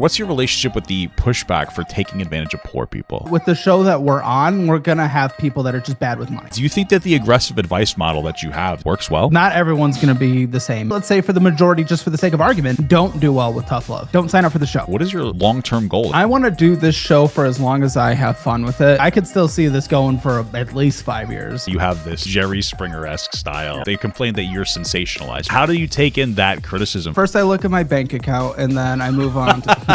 What's your relationship with the pushback for taking advantage of poor people? With the show that we're on, we're going to have people that are just bad with money. Do you think that the aggressive advice model that you have works well? Not everyone's going to be the same. Let's say for the majority, just for the sake of argument, don't do well with tough love. Don't sign up for the show. What is your long-term goal? I want to do this show for as long as I have fun with it. I could still see this going for at least 5 years. You have this Jerry Springer-esque style. They complain that you're sensationalized. How do you take in that criticism? First, I look at my bank account and then I move on to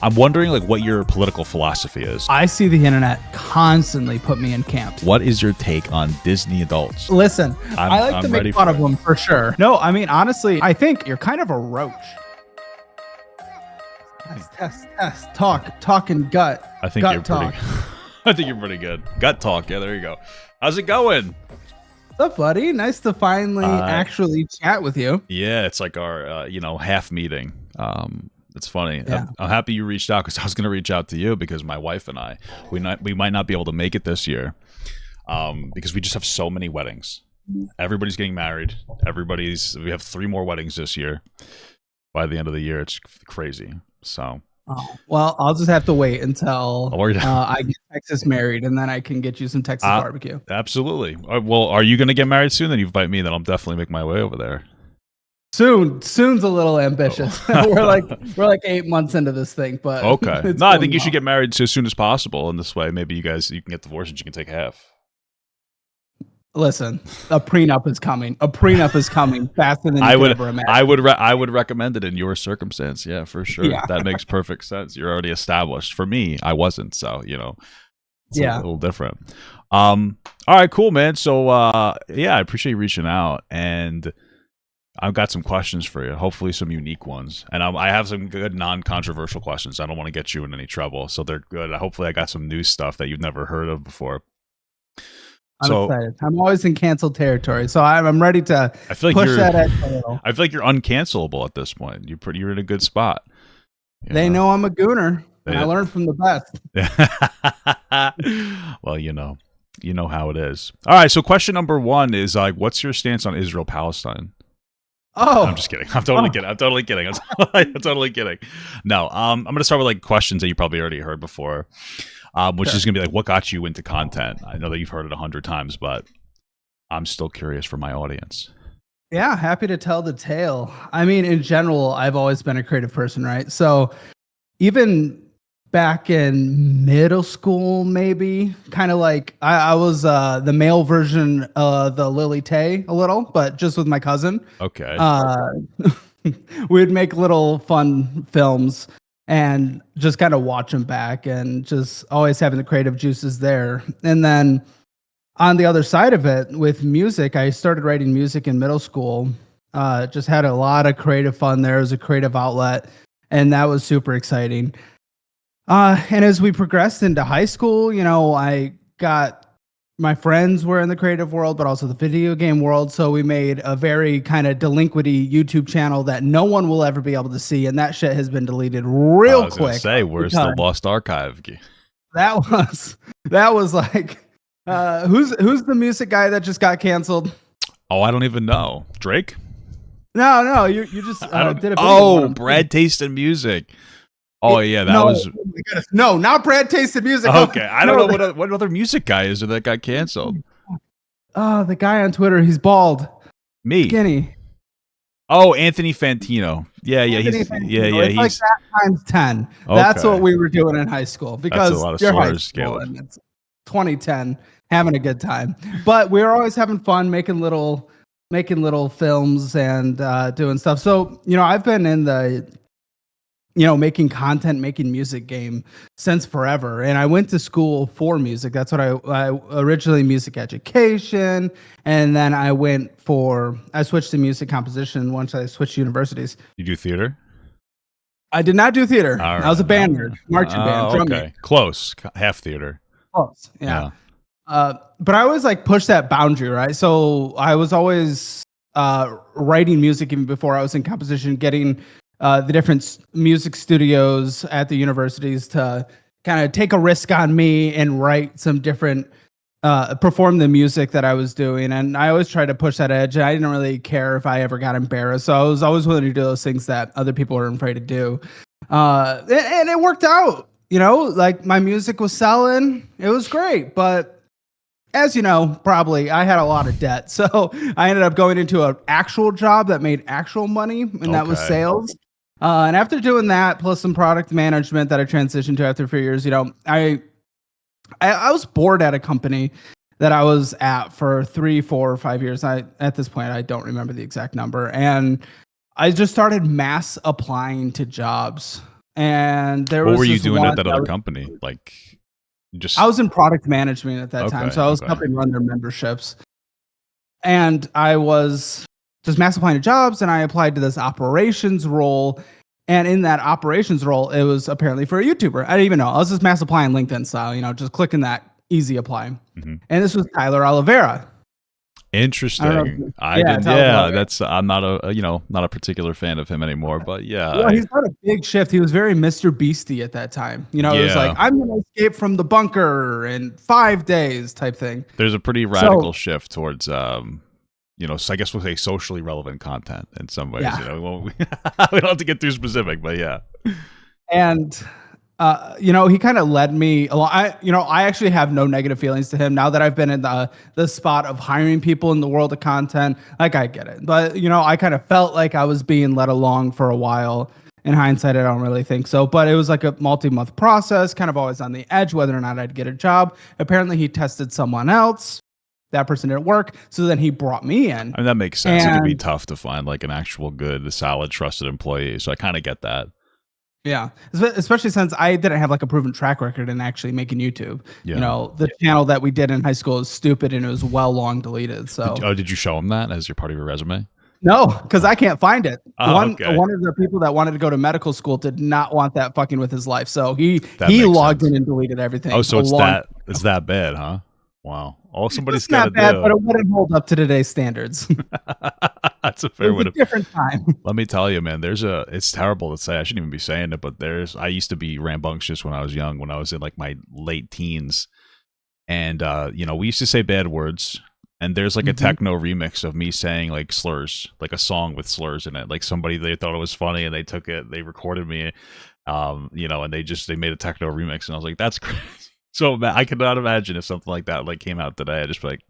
I'm wondering like what your political philosophy is. I see the internet constantly put me in camps. What is your take on Disney adults? Listen, I like to make fun of them for sure. No, I mean, honestly, I think you're kind of a roach. Test. Talk and gut. I think you're pretty I think you're pretty good. Gut talk. Yeah, there you go. How's it going? What's up, buddy? Nice to finally actually chat with you. Yeah, it's like our half meeting. It's funny. Yeah. I'm happy you reached out because I was going to reach out to you because my wife and I, we might not be able to make it this year because we just have so many weddings. Everybody's getting married. We have 3 more weddings this year. By the end of the year, it's crazy. So. Oh, well, I'll just have to wait until I get Texas married, and then I can get you some Texas barbecue. Absolutely. Well, are you going to get married soon? Then you invite me. Then I'll definitely make my way over there. Soon's a little ambitious. we're like 8 months into this thing, but okay. No, I think you should get married as soon as possible. And this way, maybe you can get divorced and you can take half. Listen, a prenup is coming. A prenup is coming faster than you could ever imagine. I would recommend it in your circumstance. Yeah, for sure. Yeah. That makes perfect sense. You're already established. For me, I wasn't. So it's a little different. All right, cool, man. So I appreciate you reaching out and. I've got some questions for you, hopefully some unique ones. And I have some good non-controversial questions. I don't want to get you in any trouble, so they're good. Hopefully I got some new stuff that you've never heard of before. I'm excited. I'm always in canceled territory, so I'm ready to push that edge a little. I feel like you're uncancelable at this point. You're in a good spot. They know I'm a gooner. I learned from the best. Well, you know how it is. All right, so question number 1 is what's your stance on Israel-Palestine? Oh, I'm just kidding. I'm totally kidding. I'm totally kidding. No, I'm going to start with questions that you probably already heard before, which is going to be what got you into content? I know that you've heard it 100 times, but I'm still curious for my audience. Yeah, happy to tell the tale. I mean, in general, I've always been a creative person, right? So even back in middle school, maybe kind of I was the male version of the Lily Tay a little, but just with my cousin. Okay. We'd make little fun films and just kind of watch them back and just always having the creative juices there. And then on the other side of it with music, I started writing music in middle school. Just had a lot of creative fun there as a creative outlet. And that was super exciting. And as we progressed into high school, I got my friends were in the creative world, but also the video game world. So we made a very kind of delinquity YouTube channel that no one will ever be able to see. And that shit has been deleted real quick. I was going to say, where's the lost archive? That was who's the music guy that just got canceled? Oh, I don't even know. Drake? No, you just did a video. Oh, Brad Tasted Music. Oh yeah, not Brad Tasted Music. Okay, I don't know what other music guy is there that got canceled. Oh, the guy on Twitter, he's bald. Me, skinny. Oh, Anthony Fantino. Yeah, he's like that times 10. Okay. That's what we were doing in high school because that's a lot of you're high school and it's 2010, having a good time. But we were always having fun, making little films and doing stuff. So I've been in the making content, making music game since forever. And I went to school for music. That's what I originally music education. And then I switched to music composition once I switched universities. You do theater? I did not do theater. Right. I was a band nerd, marching band, drum okay. Close. Half theater. Close. Yeah. But I always push that boundary, right? So I was always writing music even before I was in composition, getting the different music studios at the universities to kind of take a risk on me and write some different, perform the music that I was doing. And I always tried to push that edge. I didn't really care if I ever got embarrassed. So I was always willing to do those things that other people were afraid to do. And it worked out. You know, like my music was selling. It was great. But as you know, probably I had a lot of debt. So I ended up going into an actual job that made actual money, and that was sales. And after doing that, plus some product management that I transitioned to after a few years, you know, I was bored at a company that I was at for 3, 4, or 5 years. At this point, I don't remember the exact number. And I just started mass applying to jobs. And what were you doing at that other company? Like, I was in product management at that time, so I was helping run their memberships. And I was just mass applying to jobs, and I applied to this operations role. And in that operations role, it was apparently for a YouTuber. I didn't even know. I was just mass applying LinkedIn style, you know, just clicking that easy apply. Mm-hmm. And this was Tyler Oliveira. Interesting. I'm not a particular fan of him anymore, but yeah. Well, he's got a big shift. He was very Mr. Beastie at that time. You know, it was like, I'm going to escape from the bunker in 5 days type thing. There's a pretty radical shift towards, you know, so I guess we'll say socially relevant content in some ways. You know, we don't have to get too specific, but yeah. And you know, he kind of led me along. I actually have no negative feelings to him now that I've been in the spot of hiring people in the world of content. Like, I get it, but you know, I kind of felt like I was being led along for a while. In hindsight, I don't really think so, but it was like a multi-month process, kind of always on the edge whether or not I'd get a job. Apparently, he tested someone else. That person didn't work, so then he brought me in. I mean, that makes sense. It could be tough to find like an actual good, solid, trusted employee. So I kind of get that. Yeah, especially since I didn't have like a proven track record in actually making YouTube. Yeah. You know, the channel that we did in high school is stupid and it was long deleted. So, did you show him that as your part of your resume? No, because I can't find it. One of the people that wanted to go to medical school did not want that fucking with his life, so he logged in and deleted everything. Oh, so it's that bad, huh? Wow. All somebody's got to do. Not bad, but it wouldn't hold up to today's standards. That's a fair way to. Different time. Let me tell you, man. It's terrible to say. I shouldn't even be saying it, but I used to be rambunctious when I was young, when I was in like my late teens, and you know, we used to say bad words. And there's like a techno remix of me saying like slurs, like a song with slurs in it. Like they thought it was funny and they took it, they recorded me, you know, and they made a techno remix, and I was like, that's crazy. So I could not imagine if something like that like came out today. I'd just be like,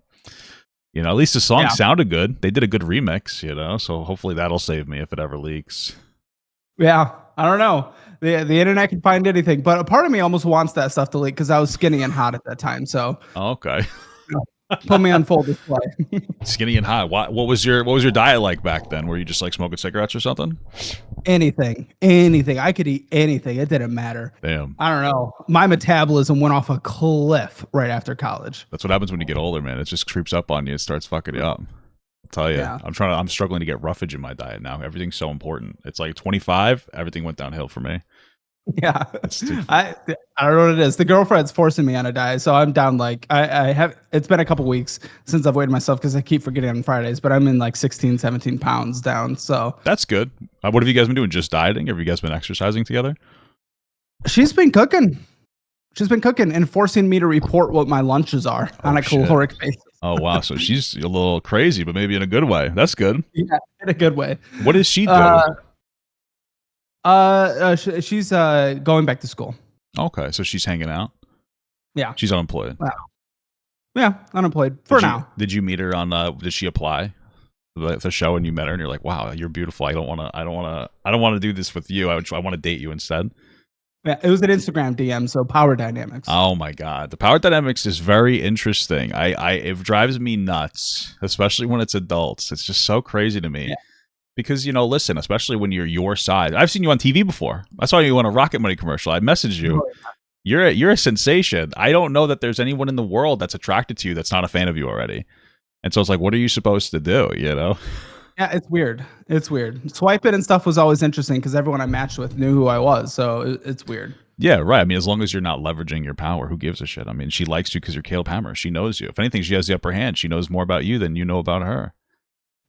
you know, at least the song sounded good. They did a good remix, you know, so hopefully that'll save me if it ever leaks. Yeah, I don't know. The internet can find anything, but a part of me almost wants that stuff to leak because I was skinny and hot at that time. So okay. Put me on full display. Skinny and hot. What was your diet like back then? Were you just like smoking cigarettes or something? Anything. I could eat anything. It didn't matter. Damn. I don't know. My metabolism went off a cliff right after college. That's what happens when you get older, man. It just creeps up on you. It starts fucking you up. I'll tell you. Yeah. I'm struggling to get roughage in my diet now. Everything's so important. It's like 25, everything went downhill for me. Yeah, I don't know what it is. The girlfriend's forcing me on a diet, so I'm down. Like I have. It's been a couple weeks since I've weighed myself because I keep forgetting on Fridays. But I'm in like 16, 17 pounds down. So that's good. What have you guys been doing? Just dieting? Have you guys been exercising together? She's been cooking. And forcing me to report what my lunches are on a caloric basis. Oh wow! So she's a little crazy, but maybe in a good way. That's good. Yeah, in a good way. What does she do? She's going back to school. Okay, so she's hanging out. Yeah, she's unemployed. Wow. Yeah, unemployed for now. Did you meet her on? Did she apply the show and you met her and you're like, wow, you're beautiful. I don't want to do this with you. I want to date you instead. Yeah, it was an Instagram DM, so power dynamics. Oh my god, the power dynamics is very interesting. It drives me nuts, especially when it's adults. It's just so crazy to me. Yeah. Because, you know, listen, especially when you're your size. I've seen you on TV before. I saw you on a Rocket Money commercial. I messaged you. You're a sensation. I don't know that there's anyone in the world that's attracted to you that's not a fan of you already. And so it's like, what are you supposed to do, you know? Yeah, it's weird. Swiping and stuff was always interesting because everyone I matched with knew who I was. So it's weird. Yeah, right. I mean, as long as you're not leveraging your power, who gives a shit? I mean, she likes you because you're Caleb Hammer. She knows you. If anything, she has the upper hand. She knows more about you than you know about her.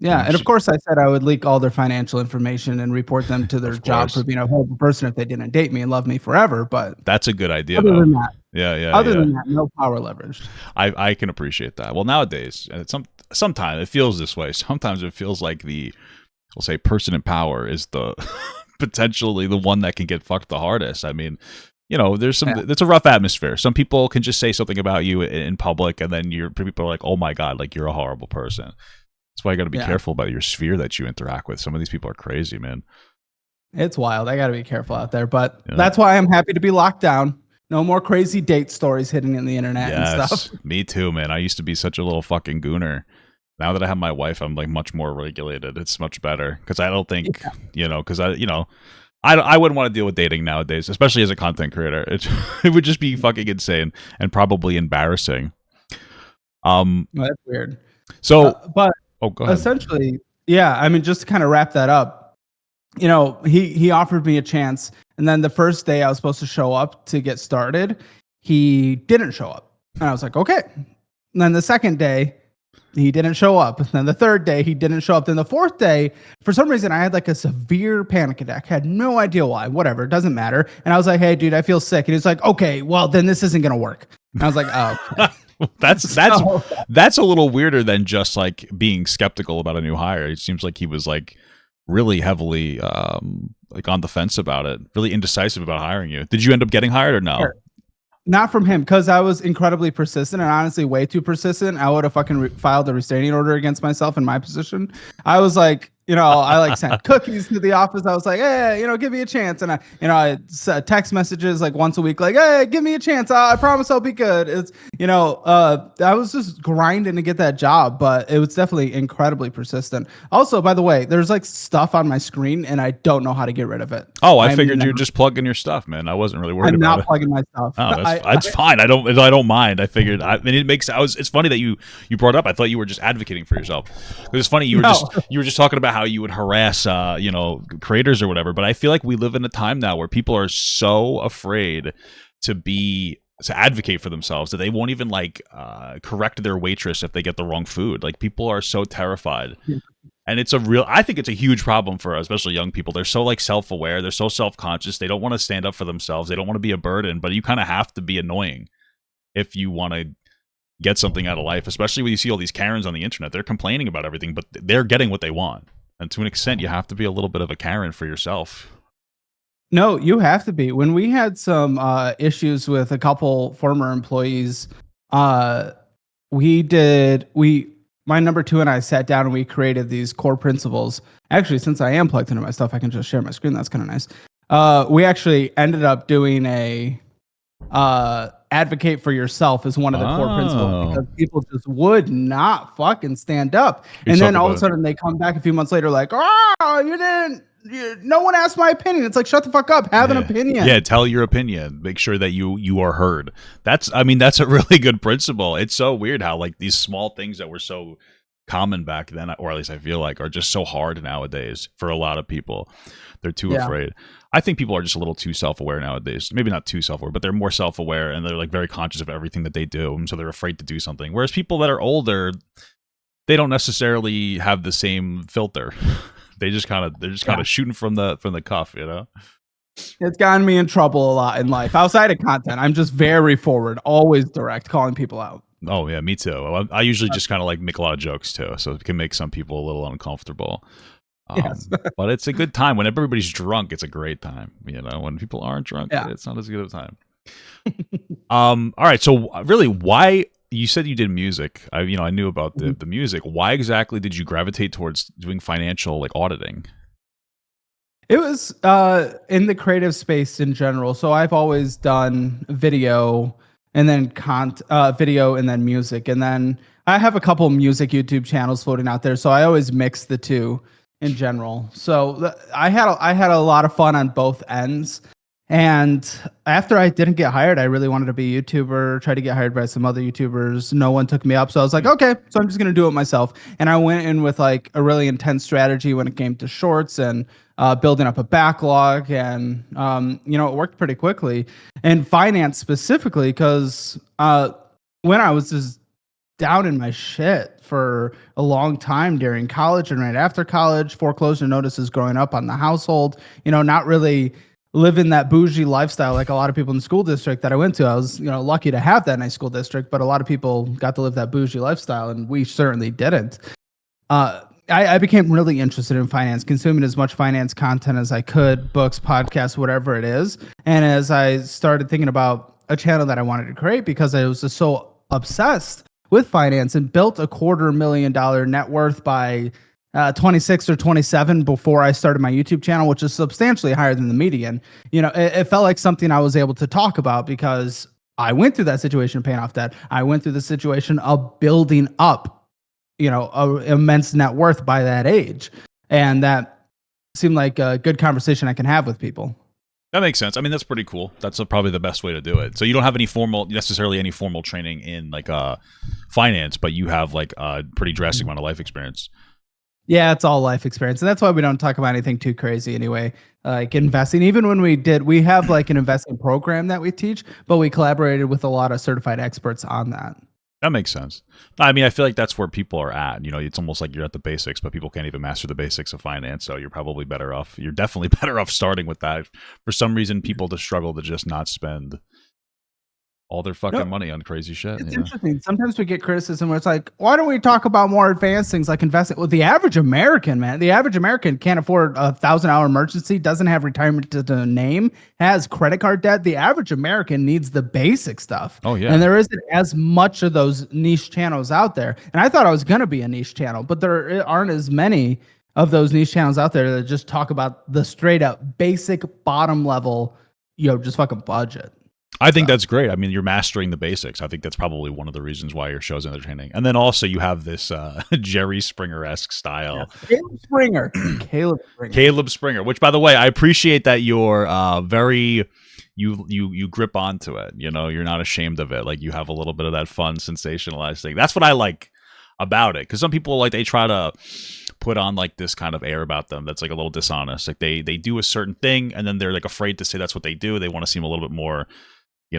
Yeah, and of course I said I would leak all their financial information and report them to their job for being a horrible person if they didn't date me and love me forever. But that's a good idea. Other than that, Other than that, no power leveraged. I can appreciate that. Well, nowadays, and sometimes it feels this way. Sometimes it feels like we'll say person in power is the potentially the one that can get fucked the hardest. I mean, it's a rough atmosphere. Some people can just say something about you in public, and then people are like, oh my God, like you're a horrible person. That's why you got to be careful about your sphere that you interact with. Some of these people are crazy, man. It's wild. I got to be careful out there, but that's why I'm happy to be locked down. No more crazy date stories hitting in the internet and stuff. Me too, man. I used to be such a little fucking gooner. Now that I have my wife, I'm like much more regulated. It's much better because I don't think, I wouldn't want to deal with dating nowadays, especially as a content creator. It would just be fucking insane and probably embarrassing. That's weird. So, but go ahead. Essentially, I mean, just to kind of wrap that up, he offered me a chance, and then the first day I was supposed to show up to get started, he didn't show up, and I was like, okay. And then the second day, he didn't show up. And then the third day, he didn't show up. Then the fourth day, for some reason, I had like a severe panic attack. Had no idea why. Whatever, it doesn't matter. And I was like, hey, dude, I feel sick. And he's like, okay, well, then this isn't going to work. And I was like, oh. That's a little weirder than just like being skeptical about a new hire. It seems like he was like really heavily like on the fence about it, really indecisive about hiring you. Did you end up getting hired or no? Sure. Not from him, because I was incredibly persistent, and honestly way too persistent. I would have fucking filed a restraining order against myself in my position. I was like, I like sent cookies to the office. I was like, hey, give me a chance. And I sent text messages like once a week, like, hey, give me a chance. I promise I'll be good. It's, I was just grinding to get that job, but it was definitely incredibly persistent. Also, by the way, there's like stuff on my screen and I don't know how to get rid of it. Oh, I figured you're just plugging your stuff, man. I wasn't really worried about it. I'm not plugging my stuff. Oh, that's fine. I don't mind. I figued, it's funny that you brought it up. I thought you were just advocating for yourself. It's funny. You were just talking about how you would harass creators or whatever, but I feel like we live in a time now where people are so afraid to advocate for themselves that they won't even like correct their waitress if they get the wrong food. Like people are so terrified. And I think it's a huge problem for especially young people. They're so like self-aware, they're so self-conscious, they don't want to stand up for themselves, they don't want to be a burden, but you kind of have to be annoying if you want to get something out of life, especially when you see all these Karens on the internet. They're complaining about everything, but they're getting what they want. And to an extent, you have to be a little bit of a Karen for yourself. No, you have to be. When we had some issues with a couple former employees, my number two and I sat down and we created these core principles. Actually, since I am plugged into my stuff, I can just share my screen. That's kind of nice. We actually ended up doing a advocate for yourself is one of the core principles, because people just would not fucking stand up. And then all of a sudden they come back a few months later like, no one asked my opinion. It's like, shut the fuck up. Have an opinion. Yeah, tell your opinion. Make sure that you are heard. That's a really good principle. It's so weird how like these small things that were so common back then, or at least I feel like, are just so hard nowadays for a lot of people. They're too afraid. I think people are just a little too self-aware nowadays. Maybe not too self-aware, but they're more self-aware and they're like very conscious of everything that they do, and so they're afraid to do something. Whereas people that are older, they don't necessarily have the same filter. They're just kind of shooting from the cuff, It's gotten me in trouble a lot in life. Outside of content, I'm just very forward, always direct, calling people out. Oh yeah, me too. I usually just kind of like make a lot of jokes too, so it can make some people a little uncomfortable. But it's a good time. When everybody's drunk, it's a great time. When people aren't drunk, it's not as good of a time. All right. So really, why you said you did music? I knew about the music. Why exactly did you gravitate towards doing financial like auditing? It was in the creative space in general. So I've always done video and then video and then music. And then I have a couple music YouTube channels floating out there. So I always mix the two in general. So I had a lot of fun on both ends. And after I didn't get hired, I really wanted to be a YouTuber, tried to get hired by some other YouTubers. No one took me up. So I was like, okay, so I'm just going to do it myself. And I went in with like a really intense strategy when it came to shorts and building up a backlog. And, it worked pretty quickly. And finance specifically, because when I was just down in my shit for a long time during college and right after college, foreclosure notices growing up on the household, not really living that bougie lifestyle like a lot of people in the school district that I went to. I was, lucky to have that nice school district, but a lot of people got to live that bougie lifestyle, and we certainly didn't. I became really interested in finance, consuming as much finance content as I could, books, podcasts, whatever it is. And as I started thinking about a channel that I wanted to create, because I was just so obsessed with finance and built a $250,000 net worth by 26 or 27 before I started my YouTube channel, which is substantially higher than the median. It felt like something I was able to talk about because I went through that situation of paying off debt. I went through the situation of building up a immense net worth by that age. And that seemed like a good conversation I can have with people. That makes sense. I mean, that's pretty cool. That's probably the best way to do it. So you don't have any formal training in like finance, but you have like a pretty drastic amount of life experience. Yeah, it's all life experience. And that's why we don't talk about anything too crazy anyway. Like investing, even when we have like an investing program that we teach, but we collaborated with a lot of certified experts on that. That makes sense. I mean, I feel like that's where people are at. It's almost like you're at the basics, but people can't even master the basics of finance. So you're probably better off. You're definitely better off starting with that. For some reason, people just struggle to just not spend all their fucking money on crazy shit. It's interesting. Sometimes we get criticism where it's like, why don't we talk about more advanced things like investing? Well, the average American, man, can't afford a $1,000 emergency, doesn't have retirement to name, has credit card debt. The average American needs the basic stuff. Oh, yeah. And there isn't as much of those niche channels out there. And I thought I was going to be a niche channel, but there aren't as many of those niche channels out there that just talk about the straight up basic bottom level, just fucking budget. I think that's great. I mean, you're mastering the basics. I think that's probably one of the reasons why your show's entertaining. And then also you have this Jerry Springer-esque style. Yes. Caleb Springer, which, by the way, I appreciate that you're very... You grip onto it. You're not ashamed of it. Like, you have a little bit of that fun, sensationalized thing. That's what I like about it. Because some people, like, they try to put on like this kind of air about them that's like a little dishonest. Like they do a certain thing and then they're like afraid to say that's what they do. They want to seem a little bit more,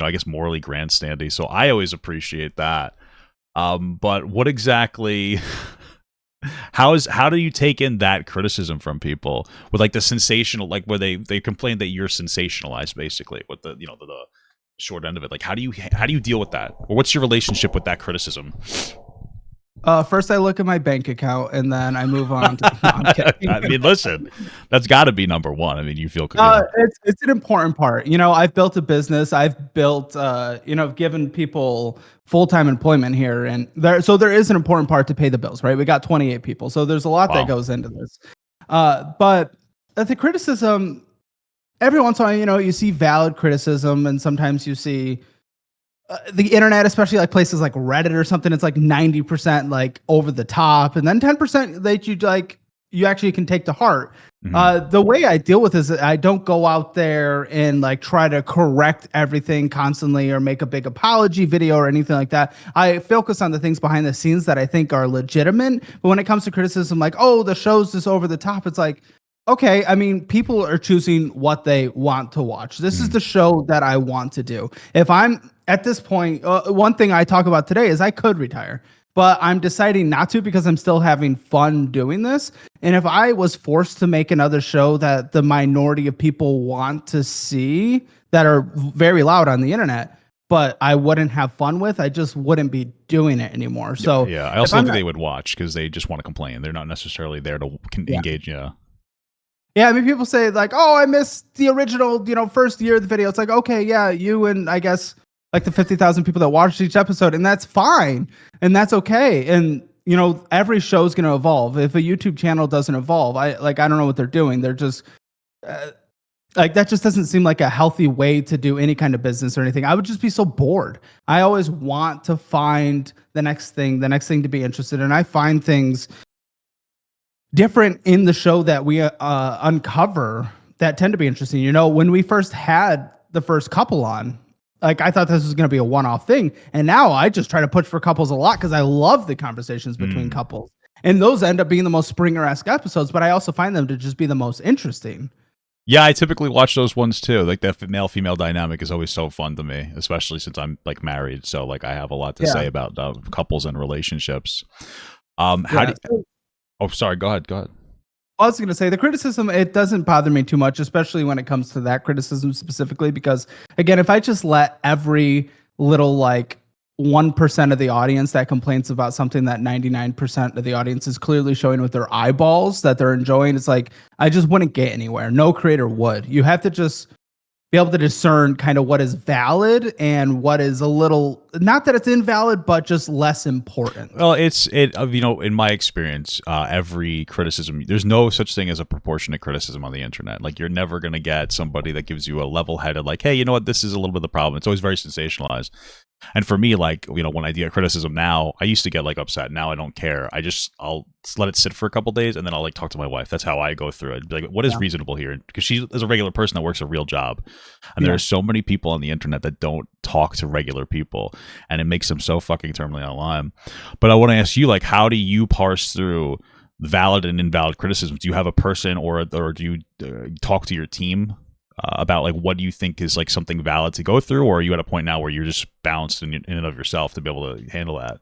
I guess morally grandstandy. So I always appreciate that. But what exactly, how do you take in that criticism from people with like the sensational, like where they complain that you're sensationalized basically with the short end of it? Like, how do you deal with that? Or what's your relationship with that criticism? First I look at my bank account and then I move on to I mean, listen, that's got to be number one. I mean, you feel it's an important part. I've built a business. I've built given people full-time employment here, and there is an important part to pay the bills, right? We got 28 people. So there's a lot that goes into this. But the criticism, every once in a while, you see valid criticism, and sometimes you see the internet, especially like places like Reddit or something, it's like 90% like over the top, and then 10% that you actually can take to heart. Mm-hmm. The way I deal with this is I don't go out there and like try to correct everything constantly or make a big apology video or anything like that. I focus on the things behind the scenes that I think are legitimate. But when it comes to criticism, like, oh, the show's just over the top, it's like, okay, I mean, people are choosing what they want to watch. This is the show that I want to do. If I'm at this point, one thing I talk about today is I could retire, but I'm deciding not to because I'm still having fun doing this. And if I was forced to make another show that the minority of people want to see, that are very loud on the internet, but I wouldn't have fun with, I just wouldn't be doing it anymore. So yeah, I also think they would watch because they just want to complain. They're not necessarily there to engage. Yeah. Yeah, I mean, people say like, "Oh, I missed the original, first year of the video." It's like, okay, yeah, you and I guess like the 50,000 people that watched each episode, and that's fine, and that's okay. And every show is going to evolve. If a YouTube channel doesn't evolve, I don't know what they're doing. They're just like, that just doesn't seem like a healthy way to do any kind of business or anything. I would just be so bored. I always want to find the next thing to be interested in. I find things different in the show that we uncover that tend to be interesting. When we first had the first couple on, like, I thought this was going to be a one-off thing, and now I just try to push for couples a lot because I love the conversations between couples, and those end up being the most Springer-esque episodes, but I also find them to just be the most interesting. Yeah, I typically watch those ones too. Like, the male-female dynamic is always so fun to me, especially since I'm like married, so like I have a lot to say about couples and relationships. Oh, sorry. Go ahead. I was going to say the criticism, it doesn't bother me too much, especially when it comes to that criticism specifically, because again, if I just let every little like 1% of the audience that complains about something that 99% of the audience is clearly showing with their eyeballs that they're enjoying. It's like, I just wouldn't get anywhere. No creator would. You have to just be able to discern kind of what is valid and what is a little, not that it's invalid, but just less important. Well, in my experience, every criticism, there's no such thing as a proportionate criticism on the internet. Like, you're never going to get somebody that gives you a level-headed, like, hey, you know what, this is a little bit of the problem. It's always very sensationalized. And for me, like, when I get criticism now, I used to get like upset. Now I don't care. I'll just let it sit for a couple days, and then I'll like talk to my wife. That's how I go through it. Be like, what is reasonable here? Because she is a regular person that works a real job, and there are so many people on the internet that don't talk to regular people, and it makes them so fucking terminally online. But I want to ask you, like, how do you parse through valid and invalid criticisms? Do you have a person, or do you talk to your team about like what do you think is like something valid to go through, or are you at a point now where you're just balanced in and of yourself to be able to handle that?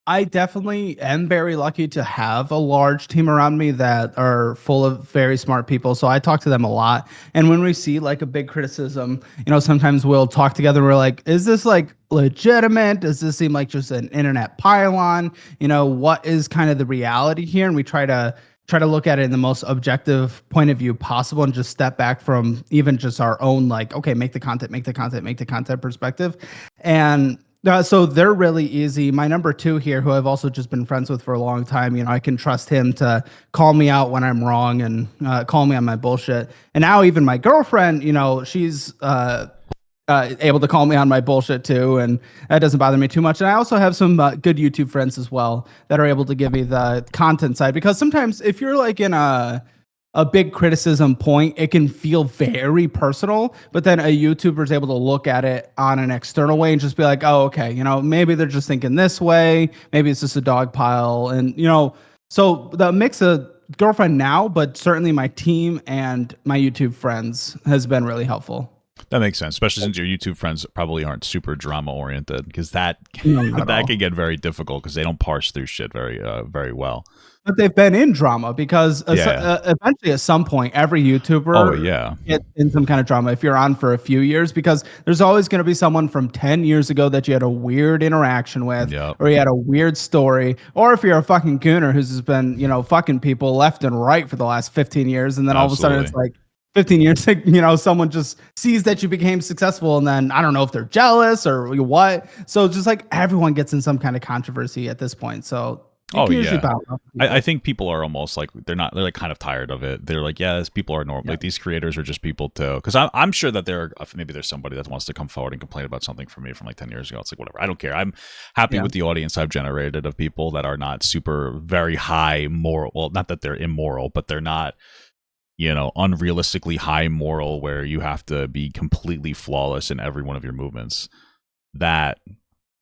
I definitely am very lucky to have a large team around me that are full of very smart people. So I talk to them a lot. And when we see like a big criticism, sometimes we'll talk together. We're like, is this like legitimate? Does this seem like just an internet pylon? What is kind of the reality here? And we try to look at it in the most objective point of view possible and just step back from even just our own, like, okay, make the content perspective. And so they're really easy. My number two here, who I've also just been friends with for a long time, I can trust him to call me out when I'm wrong and call me on my bullshit. And now even my girlfriend, she's able to call me on my bullshit too, and that doesn't bother me too much. And I also have some good YouTube friends as well that are able to give me the content side, because sometimes if you're like in a big criticism point, it can feel very personal, but then a YouTuber is able to look at it on an external way and just be like, oh, okay, maybe they're just thinking this way, maybe it's just a dog pile. And so the mix of girlfriend now, but certainly my team and my YouTube friends has been really helpful. That makes sense, especially since your YouTube friends probably aren't super drama oriented, because that can get very difficult because they don't parse through shit very well. But they've been in drama because eventually at some point every YouTuber gets in some kind of drama if you're on for a few years, because there's always going to be someone from 10 years ago that you had a weird interaction with, or you had a weird story, or if you're a fucking gooner who's just been fucking people left and right for the last 15 years, and then all of a sudden it's like 15 years, someone just sees that you became successful, and then I don't know if they're jealous or what. So it's just like everyone gets in some kind of controversy at this point. So I think people are almost like they're like kind of tired of it. They're like, yes, people are normal. Like, these creators are just people too. Because I'm sure that maybe there's somebody that wants to come forward and complain about something from me from like 10 years ago. It's like, whatever. I don't care. I'm happy with the audience I've generated of people that are not super very high moral. Well, not that they're immoral, but they're not unrealistically high moral where you have to be completely flawless in every one of your movements. That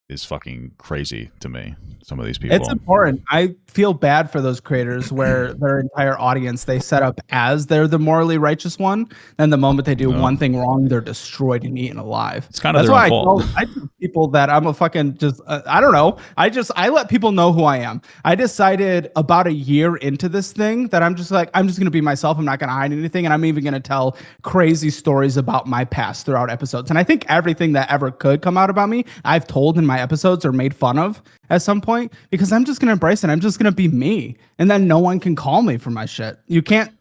is fucking crazy to me. Some of these people. It's important. I feel bad for those creators where their entire audience they set up as they're the morally righteous one, and the moment they do one thing wrong, they're destroyed and eaten alive. It's kind of that's why I tell people that I'm a fucking just I don't know. I let people know who I am. I decided about a year into this thing that I'm just gonna be myself. I'm not gonna hide anything, and I'm even gonna tell crazy stories about my past throughout episodes. And I think everything that ever could come out about me, I've told in my episodes or made fun of at some point, because I'm just going to embrace it. I'm just going to be me. And then no one can call me for my shit. You can't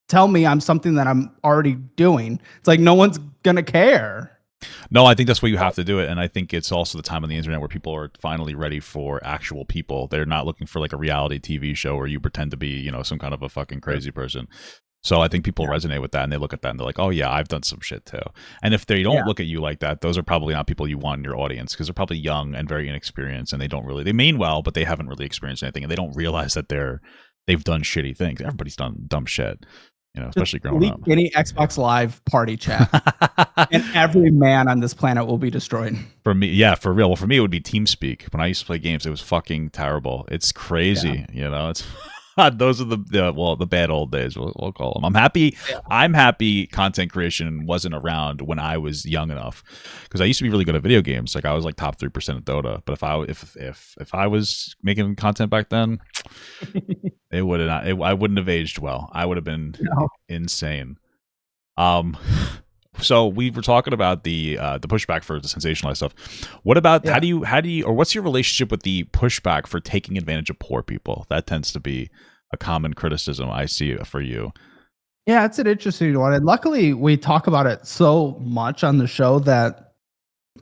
tell me I'm something that I'm already doing. It's like no one's going to care. No, I think that's what you have to do it. And I think it's also the time on the internet where people are finally ready for actual people. They're not looking for like a reality TV show where you pretend to be, some kind of a fucking crazy person. So I think people resonate with that, and they look at that and they're like, oh yeah, I've done some shit too. And if they don't look at you like that, those are probably not people you want in your audience, because they're probably young and very inexperienced, and they mean well, but they haven't really experienced anything, and they don't realize that they've done shitty things. Everybody's done dumb shit, especially growing up. Any Xbox Live party chat, and every man on this planet will be destroyed. For me, yeah, for real. Well, for me, it would be TeamSpeak. When I used to play games, it was fucking terrible. It's crazy, it's... Those are the bad old days, we'll call them. I'm happy content creation wasn't around when I was young enough, because I used to be really good at video games. Like, I was like top 3% of Dota. But if I was making content back then, I wouldn't have aged well. I would have been insane. So we were talking about the pushback for the sensationalized stuff. What about how do you or what's your relationship with the pushback for taking advantage of poor people? That tends to be a common criticism I see for you. Yeah, it's an interesting one. And luckily, we talk about it so much on the show that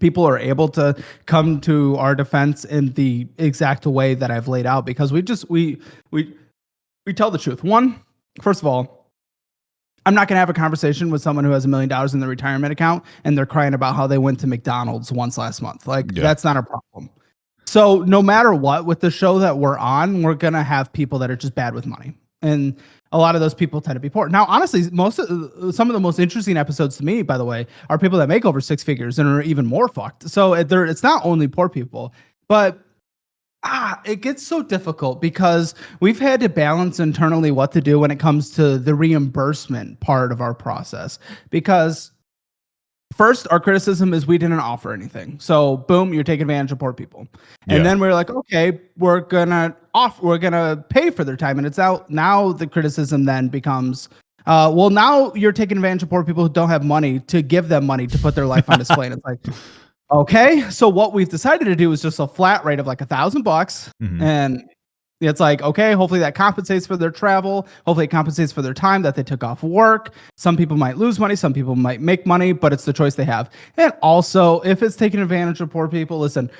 people are able to come to our defense in the exact way that I've laid out, because we tell the truth. One, first of all, I'm not going to have a conversation with someone who has $1 million in their retirement account and they're crying about how they went to McDonald's once last month. Like, that's not a problem. So no matter what, with the show that we're on, we're going to have people that are just bad with money. And a lot of those people tend to be poor. Now, honestly, some of the most interesting episodes to me, by the way, are people that make over 6 figures and are even more fucked. So it's not only poor people, but it gets so difficult because we've had to balance internally what to do when it comes to the reimbursement part of our process. Because first, our criticism is we didn't offer anything. So boom, you're taking advantage of poor people. And then we're like, okay, we're gonna pay for their time. And it's out now. The criticism then becomes, well, now you're taking advantage of poor people who don't have money to give them money to put their life on display. And it's like, okay, so what we've decided to do is just a flat rate of like $1,000, and it's like, okay, hopefully that compensates for their travel. Hopefully it compensates for their time that they took off work. Some people might lose money. Some people might make money, but it's the choice they have. And also, if it's taking advantage of poor people, listen,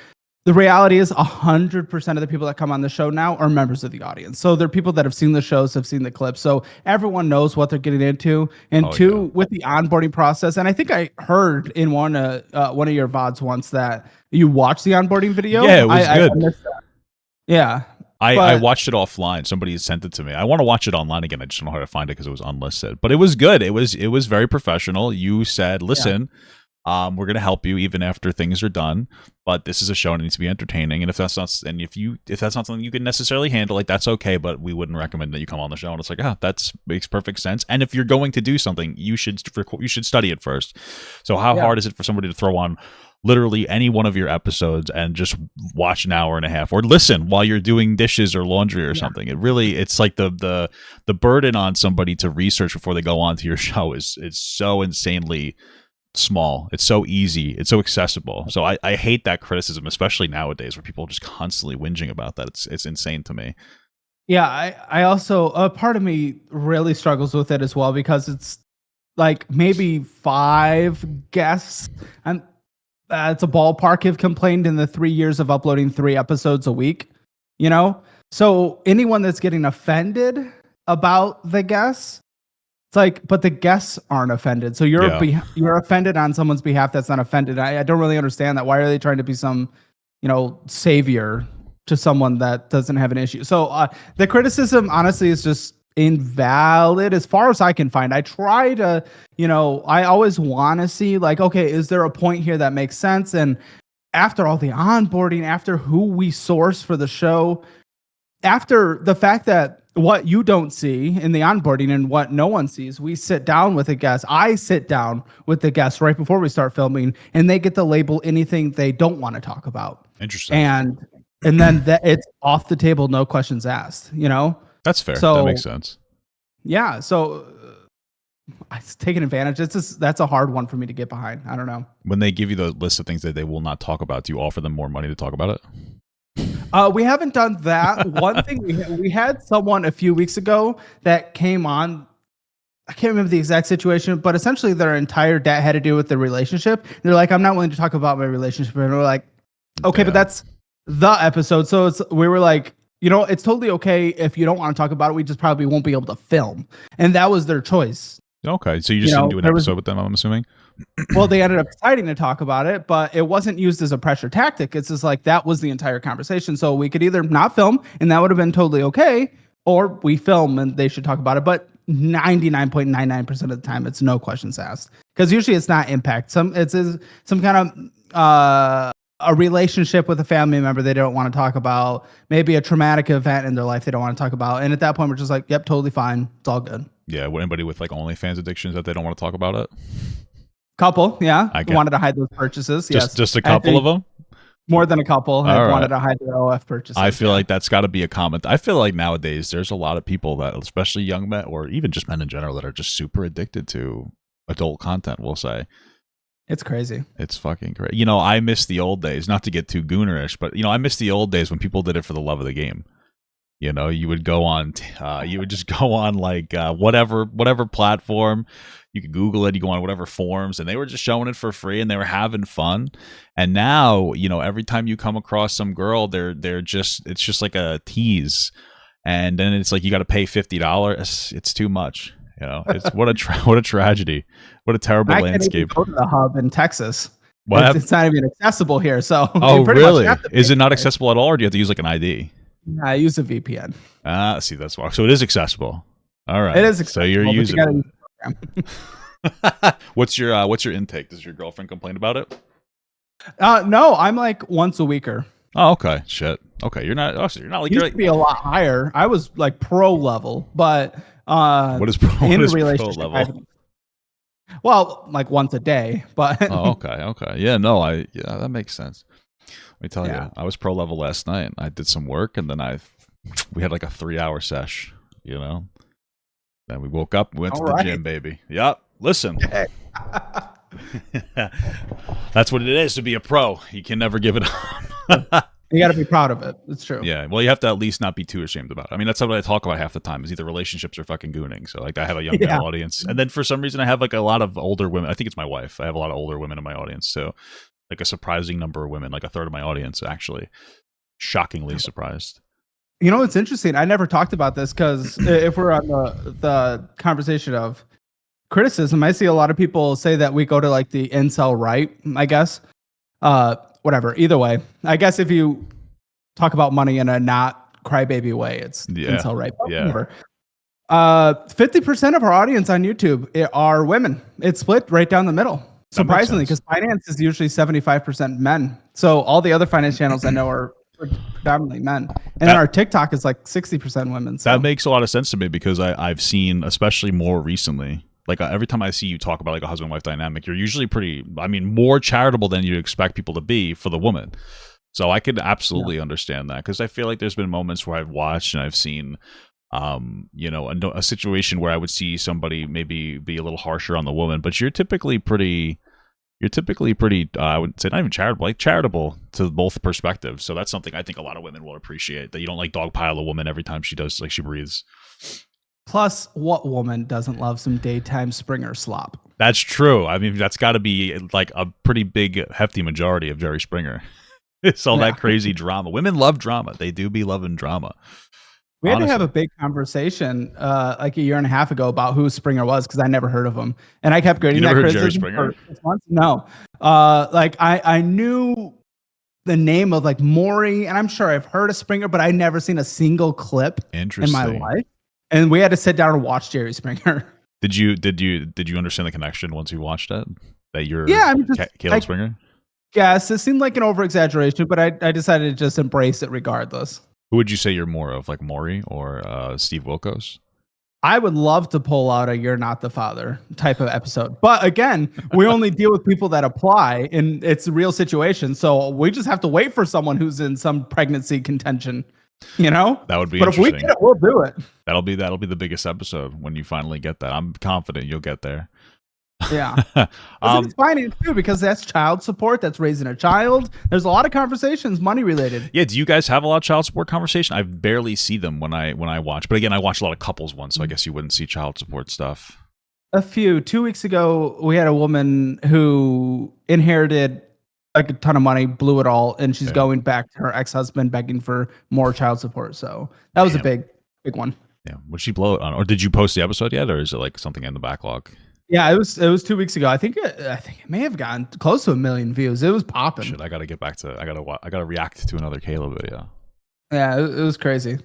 the reality is 100% of the people that come on the show now are members of the audience. So they're people that have seen the shows, have seen the clips. So everyone knows what they're getting into. And with the onboarding process, and I think I heard in one of your VODs once that you watched the onboarding video. Yeah, it was good. I missed that. Yeah. I watched it offline. Somebody sent it to me. I want to watch it online again. I just don't know how to find it because it was unlisted. But it was good. It was very professional. You said, listen, we're going to help you even after things are done. But this is a show and it needs to be entertaining. And if that's not something you can necessarily handle, like, that's okay. But we wouldn't recommend that you come on the show. And it's like, that makes perfect sense. And if you're going to do something, you should study it first. So how hard is it for somebody to throw on literally any one of your episodes and just watch an hour and a half or listen while you're doing dishes or laundry or something? It's like the burden on somebody to research before they go onto your show is so insanely small. It's so easy. It's so accessible. So I hate that criticism, especially nowadays where people are just constantly whinging about that. It's insane to me. Yeah, I also, a part of me really struggles with it as well, because it's like maybe 5 guests, and it's a ballpark, have complained in the 3 years of uploading 3 episodes a week, So anyone that's getting offended about the guests, it's like, but the guests aren't offended. So you're offended on someone's behalf that's not offended. I don't really understand that. Why are they trying to be some, savior to someone that doesn't have an issue? So the criticism, honestly, is just invalid as far as I can find. I try to, I always want to see, like, okay, is there a point here that makes sense? And after all the onboarding, after who we source for the show, after the fact that what you don't see in the onboarding and what no one sees, we sit down with a guest. I sit down with the guests right before we start filming, and they get to label anything they don't want to talk about. Interesting. And then it's off the table, no questions asked, That's fair. So, that makes sense. Yeah. So it's taking advantage. That's a hard one for me to get behind. I don't know. When they give you the list of things that they will not talk about, do you offer them more money to talk about it? We haven't done that. One thing we had someone a few weeks ago that came on. I can't remember the exact situation, but essentially their entire debt had to do with the relationship. They're like, I'm not willing to talk about my relationship. And we're like, okay, but that's the episode. So we were like, it's totally okay if you don't want to talk about it. We just probably won't be able to film. And that was their choice. Okay. So you just didn't do an episode with them, I'm assuming? Well, they ended up deciding to talk about it, but it wasn't used as a pressure tactic. It's just like, that was the entire conversation. So we could either not film, and that would have been totally okay, or we film and they should talk about it. But 99.99% of the time, it's no questions asked. Because usually it's not impact. It's some kind of a relationship with a family member they don't want to talk about, maybe a traumatic event in their life they don't want to talk about. And at that point, we're just like, yep, totally fine. It's all good. Yeah. Anybody with like OnlyFans addictions that they don't want to talk about it? Couple, yeah. Wanted to hide those purchases. Just a couple of them? More than a couple have wanted to hide their OF purchases. I feel like that's got to be a comment. I feel like nowadays there's a lot of people that, especially young men or even just men in general, that are just super addicted to adult content, we'll say. It's crazy. It's fucking crazy. You know, I miss the old days, not to get too goonerish, but, you know, I miss the old days when people did it for the love of the game. You know, you would go on, you would just go on like whatever platform. You could Google it. You go on whatever forums, and they were just showing it for free, and they were having fun. And now, you know, every time you come across some girl, it's just like a tease, and then it's like you got to pay $50. It's too much. You know, it's what a tragedy, what a terrible landscape. Go to the hub in Texas. It's not even accessible here. So oh, really? Is it not accessible at all, or do you have to use like an ID? I use a VPN. See, that's why. So it is accessible. All right. It is accessible. So you're using it. What's your intake? Does your girlfriend complain about it? No, I'm like once a weeker. Oh, okay. Shit. Okay, you're not. Oh, so you're not like. Used to be a lot higher. I was like pro level, but what is pro? What is pro level? Well, like once a day, but. Oh, okay. Yeah, no, that makes sense. Let me tell you, I was pro level last night. I did some work, and then we had like a 3-hour sesh, you know. Then we woke up, we went to the gym, baby. Yep. Listen, that's what it is to be a pro. You can never give it up. You got to be proud of it. It's true. Yeah. Well, you have to at least not be too ashamed about it. I mean, that's what I talk about half the time is either relationships or fucking gooning. So like I have a young male audience. And then for some reason I have like a lot of older women. I think it's my wife. I have a lot of older women in my audience. So like a surprising number of women, like a third of my audience, actually. Shockingly surprised. You know, it's interesting. I never talked about this because if we're on the conversation of criticism, I see a lot of people say that we go to like the incel right, I guess. Whatever. Either way, I guess if you talk about money in a not crybaby way, it's incel right. Whatever. 50% of our audience on YouTube are women. It's split right down the middle. Surprisingly, because finance is usually 75% men. So all the other finance channels I know are predominantly men. And then our TikTok is like 60% women. So. That makes a lot of sense to me because I've seen, especially more recently, like every time I see you talk about like a husband-wife dynamic, you're usually more charitable than you'd expect people to be for the woman. So I could absolutely understand that because I feel like there's been moments where I've watched and I've seen you know, a situation where I would see somebody maybe be a little harsher on the woman, but you're typically pretty, I would say not even charitable, like charitable to both perspectives. So that's something I think a lot of women will appreciate, that you don't like dogpile a woman every time she does, like she breathes. Plus, what woman doesn't love some daytime Springer slop? That's true. I mean, that's got to be like a pretty big, hefty majority of Jerry Springer. It's all that crazy drama. Women love drama. They do be loving drama. We had to have a big conversation like a year and a half ago about who Springer was because I never heard of him, and I kept getting that criticism for 6 months. No, like I knew the name of like Maury, and I'm sure I've heard of Springer, but I never seen a single clip in my life. And we had to sit down and watch Jerry Springer. Did you understand the connection once you watched it? That you're Caleb Springer? Yes, it seemed like an over exaggeration, but I decided to just embrace it regardless. Who would you say you're more of, like Maury or Steve Wilkos? I would love to pull out a "You're Not the Father" type of episode, but again, we only deal with people that apply, and it's a real situation. So we just have to wait for someone who's in some pregnancy contention. You know, that would be. But if we get it, we'll do it. That'll be the biggest episode when you finally get that. I'm confident you'll get there. Yeah, it's finance too because that's child support. That's raising a child. There's a lot of conversations money related. Yeah, do you guys have a lot of child support conversation? I barely see them when I watch. But again, I watch a lot of couples ones, so I guess you wouldn't see child support stuff. A few. 2 weeks ago, we had a woman who inherited like a ton of money, blew it all, and she's going back to her ex-husband begging for more child support. So that was a big one. Yeah. Would she blow it on? Or did you post the episode yet, or is it like something in the backlog? Yeah, it was 2 weeks ago. I think it may have gotten close to 1 million views. It was popping. Shit, I gotta get back to. I gotta react to another Caleb video. Yeah, it was crazy. It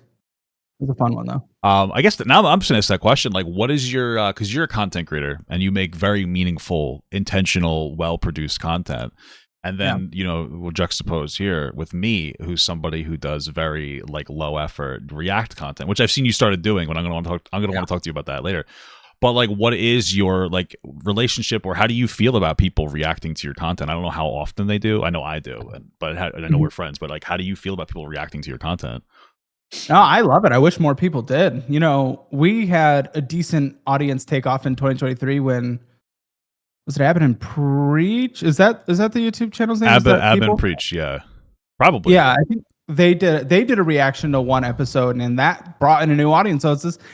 was a fun one though. I guess now I'm just gonna ask that question. Like, what is your? Because you're a content creator and you make very meaningful, intentional, well-produced content. And then, you know, we'll juxtapose here with me, who's somebody who does very like low effort React content, which I've seen you started doing. When I'm gonna want to talk to you about that later. But like, what is your like relationship, or how do you feel about people reacting to your content? I don't know how often they do. I know I do, but I know we're friends. But like, how do you feel about people reacting to your content? No, I love it. I wish more people did. You know, we had a decent audience take off in 2023 when was it Abbott and Preach? Is that the YouTube channel's name? Abbott and Preach, yeah. Probably. Yeah, I think they did a reaction to one episode, and that brought in a new audience. So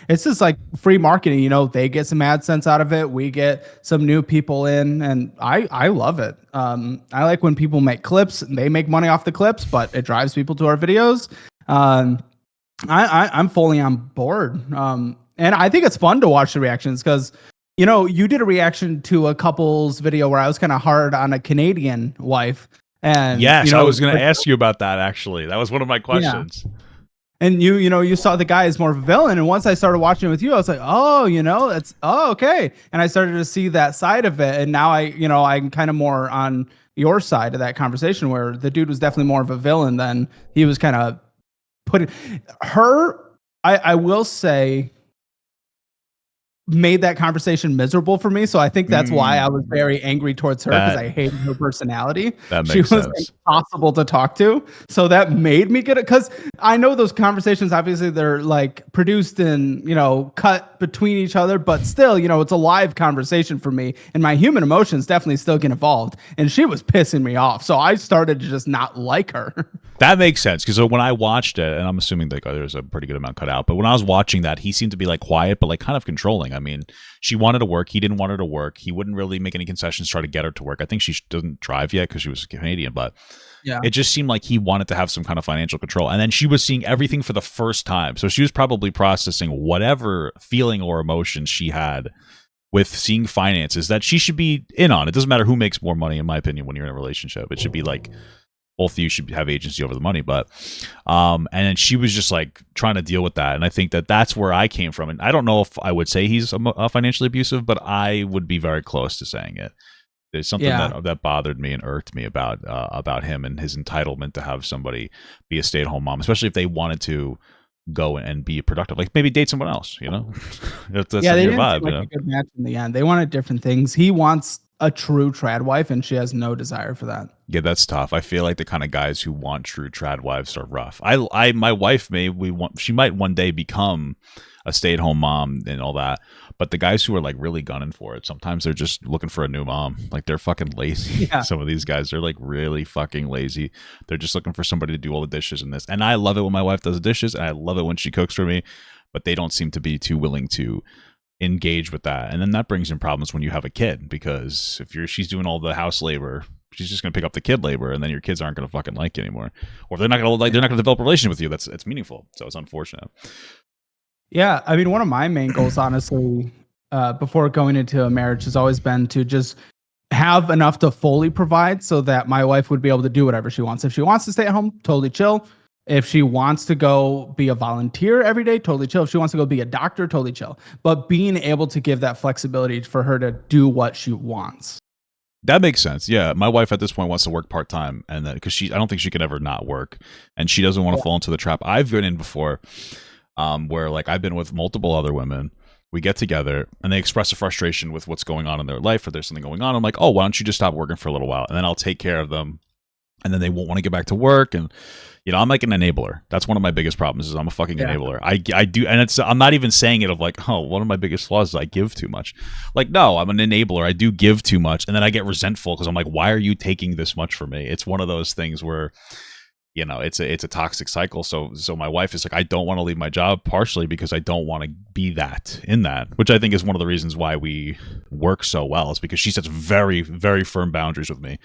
it's just like free marketing. You know, they get some AdSense out of it. We get some new people in, and I love it. I like when people make clips and they make money off the clips, but it drives people to our videos. I'm fully on board. And I think it's fun to watch the reactions because, you know, you did a reaction to a couple's video where I was kind of hard on a Canadian wife. And yes, you know, I was going to ask you about that, actually. That was one of my questions. Yeah. And you saw the guy as more of a villain. And once I started watching it with you, I was like, oh, okay. And I started to see that side of it. And now I'm kind of more on your side of that conversation where the dude was definitely more of a villain than he was kind of putting her. I will say, made that conversation miserable for me. So I think that's why I was very angry towards her, because I hated her personality. That makes sense. She was impossible to talk to. So that made me get it. Because I know those conversations, obviously they're like produced and, cut between each other, but still, it's a live conversation for me. And my human emotions definitely still get involved. And she was pissing me off. So I started to just not like her. That makes sense, because when I watched it, and I'm assuming that there's a pretty good amount cut out, but when I was watching that, he seemed to be like quiet, but like kind of controlling. I mean, she wanted to work. He didn't want her to work. He wouldn't really make any concessions, try to get her to work. I think she doesn't drive yet because she was Canadian, but yeah, it just seemed like he wanted to have some kind of financial control. And then she was seeing everything for the first time. So she was probably processing whatever feeling or emotion she had with seeing finances that she should be in on. It doesn't matter who makes more money, in my opinion, when you're in a relationship. It should be like, both of you should have agency over the money. But and then she was just like trying to deal with that, and I think that's where I came from. And I don't know if I would say he's financially abusive, but I would be very close to saying it. There's something that bothered me and irked me about him and his entitlement to have somebody be a stay-at-home mom, especially if they wanted to go and be productive, like maybe date someone else. That's they didn't vibe, seem like a good match in the end. They wanted different ththings. He wants a true trad wife, and she has no desire for that. Yeah, that's tough. I feel like the kind of guys who want true trad wives are rough. My wife she might one day become a stay-at-home mom and all that, but the guys who are like really gunning for it, sometimes they're just looking for a new mom. Like, they're fucking lazy. Yeah. Some of these guys, they're like really fucking lazy. They're just looking for somebody to do all the dishes and this. And I love it when my wife does the dishes, and I love it when she cooks for me, but they don't seem to be too willing to engage with that. And then that brings in problems when you have a kid, because if she's doing all the house labor, she's just going to pick up the kid labor, and then your kids aren't going to fucking like you anymore, or they're not going to develop a relationship with you that's meaningful. So it's unfortunate. Yeah, I mean, one of my main goals, honestly, before going into a marriage, has always been to just have enough to fully provide, so that my wife would be able to do whatever she wants. If she wants to stay at home, totally chill. If she wants to go be a volunteer every day, totally chill. If she wants to go be a doctor, totally chill. But being able to give that flexibility for her to do what she wants. That makes sense. Yeah, my wife at this point wants to work part-time, and because I don't think she could ever not work, and she doesn't want to fall into the trap I've been in before, where like I've been with multiple other women. We get together and they express a frustration with what's going on in their life, or there's something going on. I'm like, oh, why don't you just stop working for a little while, and then I'll take care of them, and then they won't want to get back to work. And I'm like an enabler. That's one of my biggest problems, is I'm a fucking enabler. I do, and I'm not even saying it of like, oh, one of my biggest flaws is I give too much. Like, no, I'm an enabler. I do give too much, and then I get resentful because I'm like, why are you taking this much from me? It's one of those things where, it's a toxic cycle. So my wife is like, I don't want to leave my job, partially because I don't want to be in that, which I think is one of the reasons why we work so well, is because she sets very, very firm boundaries with me.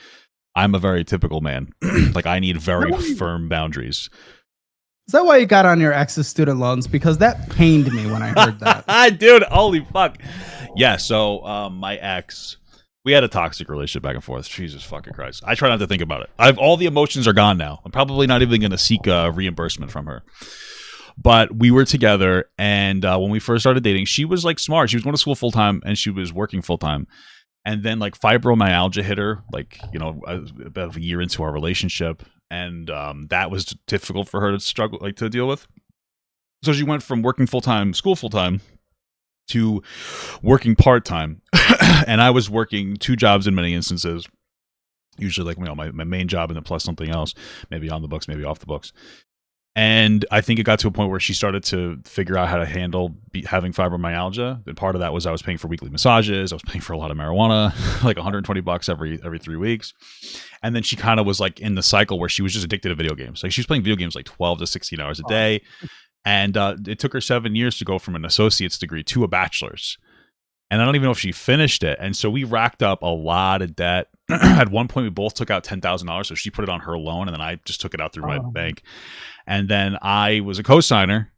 I'm a very typical man. Like, I need very firm boundaries. Is that why you got on your ex's student loans? Because that pained me when I heard that. Dude, holy fuck. Yeah, so my ex, we had a toxic relationship back and forth. Jesus fucking Christ. I try not to think about it. All the emotions are gone now. I'm probably not even going to seek reimbursement from her. But we were together, and when we first started dating, she was like smart. She was going to school full time, and she was working full time. And then like fibromyalgia hit her, like, about a year into our relationship. And that was difficult for her to deal with. So she went from working full-time, school full-time, to working part-time. And I was working 2 jobs in many instances. Usually like, my main job and then plus something else, maybe on the books, maybe off the books. And I think it got to a point where she started to figure out how to handle having fibromyalgia. And part of that was I was paying for weekly massages. I was paying for a lot of marijuana, like $120 every 3 weeks. And then she kind of was like in the cycle where she was just addicted to video games. Like she was playing video games like 12 to 16 hours a day. And it took her 7 years to go from an associate's degree to a bachelor's. And I don't even know if she finished it. And so we racked up a lot of debt. At one point, we both took out $10,000. So she put it on her loan, and then I just took it out through my bank. And then I was a co-signer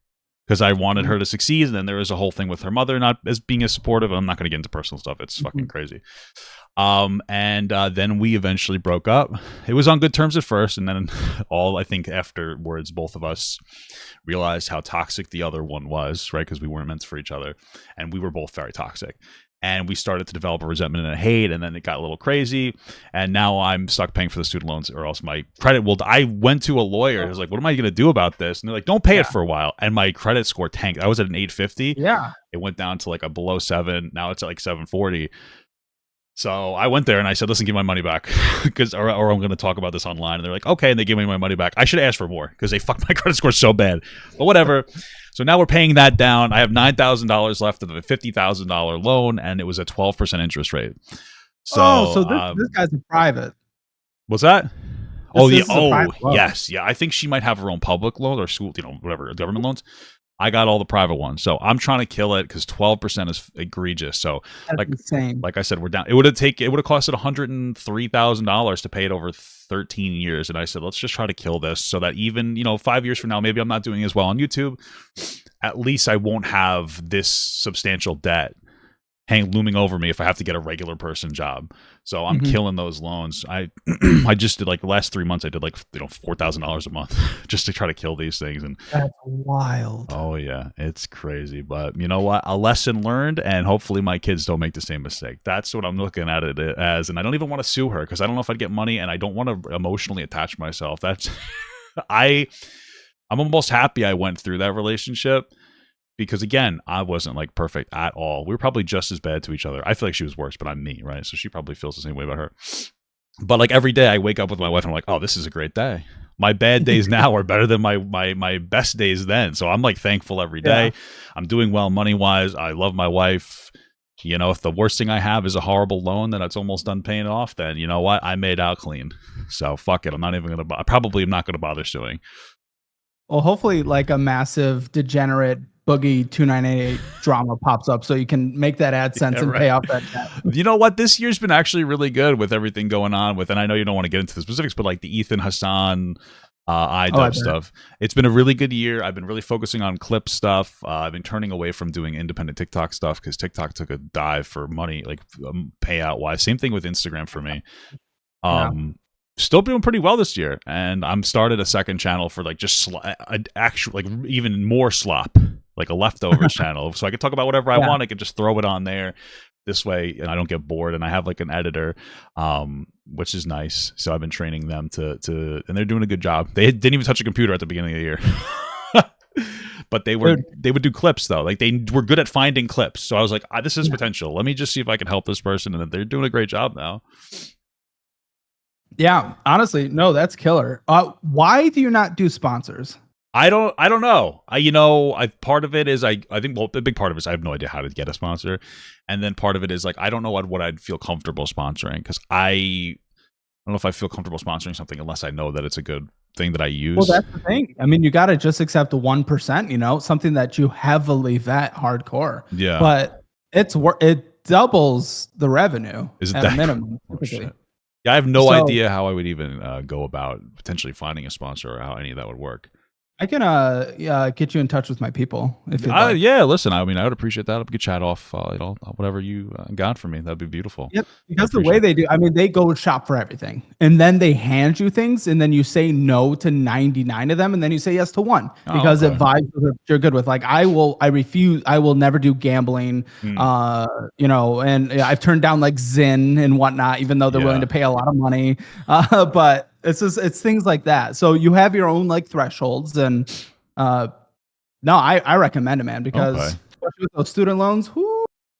because I wanted her to succeed. And then there was a whole thing with her mother not as being as supportive. I'm not going to get into personal stuff. It's fucking crazy. And then we eventually broke up. It was on good terms at first, and then I think afterwards, both of us realized how toxic the other one was, right? Because we weren't meant for each other, and we were both very toxic. And we started to develop a resentment and a hate, and then it got a little crazy. And now I'm stuck paying for the student loans, or else my credit will. I went to a lawyer. I was like, "What am I going to do about this?" And they're like, "Don't pay it for a while." And my credit score tanked. I was at an 850. Yeah, it went down to like a below 7. Now it's at like 740. So I went there and I said, "Listen, give my money back, or I'm going to talk about this online." And they're like, "Okay," and they gave me my money back. I should have asked for more because they fucked my credit score so bad. But whatever. So now we're paying that down. I have $9,000 left of a $50,000 loan, and it was a 12% interest rate. So, this guy's a private. What's that? Yes, yeah. I think she might have her own public loan or school, whatever, government loans. I got all the private ones, so I'm trying to kill it because 12% is egregious. So, that's insane. Like I said, we're down. It would have costed $103,000 to pay it over 13 years, and I said, let's just try to kill this so that even 5 years from now, maybe I'm not doing as well on YouTube. At least I won't have this substantial debt looming over me if I have to get a regular person job. So I'm killing those loans. I just did like the last 3 months. I did like $4,000 a month just to try to kill these things. And that's wild. Oh yeah, it's crazy. But you know what? A lesson learned, and hopefully my kids don't make the same mistake. That's what I'm looking at it as. And I don't even want to sue her because I don't know if I'd get money, and I don't want to emotionally attach myself. That's I'm almost happy I went through that relationship. Because again, I wasn't like perfect at all. We were probably just as bad to each other. I feel like she was worse, but I'm me, right? So she probably feels the same way about her. But like every day I wake up with my wife and I'm like, oh, this is a great day. My bad days now are better than my best days then. So I'm like thankful every day. Yeah. I'm doing well money-wise. I love my wife. If the worst thing I have is a horrible loan that it's almost done paying off, then you know what? I made out clean. So fuck it. I'm not even going to, I probably am not going to bother suing. Well, hopefully like a massive degenerate Boogie 2988 drama pops up so you can make that AdSense and pay off that debt. You know what? This year's been actually really good with everything going on with, and I know you don't want to get into the specifics, but like the Ethan Hassan iDub stuff. It's been a really good year. I've been really focusing on clip stuff. I've been turning away from doing independent TikTok stuff because TikTok took a dive for money, like payout wise. Same thing with Instagram for me. Still doing pretty well this year, and I'm started a second channel for like just actual like even more slop, like a leftovers channel, so I can talk about whatever I want. I can just throw it on there this way, and I don't get bored. And I have like an editor, which is nice. So I've been training them to, and they're doing a good job. They didn't even touch a computer at the beginning of the year. But they would do clips though. Like they were good at finding clips. So I was like, this is potential. Let me just see if I can help this person, and they're doing a great job now. Yeah, honestly, no, that's killer. Why do you not do sponsors? I don't know. Part of it is I think the big part of it is I have no idea how to get a sponsor, and then part of it is like I don't know what I'd feel comfortable sponsoring because I don't know if I feel comfortable sponsoring something unless I know that it's a good thing that I use. Well, that's the thing. I mean, you got to just accept 1%. Something that you heavily vet hardcore. Yeah, but it doubles the revenue at a minimum. Yeah, I have no idea how I would even go about potentially finding a sponsor or how any of that would work. I can get you in touch with my people if you'd like. Yeah, listen, I mean, I would appreciate that. We could chat off, whatever you got for me. That'd be beautiful. Yep, because the way they do, I mean, they go shop for everything, and then they hand you things, and then you say no to 99 of them, and then you say yes to one because it vibes with what you're good with. Like I refuse. I will never do gambling. And I've turned down like Zyn and whatnot, even though they're willing to pay a lot of money. But it's things like that. So you have your own like thresholds, and I recommend it, man, because especially with those student loans,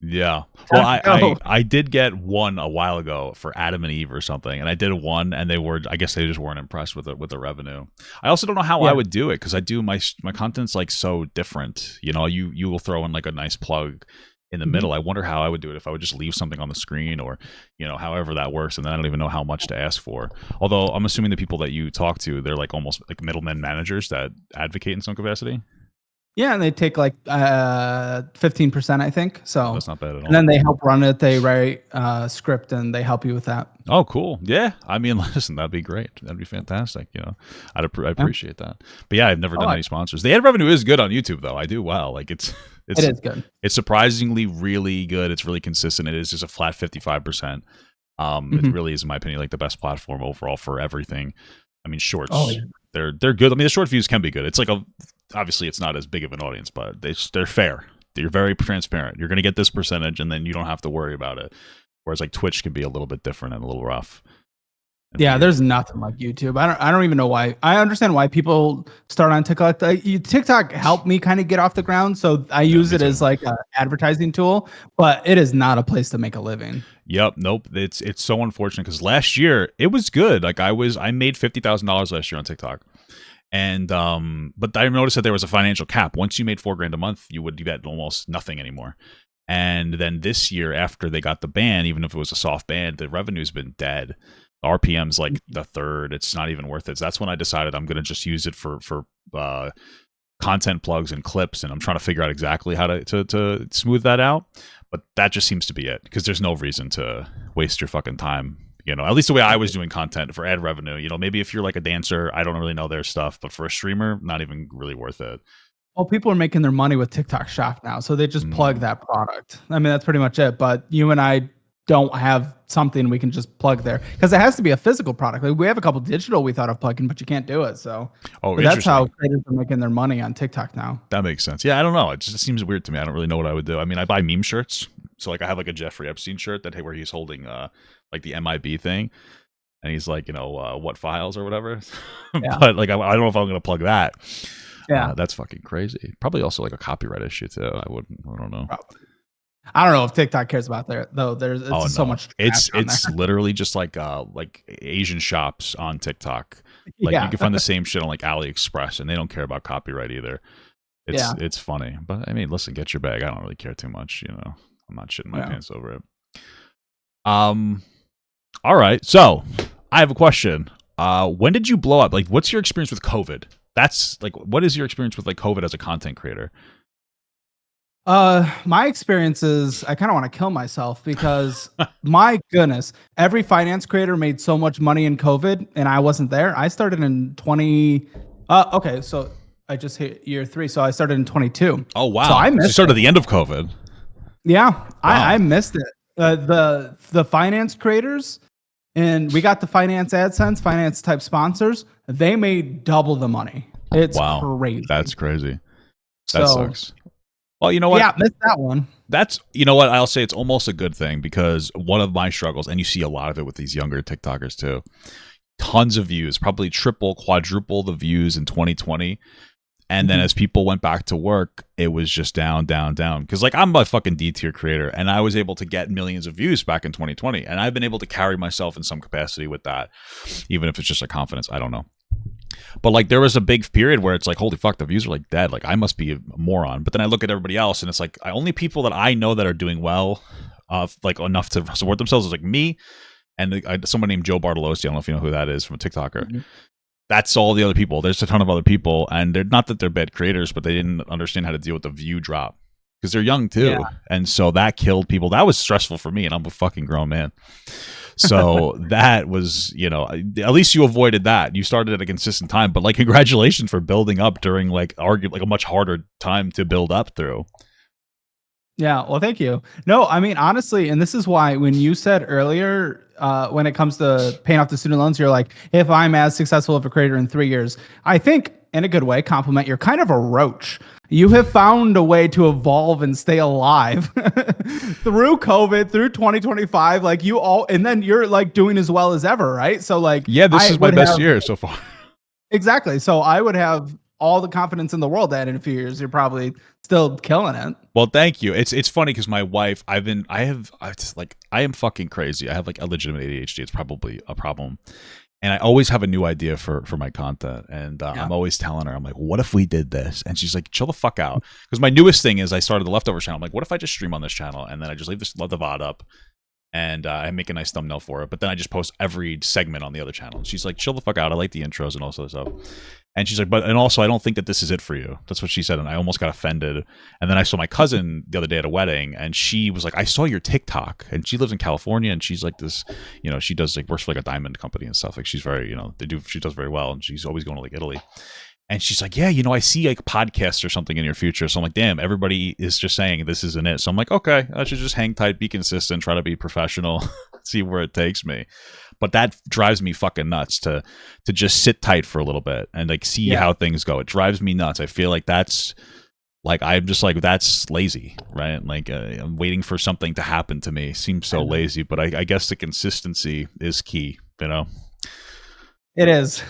Yeah. Well, I did get one a while ago for Adam and Eve or something, and I did one, and I guess they just weren't impressed with the revenue. I also don't know how I would do it because I do my content's like so different. You know, you will throw in like a nice plug in the middle. I wonder how I would do it if I would just leave something on the screen or, you know, however that works. And then I don't even know how much to ask for. Although I'm assuming the people that you talk to, they're like almost like middlemen managers that advocate in some capacity. Yeah, and they take like 15%, I think. So that's not bad at all. And then they help run it. They write script and they help you with that. Oh, cool. Yeah. I mean, listen, that'd be great. That'd be fantastic. You know, I appreciate that. But yeah, I've never done any sponsors. The ad revenue is good on YouTube, though. I do well. Like it is good. It's surprisingly really good. It's really consistent. It is just a flat 55%. It really is, in my opinion, like the best platform overall for everything. I mean, shorts, they're good. I mean, the short views can be good. It's like obviously it's not as big of an audience, but they're fair. They're very transparent. You're going to get this percentage, and then you don't have to worry about it. Whereas like Twitch can be a little bit different and a little rough. Yeah, there's nothing like YouTube. I don't even know why. I understand why people start on TikTok. TikTok helped me kind of get off the ground, so I use it as like an advertising tool. But it is not a place to make a living. Yep, nope. It's so unfortunate because last year it was good. Like I made $50,000 last year on TikTok, and but I noticed that there was a financial cap. Once you made $4,000 a month, you would get almost nothing anymore. And then this year, after they got the ban, even if it was a soft ban, the revenue's been dead. RPM's like the third. It's not even worth it. So that's when I decided I'm going to just use it for content plugs and clips, and I'm trying to figure out exactly how to smooth that out. But that just seems to be it because there's no reason to waste your fucking time. You know, at least the way I was doing content for ad revenue. You know, maybe if you're like a dancer, I don't really know their stuff, but for a streamer, not even really worth it. Well, people are making their money with TikTok Shop now, so they just plug that product. I mean, that's pretty much it. But you and I don't have something we can just plug there because it has to be a physical product. Like we have a couple digital we thought of plugging, but you can't do it. So that's how creators are making their money on TikTok now. That makes sense. Yeah, I don't know. It just seems weird to me. I don't really know what I would do. I mean, I buy meme shirts. So like I have like a Jeffrey Epstein shirt that where he's holding like the MIB thing. And he's like, you know, what files or whatever. Yeah. But like, I don't know if I'm going to plug that. Yeah. That's fucking crazy. Probably also like a copyright issue too. I don't know. Probably. I don't know if TikTok cares about that though. There's so much. It's literally just like Asian shops on TikTok. Like you can find the same shit on like AliExpress, and they don't care about copyright either. It's funny, but I mean, listen, get your bag. I don't really care too much. You know, I'm not shitting my pants over it. All right, so I have a question. When did you blow up? Like, what's your experience with COVID? That's like, what is your experience with like COVID as a content creator? My experience is I kind of want to kill myself because my goodness, every finance creator made so much money in COVID and I wasn't there. I started in okay, so I just hit year 3, so I started in 22. Oh wow! So I missed. You started at the end of COVID. Yeah, wow. I missed it. The finance creators, and we got the finance AdSense, finance type sponsors. They made double the money. It's crazy. That's crazy. That sucks. Well, you know what? Yeah, missed that one. That's, you know what? I'll say it's almost a good thing because one of my struggles, and you see a lot of it with these younger TikTokers too, tons of views, probably triple, quadruple the views in 2020. And then as people went back to work, it was just down, down, down. Because like I'm a fucking D-tier creator and I was able to get millions of views back in 2020. And I've been able to carry myself in some capacity with that, even if it's just a confidence. I don't know. But like there was a big period where it's like, holy fuck, the views are like dead. Like I must be a moron. But then I look at everybody else and it's like only people that I know that are doing well, like enough to support themselves is like me and someone named Joe Bartolosi. I don't know if you know who that is, from a TikToker. Mm-hmm. That's all the other people. There's a ton of other people, and they're not that they're bad creators, but they didn't understand how to deal with the view drop because they're young too. Yeah. And so that killed people. That was stressful for me, and I'm a fucking grown man. So that was, you know, at least you avoided that. You started at a consistent time, but like congratulations for building up during like arguably like a much harder time to build up through. Yeah, well, thank you. No, I mean, honestly, and this is why when you said earlier, when it comes to paying off the student loans, you're like, if I'm as successful of a creator in 3 years, I think in a good way, compliment, you're kind of a roach. You have found a way to evolve and stay alive through COVID, through 2025, like you all, and then you're like doing as well as ever, right? So like, yeah, this is my best year so far. Exactly. So I would have all the confidence in the world that in a few years you're probably still killing it. Well, thank you. It's funny because my wife, I am fucking crazy. I have like a legitimate ADHD. It's probably a problem. And I always have a new idea for my content. And I'm always telling her, I'm like, what if we did this? And she's like, chill the fuck out. Because my newest thing is I started the Leftover channel. I'm like, what if I just stream on this channel and then I just leave the VOD up and I make a nice thumbnail for it. But then I just post every segment on the other channel. And she's like, chill the fuck out. I like the intros and all sorts of stuff. And she's like, and also I don't think that this is it for you. That's what she said. And I almost got offended. And then I saw my cousin the other day at a wedding and she was like, I saw your TikTok. And she lives in California and she's like this, she does like works for like a diamond company and stuff. Like she's very, she does very well. And she's always going to like Italy. And she's like, yeah, I see like podcasts or something in your future. So I'm like, damn, everybody is just saying this isn't it. So I'm like, okay, I should just hang tight, be consistent, try to be professional, see where it takes me. But that drives me fucking nuts to just sit tight for a little bit and like see how things go. It drives me nuts. I feel like that's like, I'm just like, that's lazy, right? Like I'm waiting for something to happen to me. Seems so lazy, but I guess the consistency is key, It is.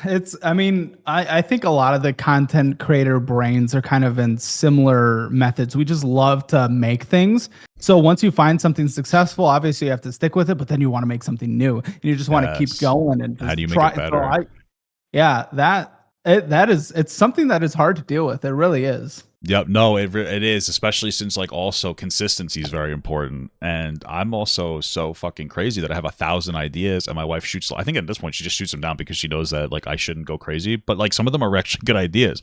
I think a lot of the content creator brains are kind of in similar methods. We just love to make things. So once you find something successful, obviously you have to stick with it, but then you want to make something new and you just want to keep going and just how do you make it better? It's something that is hard to deal with. It really is. Yep. No, it is, especially since like also consistency is very important. And I'm also so fucking crazy that I have 1,000 ideas and my wife shoots. I think at this point she just shoots them down because she knows that like I shouldn't go crazy. But like some of them are actually good ideas.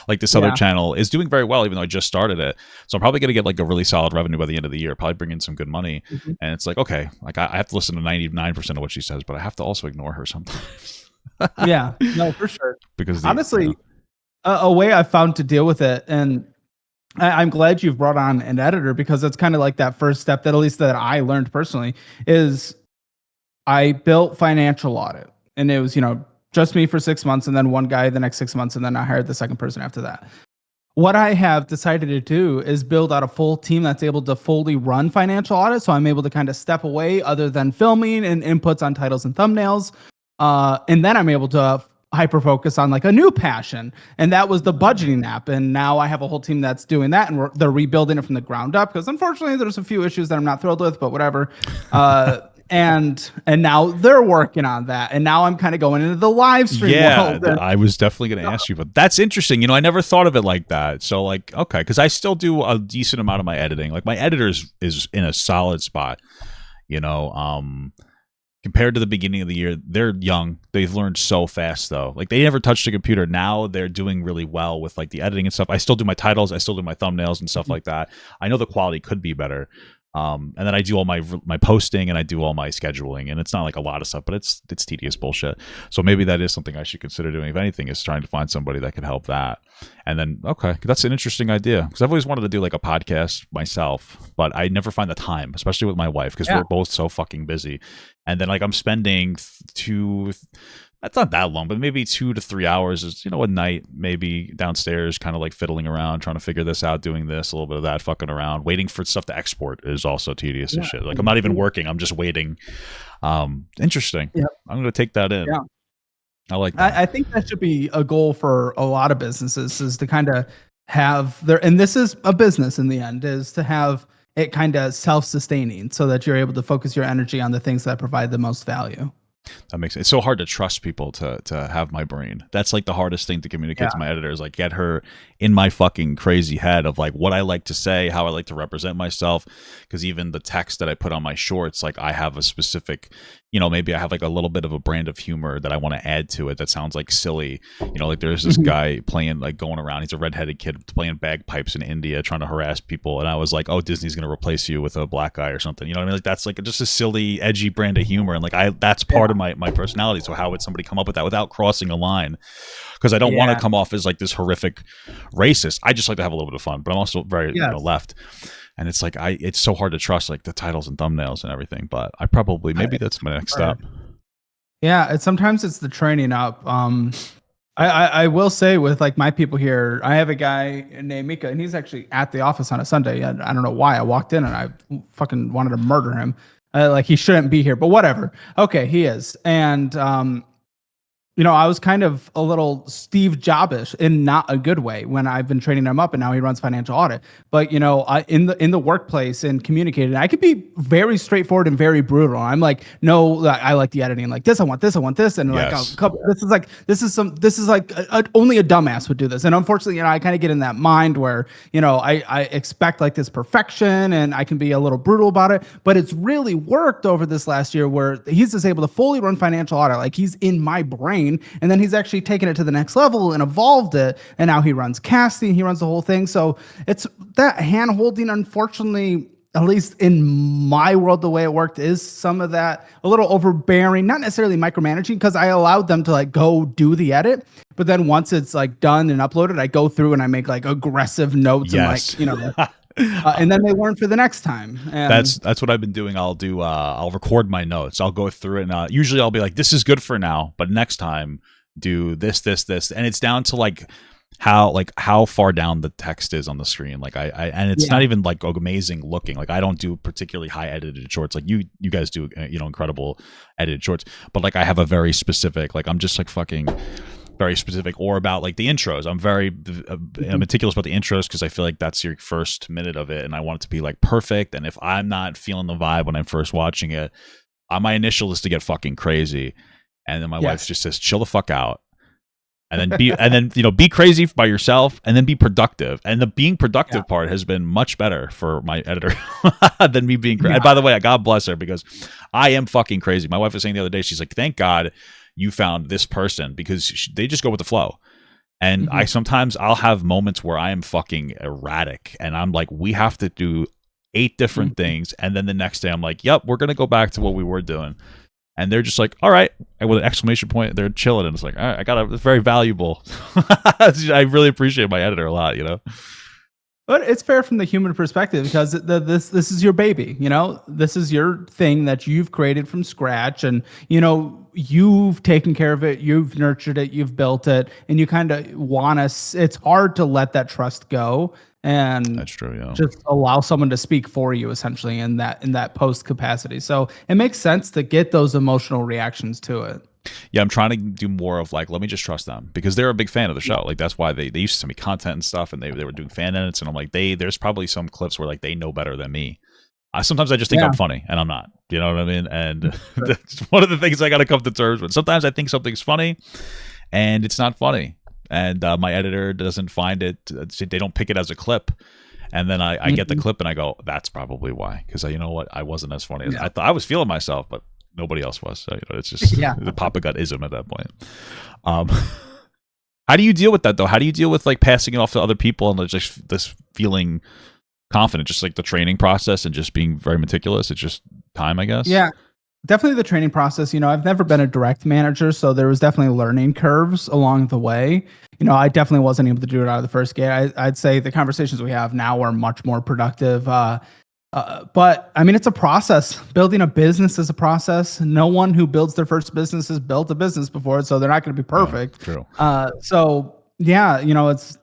Like this other channel is doing very well, even though I just started it. So I'm probably going to get like a really solid revenue by the end of the year, probably bring in some good money. Mm-hmm. And it's like, okay, like I have to listen to 99% of what she says, but I have to also ignore her sometimes. Yeah, no, for sure. Because honestly, a way I found to deal with it, and I'm glad you've brought on an editor because it's kind of like that first step that at least that I learned personally is I built financial audit, and it was just me for 6 months and then one guy the next 6 months and then I hired the second person after that. What I have decided to do is build out a full team that's able to fully run financial audit, so I'm able to kind of step away other than filming and inputs on titles and thumbnails. And then I'm able to hyper focus on like a new passion, and that was the budgeting app. And now I have a whole team that's doing that, and they're rebuilding it from the ground up because unfortunately there's a few issues that I'm not thrilled with, but whatever. And now they're working on that, and now I'm kind of going into the live stream world. I was definitely going to ask you, but that's interesting. I never thought of it like that. So like, okay, because I still do a decent amount of my editing. Like my editor is in a solid spot. Compared to the beginning of the year, they're young. They've learned so fast, though. Like, they never touched a computer. Now they're doing really well with, like, the editing and stuff. I still do my titles. I still do my thumbnails and stuff like that. I know the quality could be better. And then I do all my posting and I do all my scheduling. And it's not, like, a lot of stuff, but it's tedious bullshit. So maybe that is something I should consider doing. If anything, is trying to find somebody that could help that. And then, okay, that's an interesting idea. Because I've always wanted to do, like, a podcast myself. But I never find the time, especially with my wife, because we're both so fucking busy. And then, like, I'm spending that's not that long, but maybe 2 to 3 hours is, a night, maybe downstairs, kind of like fiddling around, trying to figure this out, doing this, a little bit of that, fucking around, waiting for stuff to export is also tedious as shit. Like, I'm not even working. I'm just waiting. Interesting. Yep. I'm going to take that in. Yeah. I like that. I think that should be a goal for a lot of businesses, is to kind of have and this is a business in the end, is to have it kind of self-sustaining so that you're able to focus your energy on the things that provide the most value. That makes sense. It's so hard to trust people to have my brain. That's like the hardest thing to communicate to my editor, is like get her in my fucking crazy head of like what I like to say, how I like to represent myself. Because even the text that I put on my shorts, like I have a specific, maybe I have like a little bit of a brand of humor that I want to add to it that sounds like silly. Like there's this guy playing, like going around, he's a redheaded kid playing bagpipes in India trying to harass people. And I was like, oh, Disney's going to replace you with a black guy or something. You know what I mean? Like that's like just a silly, edgy brand of humor. And like that's part of my personality. So how would somebody come up with that without crossing a line? Because I don't want to come off as like this horrific racist. I just like to have a little bit of fun, but I'm also very left. And it's like it's so hard to trust like the titles and thumbnails and everything. But I probably maybe that's my next step. Yeah, sometimes it's the training up. I will say with like my people here, I have a guy named Mika, and he's actually at the office on a Sunday. I don't know why. I walked in and I fucking wanted to murder him. Like he shouldn't be here, but whatever. Okay, he is. And I was kind of a little Steve Jobbish in not a good way when I've been training him up, and now he runs financial audit. But in the workplace and communicating, I could be very straightforward and very brutal. I'm like, no, I like the editing, like this, I want this, and like Yes. this is like only a dumbass would do this. And unfortunately, I kind of get in that mind where I expect like this perfection, and I can be a little brutal about it. But it's really worked over this last year where he's just able to fully run financial audit, like he's in my brain. And then he's actually taken it to the next level and evolved it. And now he runs casting, he runs the whole thing. So it's that hand holding, unfortunately, at least in my world, the way it worked is some of that a little overbearing, not necessarily micromanaging, because I allowed them to like go do the edit. But then once it's like done and uploaded, I go through and I make like aggressive notes Yes. and like, and then they learn for the next time. And that's what I've been doing. I'll record my notes. I'll go through it, and usually I'll be like, this is good for now, but next time do this, and it's down to like how far down the text is on the screen. Like and it's not even like amazing looking. Like I don't do particularly high edited shorts. Like you guys do, incredible edited shorts, but like I have a very specific, like I'm just like fucking very specific, or about like the intros. I'm very meticulous about the intros because I feel like that's your first minute of it, and I want it to be like perfect. And if I'm not feeling the vibe when I'm first watching it, my initial is to get fucking crazy, and then my wife just says, "Chill the fuck out," and then be crazy by yourself, and then be productive. And the being productive part has been much better for my editor than me being crazy. And by the way, God bless her, because I am fucking crazy. My wife was saying the other day, she's like, "Thank God you found this person," because they just go with the flow. And I'll have moments where I am fucking erratic, and I'm like, we have to do 8 different things, and then the next day I'm like, yep, we're gonna go back to what we were doing. And they're just like, all right, and with an exclamation point, they're chilling, and it's like, all right, it's very valuable. I really appreciate my editor a lot, But it's fair from the human perspective, because this is your baby, this is your thing that you've created from scratch, and you've taken care of it, you've nurtured it, you've built it, and you kind of want to. It's hard to let that trust go, and that's true. Yeah, just allow someone to speak for you, essentially, in that post capacity. So it makes sense to get those emotional reactions to it. Yeah, I'm trying to do more of like, let me just trust them, because they're a big fan of the show. Like that's why they used to send me content and stuff, and they were doing fan edits, and I'm like, there's probably some clips where like they know better than me. Sometimes I just think I'm funny, and I'm not. You know what I mean? And that's one of the things I got to come to terms with. Sometimes I think something's funny, and it's not funny, and my editor doesn't find it. They don't pick it as a clip. And then I get the clip and I go, that's probably why. Because you know what? I wasn't as funny as I thought. I was feeling myself, but nobody else was. So it's just the Papa Gut-ism at that point. How do you deal with that though? How do you deal with like passing it off to other people and just this feeling confident, just like the training process and just being very meticulous? It's just time, I guess. Yeah, definitely the training process. I've never been a direct manager, so there was definitely learning curves along the way. I definitely wasn't able to do it out of the first gate. I'd say the conversations we have now are much more productive. But I mean, it's a process. Building a business is a process. No one who builds their first business has built a business before, so they're not going to be perfect. True. So yeah, it's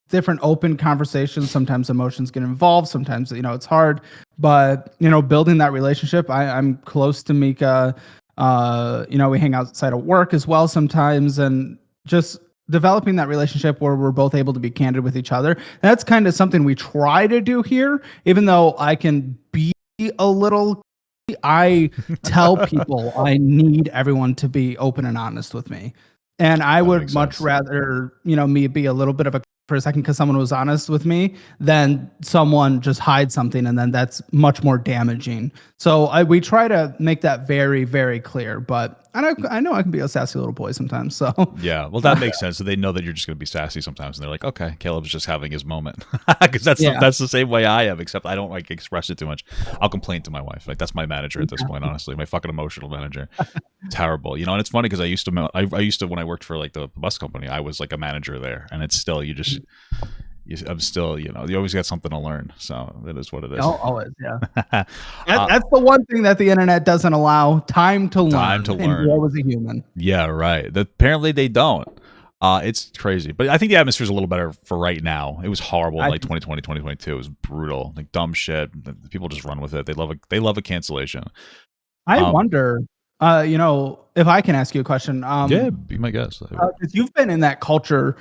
different open conversations. Sometimes emotions get involved. Sometimes, it's hard, but building that relationship, I'm close to Mika. We hang outside of work as well sometimes, and just developing that relationship where we're both able to be candid with each other. That's kind of something we try to do here, even though I can be a little, I tell people I need everyone to be open and honest with me. And I would much rather, me be a little bit of a for a second because someone was honest with me than someone just hide something, and then that's much more damaging. So we try to make that very, very clear. But I know I can be a sassy little boy sometimes. So yeah, well, that makes sense. So they know that you're just going to be sassy sometimes, and they're like, okay, Caleb's just having his moment, because that's the same way I am. Except I don't like express it too much. I'll complain to my wife. Like that's my manager at this point. Honestly, my fucking emotional manager. Terrible, and it's funny because I used to when I worked for like the bus company, I was like a manager there, and it's still I'm still, you always got something to learn. So it is what it is. Always, yeah. That's the one thing that the internet doesn't allow: time to learn. Time to learn. What was a human? Yeah, right. Apparently they don't. It's crazy, but I think the atmosphere is a little better for right now. It was horrible in like 2020, 2022. It was brutal, like dumb shit. People just run with it. They love a cancellation. I wonder. If I can ask you a question, yeah, be my guest. You've been in that culture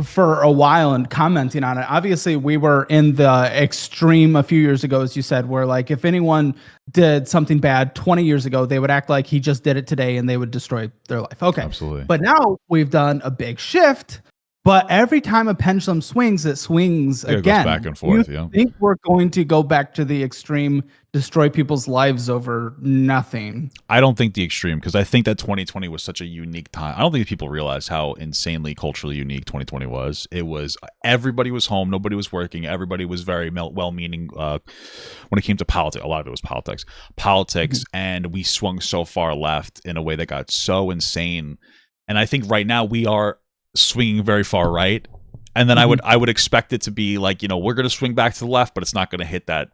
for a while and commenting on it. Obviously, we were in the extreme a few years ago, as you said, where like if anyone did something bad 20 years ago, they would act like he just did it today and they would destroy their life. Okay. Absolutely. But now we've done a big shift. But every time a pendulum swings, it swings again. It goes back and forth. You think we're going to go back to the extreme, destroy people's lives over nothing? I don't think the extreme, because I think that 2020 was such a unique time. I don't think people realize how insanely culturally unique 2020 was. It was everybody was home, nobody was working, everybody was very well-meaning. When it came to politics, a lot of it was politics, and we swung so far left in a way that got so insane. And I think right now we are swinging very far right, and then I would expect it to be like, we're going to swing back to the left, but it's not going to hit that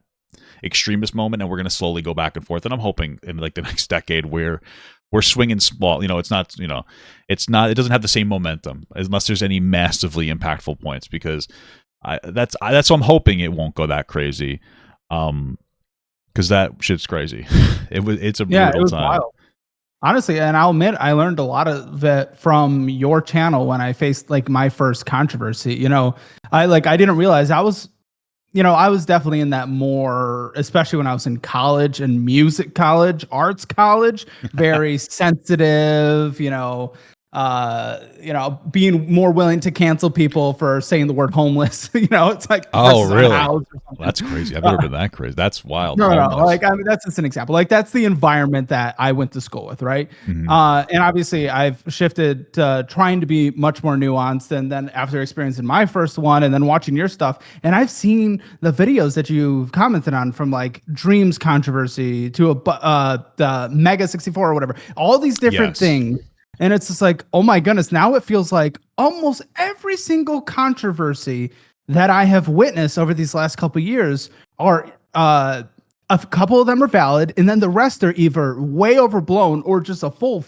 extremist moment, and we're going to slowly go back and forth. And I'm hoping in like the next decade we're swinging small. It's not, it doesn't have the same momentum unless there's any massively impactful points, because that's what I'm hoping. It won't go that crazy, because that shit's crazy. It's a brutal time. Wild. Honestly, and I'll admit, I learned a lot of it from your channel when I faced like my first controversy. I didn't realize I was definitely in that more, especially when I was in college and music college, arts college, very sensitive, being more willing to cancel people for saying the word homeless. It's like, oh, really? That's crazy. I've never been that crazy. That's wild. No. Like, I mean, that's just an example. Like, that's the environment that I went to school with, right? Mm-hmm. And obviously, I've shifted to trying to be much more nuanced. And then after experiencing my first one, and then watching your stuff, and I've seen the videos that you've commented on, from like Dreams controversy to the Mega 64 or whatever. All these different things. And it's just like, oh my goodness, now it feels like almost every single controversy that I have witnessed over these last couple of years are, a couple of them are valid, and then the rest are either way overblown or just a full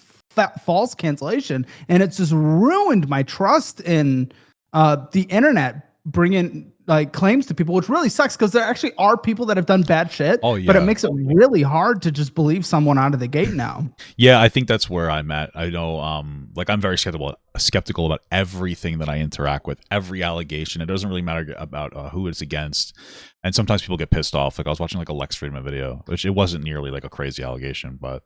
false cancellation. And it's just ruined my trust in the internet bringing like claims to people, which really sucks, because there actually are people that have done bad shit. Oh, yeah. But it makes it really hard to just believe someone out of the gate now. Yeah, I think that's where I'm at. I know, I'm very skeptical about everything that I interact with, every allegation. It doesn't really matter about who it's against. And sometimes people get pissed off. Like, I was watching like a Lex Friedman video, which it wasn't nearly like a crazy allegation, but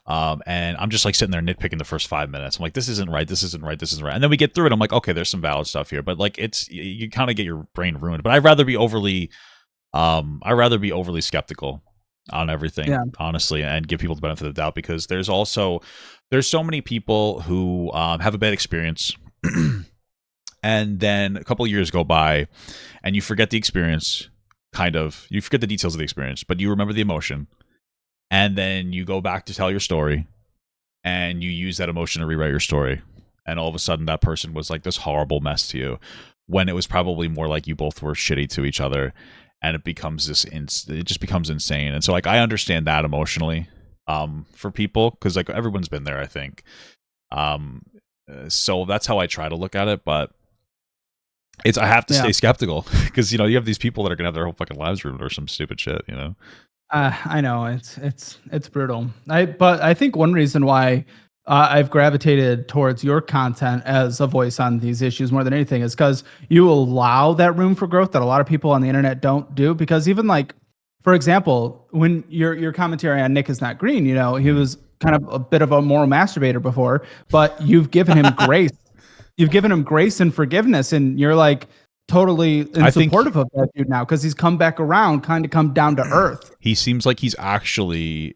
and I'm just like sitting there nitpicking the first 5 minutes. I'm like, this isn't right. And then we get through it. I'm like, okay, there's some valid stuff here, but like, you kind of get your brain ruined. But I'd rather be overly skeptical on everything, honestly, and give people the benefit of the doubt, because there's so many people who have a bad experience. And then a couple of years go by and you forget the experience. You forget the details of the experience, but you remember the emotion. And then you go back to tell your story, and you use that emotion to rewrite your story. And all of a sudden that person was like this horrible mess to you, when it was probably more like you both were shitty to each other. And it just becomes insane. And so like, I understand that emotionally, for people, because like everyone's been there, I think. So that's how I try to look at it, but I have to stay skeptical, because you have these people that are gonna have their whole fucking lives ruined or some stupid shit. I know it's brutal. But I think one reason why I've gravitated towards your content as a voice on these issues more than anything is because you allow that room for growth that a lot of people on the internet don't do. Because even like, for example, when your commentary on Nick is Not Green, he was kind of a bit of a moral masturbator before, but you've given him grace. You've given him grace and forgiveness, and you're like totally supportive of that dude now, because he's come back around, kind of come down to earth. He seems like he's actually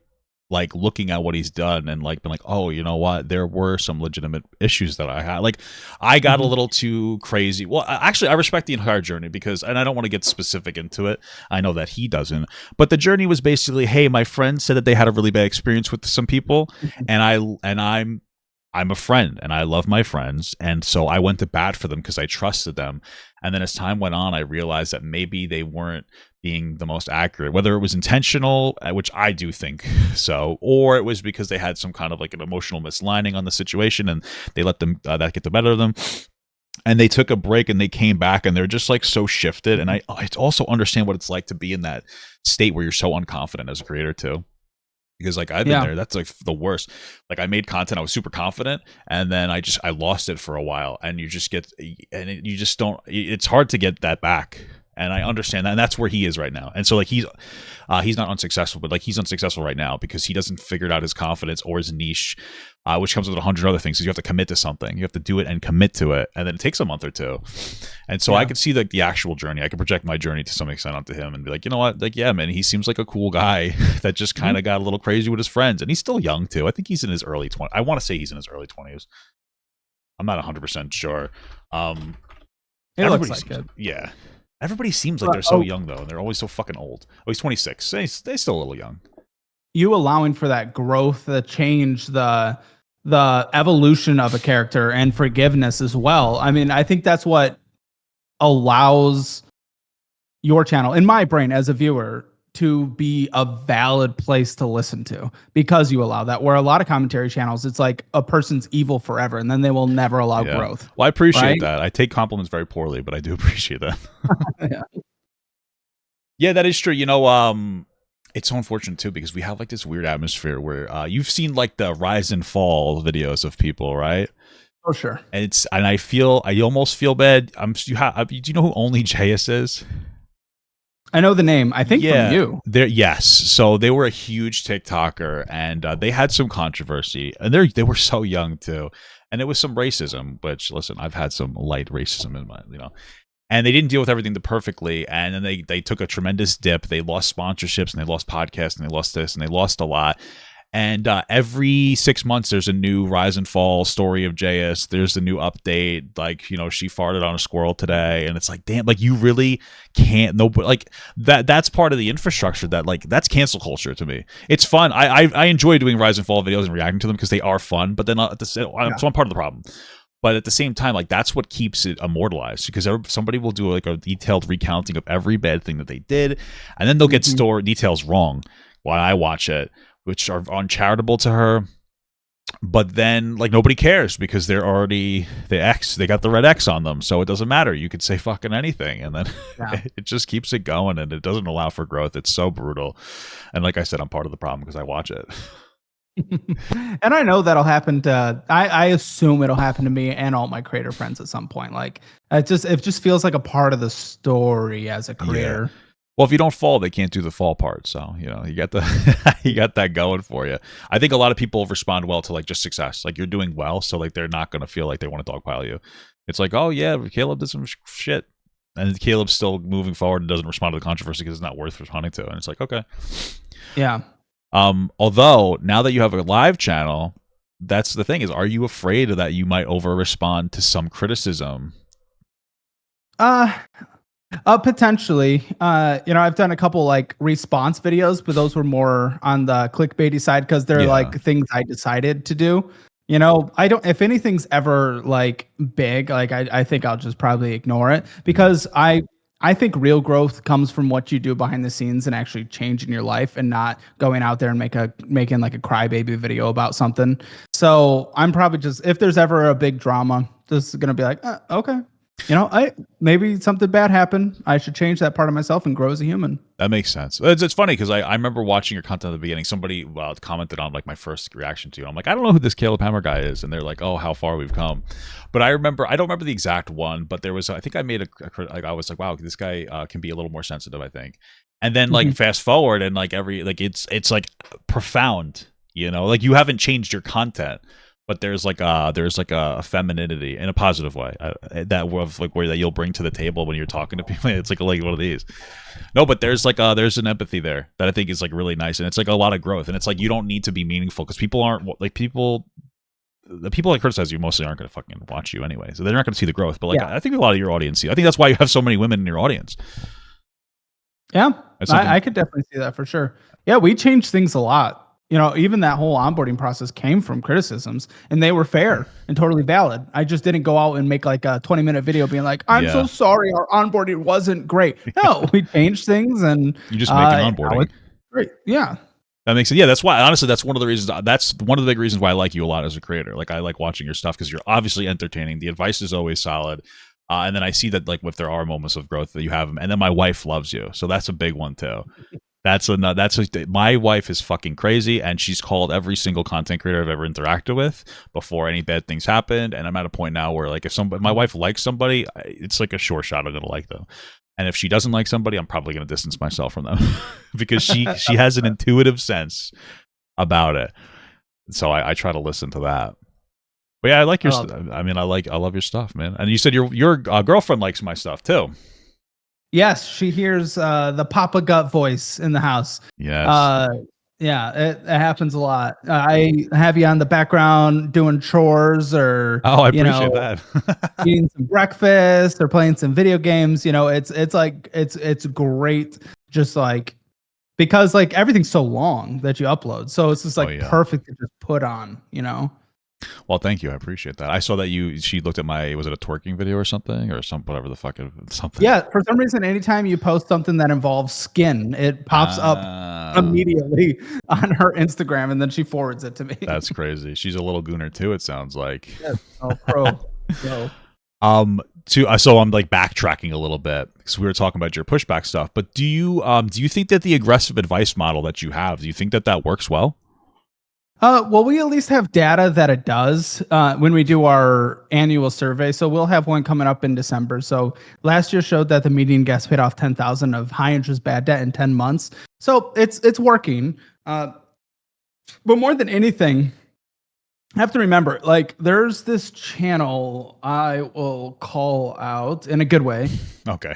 like looking at what he's done and like been like, oh, you know what? There were some legitimate issues that I had. Like, I got a little too crazy. Well, actually, I respect the entire journey, and I don't want to get specific into it. I know that he doesn't, but the journey was basically, hey, my friend said that they had a really bad experience with some people, and I'm a friend and I love my friends. And so I went to bat for them because I trusted them. And then as time went on, I realized that maybe they weren't being the most accurate, whether it was intentional, which I do think so, or it was because they had some kind of like an emotional mislining on the situation and they let them that get the better of them. And they took a break and they came back and they're just like so shifted. And I also understand what it's like to be in that state where you're so unconfident as a creator too. because like I've been there. That's like the worst. Like I made content, I was super confident, and then I lost it for a while, and you just get, and you just don't. It's hard to get that back, and I understand that, and that's where he is right now. And so like he's not unsuccessful, but like he's unsuccessful right now because he doesn't figure out his confidence or his niche, which comes with 100 other things. Because you have to commit to something, you have to do it and commit to it, and then it takes a month or two. And so I could see like the actual journey. I could project my journey to some extent onto him and be like, you know what, like yeah, man, he seems like a cool guy that just kind of got a little crazy with his friends, and he's still young too. I think he's in his early 20s. I want to say he's in his early 20s. I'm not 100% sure. It looks like it. Yeah. Everybody seems like they're so young, though. And they're always so fucking old. Oh, he's 26. They're still a little young. You allowing for that growth, the change, the evolution of a character, and forgiveness as well. I mean, I think that's what allows your channel, in my brain as a viewer, to be a valid place to listen to, because you allow that. Where a lot of commentary channels, it's like a person's evil forever, and then they will never allow growth. Well, I appreciate that. I take compliments very poorly, but I do appreciate that. Yeah, that is true. You know, it's so unfortunate too, because we have like this weird atmosphere where you've seen like the rise and fall videos of people, right? Oh, sure. And I almost feel bad. Do you know who Only JS is? I know the name. I think from you. Yes. So they were a huge TikToker, and they had some controversy, and they were so young too, and it was some racism. Which, listen, I've had some light racism in my, and they didn't deal with everything perfectly, and then they took a tremendous dip. They lost sponsorships, and they lost podcasts, and they lost this, and they lost a lot. And every 6 months, there's a new rise and fall story of JS. There's a new update. Like, she farted on a squirrel today. And it's like, damn, like, you really can't. No, like, that's part of the infrastructure that, like, that's cancel culture to me. It's fun. I enjoy doing rise and fall videos and reacting to them because they are fun. But then so I'm part of the problem. But at the same time, like, that's what keeps it immortalized, because somebody will do like a detailed recounting of every bad thing that they did. And then they'll get details wrong while I watch it, which are uncharitable to her. But then, like, nobody cares because they're already they got the red X on them, so it doesn't matter. You could say fucking anything, and then it just keeps it going, and it doesn't allow for growth. It's so brutal. And like I said, I'm part of the problem because I watch it. And I know that'll happen to, I assume it'll happen to me and all my creator friends at some point. Like, it just feels like a part of the story as a creator. Yeah. Well, if you don't fall, they can't do the fall part. So, you got you got that going for you. I think a lot of people respond well to like just success. Like, you're doing well, so like they're not going to feel like they want to dogpile you. It's like, oh yeah, Caleb did some shit, and Caleb's still moving forward and doesn't respond to the controversy because it's not worth responding to. And it's like, okay, yeah. Although now that you have a live channel, that's the thing, is, are you afraid that you might over respond to some criticism? Potentially. I've done a couple like response videos, but those were more on the clickbaity side because they're like things I decided to do. If anything's ever like big, like I think I'll just probably ignore it, because I think real growth comes from what you do behind the scenes and actually changing your life, and not going out there and making like a crybaby video about something. So I'm probably just, if there's ever a big drama, just gonna be like, okay. Maybe something bad happened. I should change that part of myself and grow as a human. That makes sense. It's funny because I remember watching your content at the beginning. Somebody commented on like my first reaction to you. I'm like, I don't know who this Caleb Hammer guy is, and they're like, oh, how far we've come. But I don't remember the exact one, but there was, I think I made I was like, wow, this guy can be a little more sensitive, I think. And then like fast forward, and like it's like profound. Like, you haven't changed your content, but there's like a femininity in a positive way that you'll bring to the table when you're talking to people. It's like one of these. No, but there's an empathy there that I think is like really nice, and it's like a lot of growth. And it's like, you don't need to be meaningful because people aren't like the people that criticize you mostly aren't going to fucking watch you anyway, so they're not going to see the growth. But like, I think a lot of your audience, I think that's why you have so many women in your audience. Yeah, I could definitely see that for sure. Yeah, we changed things a lot. Even that whole onboarding process came from criticisms, and they were fair and totally valid. I just didn't go out and make like a 20-minute video being like, I'm so sorry, our onboarding wasn't great. No, we changed things, and you just make an onboarding great. Yeah. That makes it. Yeah, that's why, honestly, that's one of the reasons. That's one of the big reasons why I like you a lot as a creator. Like, I like watching your stuff because you're obviously entertaining. The advice is always solid. And then I see that, like, if there are moments of growth that you have them. And then my wife loves you. So that's a big one too. My wife is fucking crazy, and she's called every single content creator I've ever interacted with before any bad things happened. And I'm at a point now where, like, if my wife likes somebody, it's like a sure shot I'm gonna like them. And if she doesn't like somebody, I'm probably gonna distance myself from them because she has an intuitive sense about it. So I try to listen to that. But yeah, I like your. I love your stuff, man. And you said your girlfriend likes my stuff too. Yes, she hears the Papa Gut voice in the house. Yes. Yeah, it happens a lot. I have you on the background doing chores or I appreciate that. eating some breakfast or playing some video games. It's like it's great, just like because like everything's so long that you upload, so it's just like perfect to just put on. Well, thank you. I appreciate that. I saw that she looked at was it a twerking video or something whatever the fuck something. Yeah, for some reason, anytime you post something that involves skin, it pops up immediately on her Instagram, and then she forwards it to me. That's crazy. She's a little gooner too, it sounds like. Yes. Oh, pro. So I'm like backtracking a little bit because we were talking about your pushback stuff. But do you think that the aggressive advice model that you have, do you think that works well? Well, we at least have data that it does when we do our annual survey. So we'll have one coming up in December. So last year showed that the median guest paid off $10,000 of high interest bad debt in 10 months. So it's working. But more than anything, I have to remember, like, there's this channel I will call out in a good way. Okay.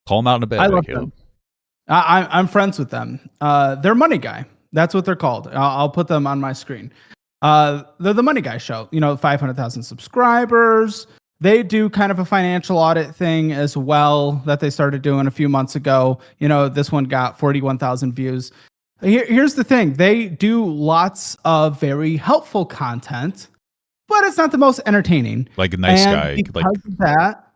Call them out in a bad way. I love them. I'm friends with them. They're Money Guy. That's what they're called. I'll put them on my screen. They're the Money Guy Show. 500,000 subscribers. They do kind of a financial audit thing as well that they started doing a few months ago. This one got 41,000 views. Here's the thing. They do lots of very helpful content, but it's not the most entertaining. Like a nice guy. Because of that,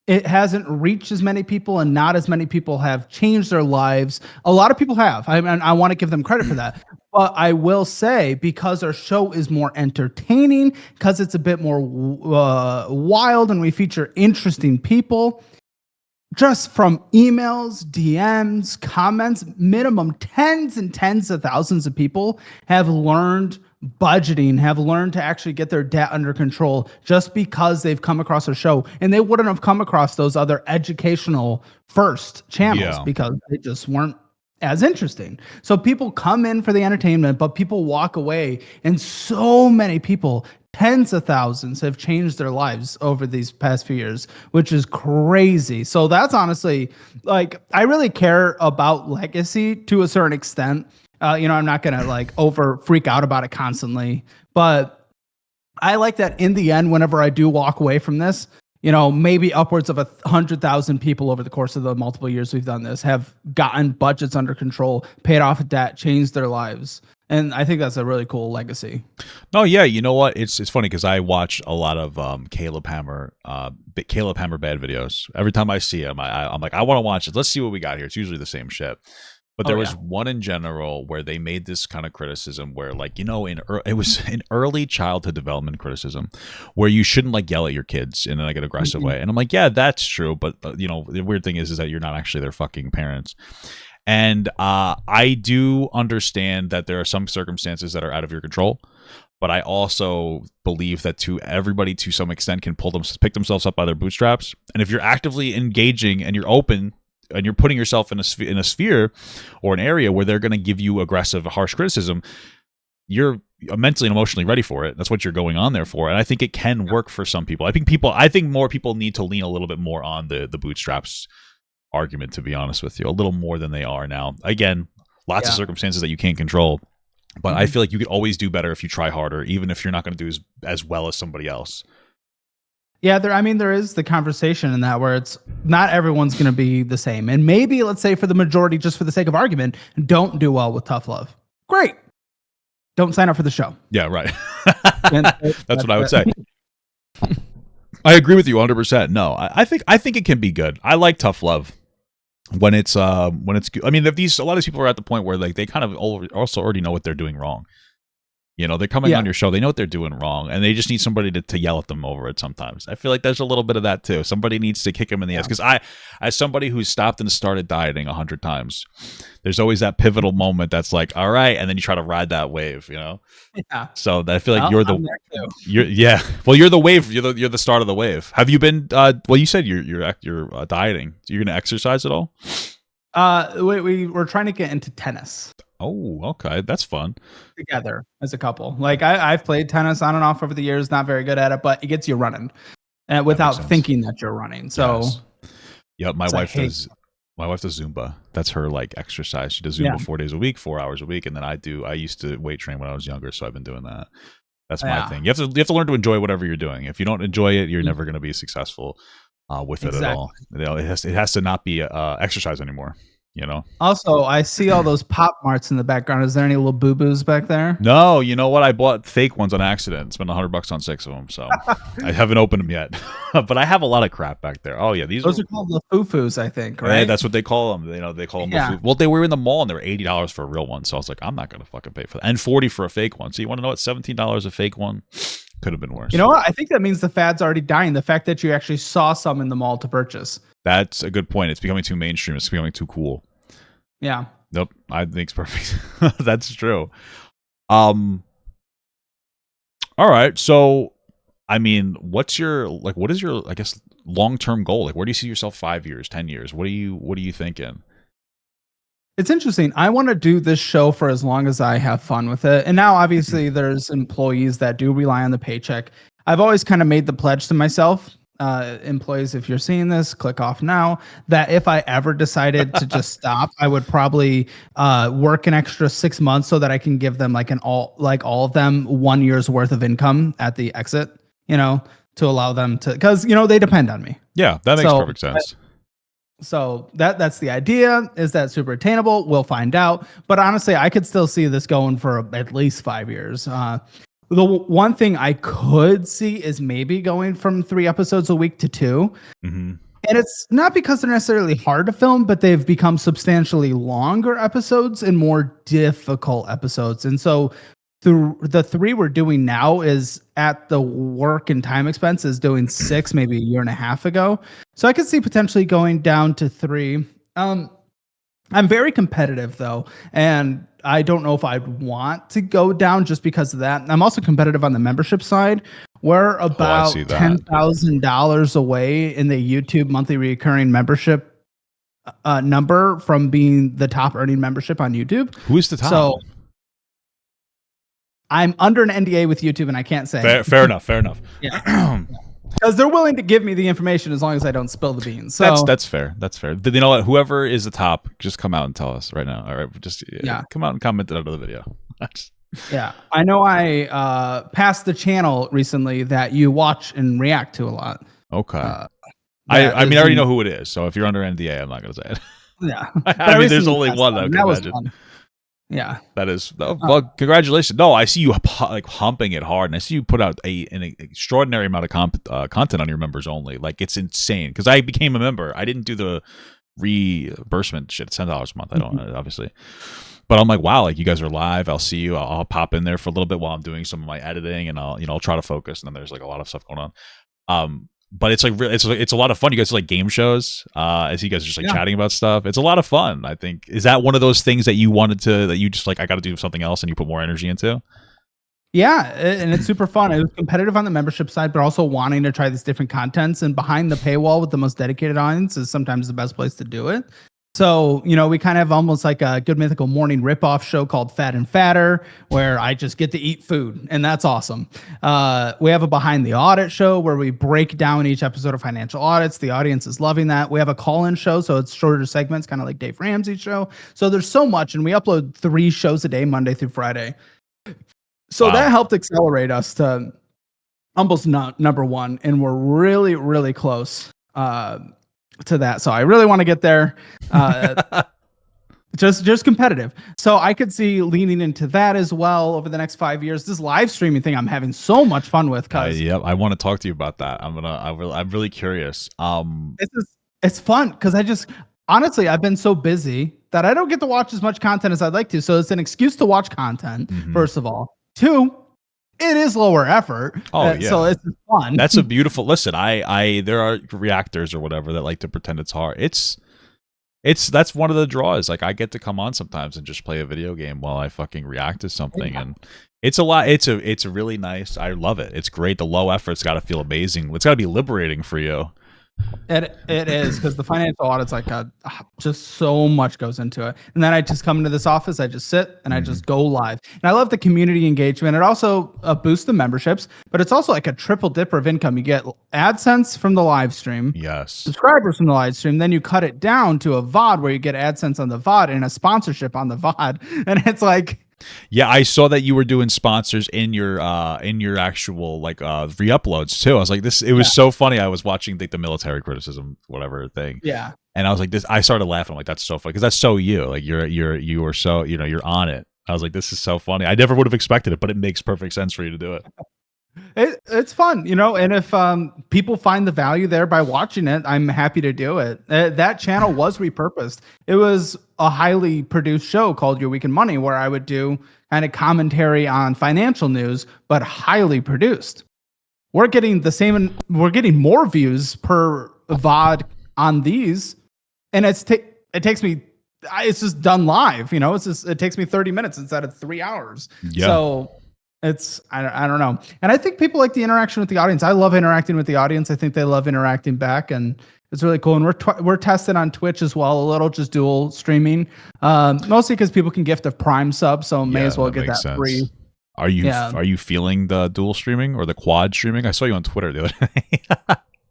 it hasn't reached as many people, and not as many people have changed their lives. A lot of people have. I want to give them credit for that. But I will say, because our show is more entertaining, because it's a bit more wild, and we feature interesting people, just from emails, DMs, comments, minimum tens and tens of thousands of people have learned budgeting, have learned to actually get their debt under control just because they've come across our show. And they wouldn't have come across those other educational first channels because they just weren't as interesting. So people come in for the entertainment, but people walk away, and so many people, tens of thousands, have changed their lives over these past few years, which is crazy. So that's honestly, like, I really care about legacy to a certain extent. I'm not going to like over freak out about it constantly, but I like that in the end, whenever I do walk away from this, maybe upwards of 100,000 people over the course of the multiple years we've done this have gotten budgets under control, paid off debt, changed their lives. And I think that's a really cool legacy. No, yeah, you know what? It's funny because I watch a lot of Caleb Hammer bad videos. Every time I see him, I'm like, I want to watch it. Let's see what we got here. It's usually the same shit. But there was one in general where they made this kind of criticism where, like, it was an early childhood development criticism where you shouldn't like yell at your kids in like an aggressive way. And I'm like, yeah, that's true. But, the weird thing is that you're not actually their fucking parents. And I do understand that there are some circumstances that are out of your control. But I also believe that everybody to some extent can pick themselves up by their bootstraps. And if you're actively engaging and you're open and you're putting yourself in a sphere or an area where they're going to give you aggressive, harsh criticism, you're mentally and emotionally ready for it. That's what you're going on there for. And I think it can work for some people. I think more people need to lean a little bit more on the bootstraps argument, to be honest with you, a little more than they are now. Again, lots of circumstances that you can't control, but I feel like you could always do better if you try harder, even if you're not going to do as well as somebody else. Yeah, there is the conversation in that where it's not everyone's going to be the same. And maybe, let's say for the majority, just for the sake of argument, don't do well with tough love. Great. Don't sign up for the show. Yeah, right. That's what I would say. I agree with you 100%. No, I think it can be good. I like tough love when it's good. I mean, a lot of these people are at the point where like they kind of also already know what they're doing wrong. You know, they're coming on your show. They know what they're doing wrong, and they just need somebody to yell at them over it sometimes. I feel like there's a little bit of that too. Somebody needs to kick them in the ass. Because as somebody who's stopped and started dieting 100 times, there's always that pivotal moment that's like, all right, and then you try to ride that wave, you know? Yeah. So I feel like you're the wave. You're the start of the wave. Have you been? Well, you said you're dieting. You're gonna exercise at all? We're trying to get into tennis. Oh, okay, that's fun. Together as a couple. Like I've played tennis on and off over the years. Not very good at it, but it gets you running, without thinking that you're running. So, yep. My wife does Zumba. That's her like exercise. She does Zumba 4 days a week, 4 hours a week, and then I used to weight train when I was younger, so I've been doing that. That's my thing. You have to learn to enjoy whatever you're doing. If you don't enjoy it, you're never going to be successful with it at all. You know, it has to not be exercise anymore. You know. Also, I see all those Pop Marts in the background. Is there any little boo boos back there? No, you know what? I bought fake ones on accident. Spent $100 on 6 of them, so I haven't opened them yet. But I have a lot of crap back there. Oh yeah, those are called the foo-foos, I think, right? Yeah, that's what they call them. You know, they call them. Well, they were in the mall and they were $80 for a real one. So I was like, I'm not gonna fucking pay for that. And $40 for a fake one. So you want to know what? $17 a fake one. Could have been worse. You know what? I think that means the fad's already dying. The fact that you actually saw some in the mall to purchase. That's a good point. It's becoming too mainstream. It's becoming too cool. Yeah. Nope. I think it's perfect. That's true. All right. So, I mean, what is your, I guess, long-term goal? Like, where do you see yourself 5 years, 10 years? What are you thinking? It's interesting. I want to do this show for as long as I have fun with it. And now, obviously, there's employees that do rely on the paycheck. I've always kind of made the pledge to myself, employees, if you're seeing this, click off now, that if I ever decided to just stop, I would probably work an extra 6 months so that I can give them like all of them 1 year's worth of income at the exit, you know, to allow them to, because, you know, they depend on me. Yeah, that makes perfect sense. So that's the idea. Is that super attainable? We'll find out. But honestly, I could still see this going for at least 5 years. The one thing I could see is maybe going from 3 episodes a week to 2. Mm-hmm. And it's not because they're necessarily hard to film, but they've become substantially longer episodes and more difficult episodes. And so the 3 we're doing now is at the work and time expenses doing 6 maybe a year and a half ago. So I could see potentially going down to 3. I'm very competitive though, and I don't know if I'd want to go down just because of that. I'm also competitive on the membership side. We're about $10,000 away in the YouTube monthly recurring membership number from being the top earning membership on YouTube. Who is the top? So I'm under an NDA with YouTube, and I can't say. Fair enough. Yeah. Because they're willing to give me the information as long as I don't spill the beans. So that's fair. That's fair. You know what? Whoever is the top, just come out and tell us right now. All right, just come out and comment under the video. Yeah, I know. I passed the channel recently that you watch and react to a lot. Okay. I mean, I already know who it is. So if you're under NDA, I'm not going to say it. Yeah. I mean, there's only one. I can imagine. Fun. Yeah, that is well. Congratulations! No, I see you like humping it hard, and I see you put out an extraordinary amount of content on your members only. Like it's insane. Because I became a member, I didn't do the reimbursement shit. It's $10 a month. I don't obviously, but I'm like, wow, like you guys are live. I'll see you. I'll pop in there for a little bit while I'm doing some of my editing, and I'll try to focus. And then there's like a lot of stuff going on. But it's like it's a lot of fun. You guys are like game shows. As you guys are just like chatting about stuff. It's a lot of fun. I think. Is that one of those things that you just like, I got to do something else, and you put more energy into? Yeah, and it's super fun. It was competitive on the membership side, but also wanting to try these different contents, and behind the paywall with the most dedicated audience is sometimes the best place to do it. So, you know, we kind of have almost like a Good Mythical Morning ripoff show called Fat and Fatter, where I just get to eat food, and that's awesome. We have a Behind the Audit show where we break down each episode of financial audits. The audience is loving that. We have a call-in show, so it's shorter segments, kind of like Dave Ramsey's show. So there's so much, and we upload 3 shows a day, Monday through Friday. So that helped accelerate us to almost number 1, and we're really, really close to that. So I really want to get there. Just competitive. So I could see leaning into that as well over the next 5 years. This live streaming thing I'm having so much fun with. Yep, I want to talk to you about that. I'm really curious. It's fun because honestly, I've been so busy that I don't get to watch as much content as I'd like to. So it's an excuse to watch content, first of all. Two, it is lower effort. Oh yeah, so it's fun. That's a beautiful. Listen, I there are reactors or whatever that like to pretend it's hard. That's one of the draws. Like I get to come on sometimes and just play a video game while I fucking react to something, and it's a lot. It's really nice. I love it. It's great. The low effort's got to feel amazing. It's got to be liberating for you. It is, because the financial audit's like just so much goes into it. And then I just come into this office, I just sit and I just go live. And I love the community engagement. It also boosts the memberships, but it's also like a triple dipper of income. You get AdSense from the live stream, yes, subscribers from the live stream. Then you cut it down to a VOD where you get AdSense on the VOD and a sponsorship on the VOD. And it's like, yeah, I saw that you were doing sponsors in your actual like re-uploads too. I was like, this. It was so funny. I was watching the military criticism whatever thing. Yeah, and I was like, this. I started laughing. I'm like, that's so funny because that's so you. Like you are so you're on it. I was like, this is so funny. I never would have expected it, but it makes perfect sense for you to do it. It's fun, and if people find the value there by watching it, I'm happy to do it. That channel was repurposed. It was a highly produced show called Your Week in Money, where I would do kind of commentary on financial news, but highly produced. We're getting more views per VOD on these, and it takes me. It's just done live, it takes me 30 minutes instead of 3 hours. Yeah. So I don't know. And I think people like the interaction with the audience. I love interacting with the audience. I think they love interacting back, and it's really cool. And we're tested on Twitch as well, a little, just dual streaming, mostly because people can gift a Prime sub, so may as well get that sense. Free. Are you feeling the dual streaming or the quad streaming? I saw you on Twitter the other day.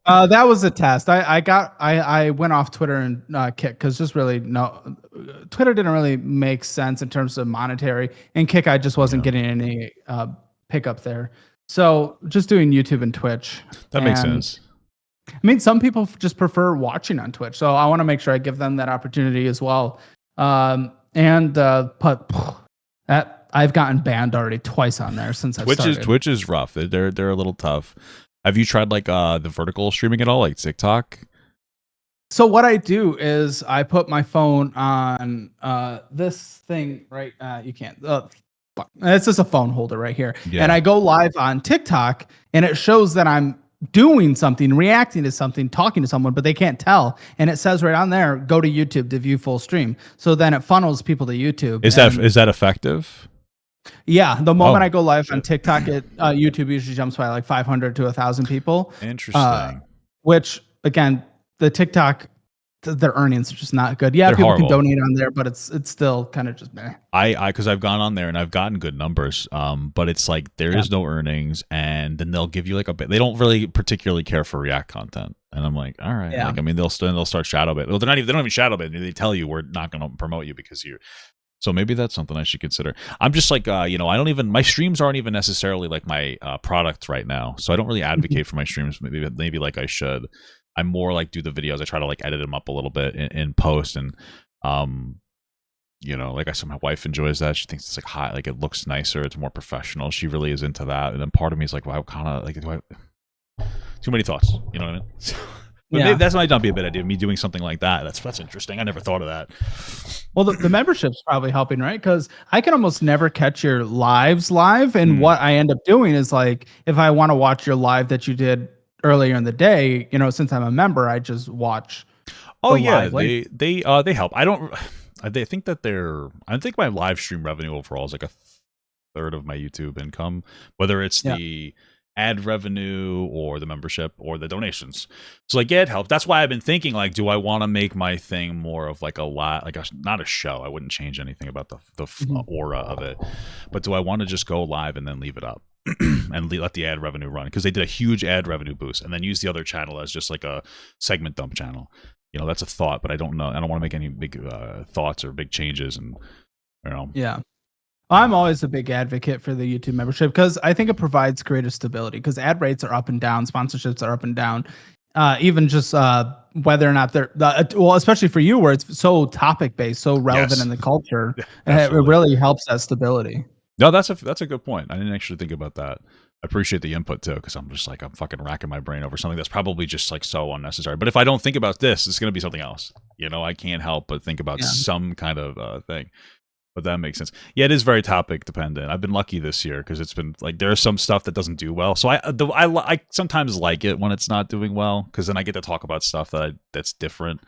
That was a test. I went off Twitter and Kick because just really Twitter didn't really make sense in terms of monetary, and Kick I just wasn't getting any pickup there. So just doing YouTube and Twitch. That makes sense. I mean, some people just prefer watching on Twitch, so I want to make sure I give them that opportunity as well. But that I've gotten banned already twice on there since I started. Twitch is rough. They're a little tough. Have you tried like the vertical streaming at all, like TikTok? So what I do is I put my phone on this thing, right? You can't. It's just a phone holder right here. Yeah. And I go live on TikTok, and it shows that I'm doing something, reacting to something, talking to someone, but they can't tell. And it says right on there, go to YouTube to view full stream. So then it funnels people to YouTube. Is that effective? Yeah, the moment I go live on TikTok, YouTube usually jumps by like 500 to 1,000 people. Interesting. Which again, the TikTok, their earnings are just not good. Yeah, they're people horrible. can donate on there, but it's still kind of just meh. Because I've gone on there and I've gotten good numbers. But it's like there is no earnings, and then they'll give you like a bit. They don't really particularly care for React content, and I'm like, all right. Yeah. Like, I mean, they'll start shadow bit. Well, they don't even shadow bit. They tell you we're not going to promote you because you're. So maybe that's something I should consider. I'm just like, I don't even, my streams aren't even necessarily like my product right now. So I don't really advocate for my streams, maybe like I should. I'm more like do the videos. I try to like edit them up a little bit in post. And, like I said, my wife enjoys that. She thinks it's like hot, like it looks nicer. It's more professional. She really is into that. And then part of me is like, well, kind of like, too many thoughts. You know what I mean? But maybe that might not be a bad idea. Me doing something like that. That's interesting. I never thought of that. Well, the membership's probably helping, right? Because I can almost never catch your lives live. And what I end up doing is like, if I want to watch your live that you did earlier in the day, since I'm a member, I just watch. Oh yeah, they help. I think my live stream revenue overall is like a third of my YouTube income, whether it's the ad revenue or the membership or the donations. So like, it helps. That's why I've been thinking like, do I want to make my thing more of like not a show? I wouldn't change anything about the aura of it, but do I want to just go live and then leave it up and let the ad revenue run? Because they did a huge ad revenue boost, and then use the other channel as just like a segment dump channel. That's a thought, but I don't know. I don't want to make any big thoughts or big changes, and Yeah. I'm always a big advocate for the YouTube membership because I think it provides greater stability, because ad rates are up and down, sponsorships are up and down, even just whether or not they're especially for you where it's so topic based, so relevant in the culture, it really helps that stability. No, that's a good point. I didn't actually think about that. I appreciate the input too, because I'm just like, I'm fucking racking my brain over something that's probably just like so unnecessary. But if I don't think about this, it's going to be something else. I can't help but think about some kind of thing. But that makes sense. Yeah, it is very topic dependent. I've been lucky this year because it's been like there's some stuff that doesn't do well. So I sometimes like it when it's not doing well because then I get to talk about stuff that's different.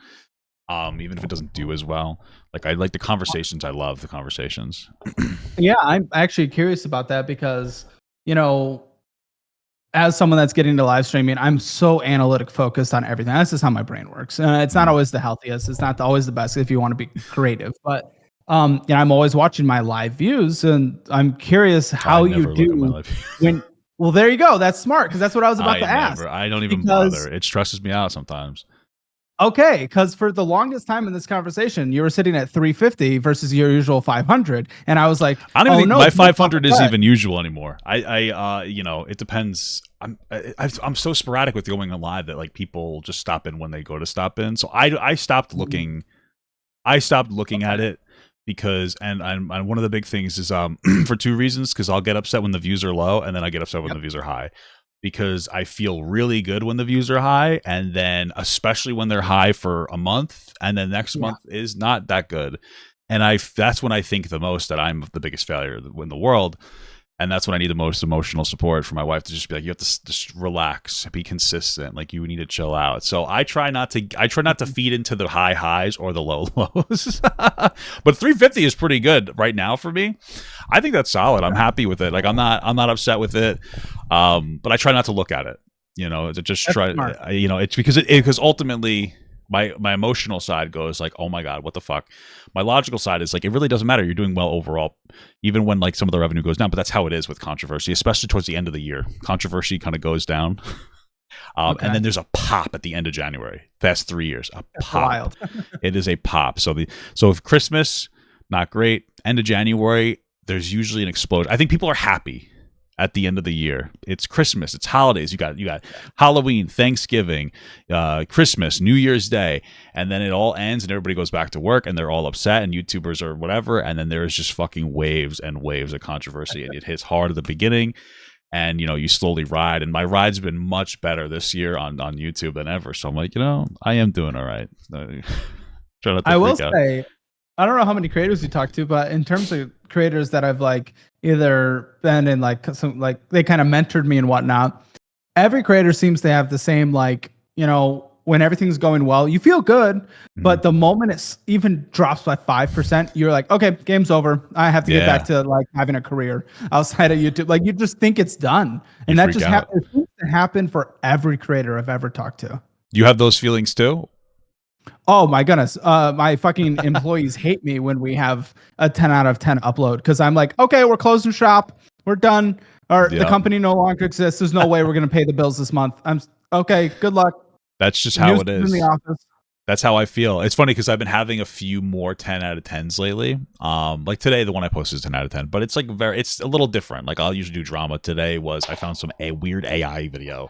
Even if it doesn't do as well. Like I like the conversations. I love the conversations. Yeah, I'm actually curious about that because, as someone that's getting into live streaming, I'm so analytic focused on everything. That's just how my brain works. It's not always the healthiest. It's not always the best if you want to be creative. But I'm always watching my live views, and I'm curious how you do when. Well, there you go. That's smart because that's what I was about to ask. I don't even bother. It stresses me out sometimes. Okay, because for the longest time in this conversation, you were sitting at 350 versus your usual 500, and I was like, I don't even think my 500 is even usual anymore. It depends. I'm so sporadic with going on live that like people just stop in when they go to stop in. So I stopped looking. I stopped looking at it because I'm one of the big things is for two reasons, because I'll get upset when the views are low, and then I get upset when the views are high. Because I feel really good when the views are high, and then especially when they're high for a month, and then next month is not that good. And that's when I think the most that I'm the biggest failure in the world. And that's when I need the most emotional support from my wife to just be like, you have to just relax, be consistent. Like you need to chill out. So I try not to feed into the high highs or the low lows. But 350 is pretty good right now for me. I think that's solid. I'm happy with it. Like I'm not upset with it. But I try not to look at it, to just try, it's because ultimately my emotional side goes like, oh my God, what the fuck? My logical side is like, it really doesn't matter. You're doing well overall, even when like some of the revenue goes down. But that's how it is with controversy, especially towards the end of the year. Controversy kind of goes down. And then there's a pop at the end of January. Past 3 years, a pop. Wild. It is a pop. So if Christmas, not great. End of January, there's usually an explosion. I think people are happy at the end of the year. It's Christmas, it's holidays. You got Halloween, Thanksgiving, Christmas, New Year's Day, and then it all ends and everybody goes back to work and they're all upset and YouTubers or whatever, and then there's just fucking waves and waves of controversy, and it hits hard at the beginning, and you slowly ride. And my ride's been much better this year on YouTube than ever. So I'm like, I am doing all right. Try not to I will say, I don't know how many creators you talk to, but in terms of creators that I've like either been in like some, like they kind of mentored me and whatnot, every creator seems to have the same, like, when everything's going well, you feel good, but the moment it even drops by 5%, you're like, okay, game's over. I have to get back to like having a career outside of YouTube. Like you just think it's done. And that just happens to happen for every creator I've ever talked to. You have those feelings too? Oh my goodness. My fucking employees hate me when we have a 10 out of 10 upload, because I'm like, okay, we're closing shop. We're done. Or the company no longer exists. There's no way we're going to pay the bills this month. I'm okay. Good luck. That's just how it is. In the office. That's how I feel. It's funny because I've been having a few more 10 out of 10s lately. Like today, the one I posted is 10 out of 10, but it's like it's a little different. Like I'll usually do drama. Today I found a weird AI video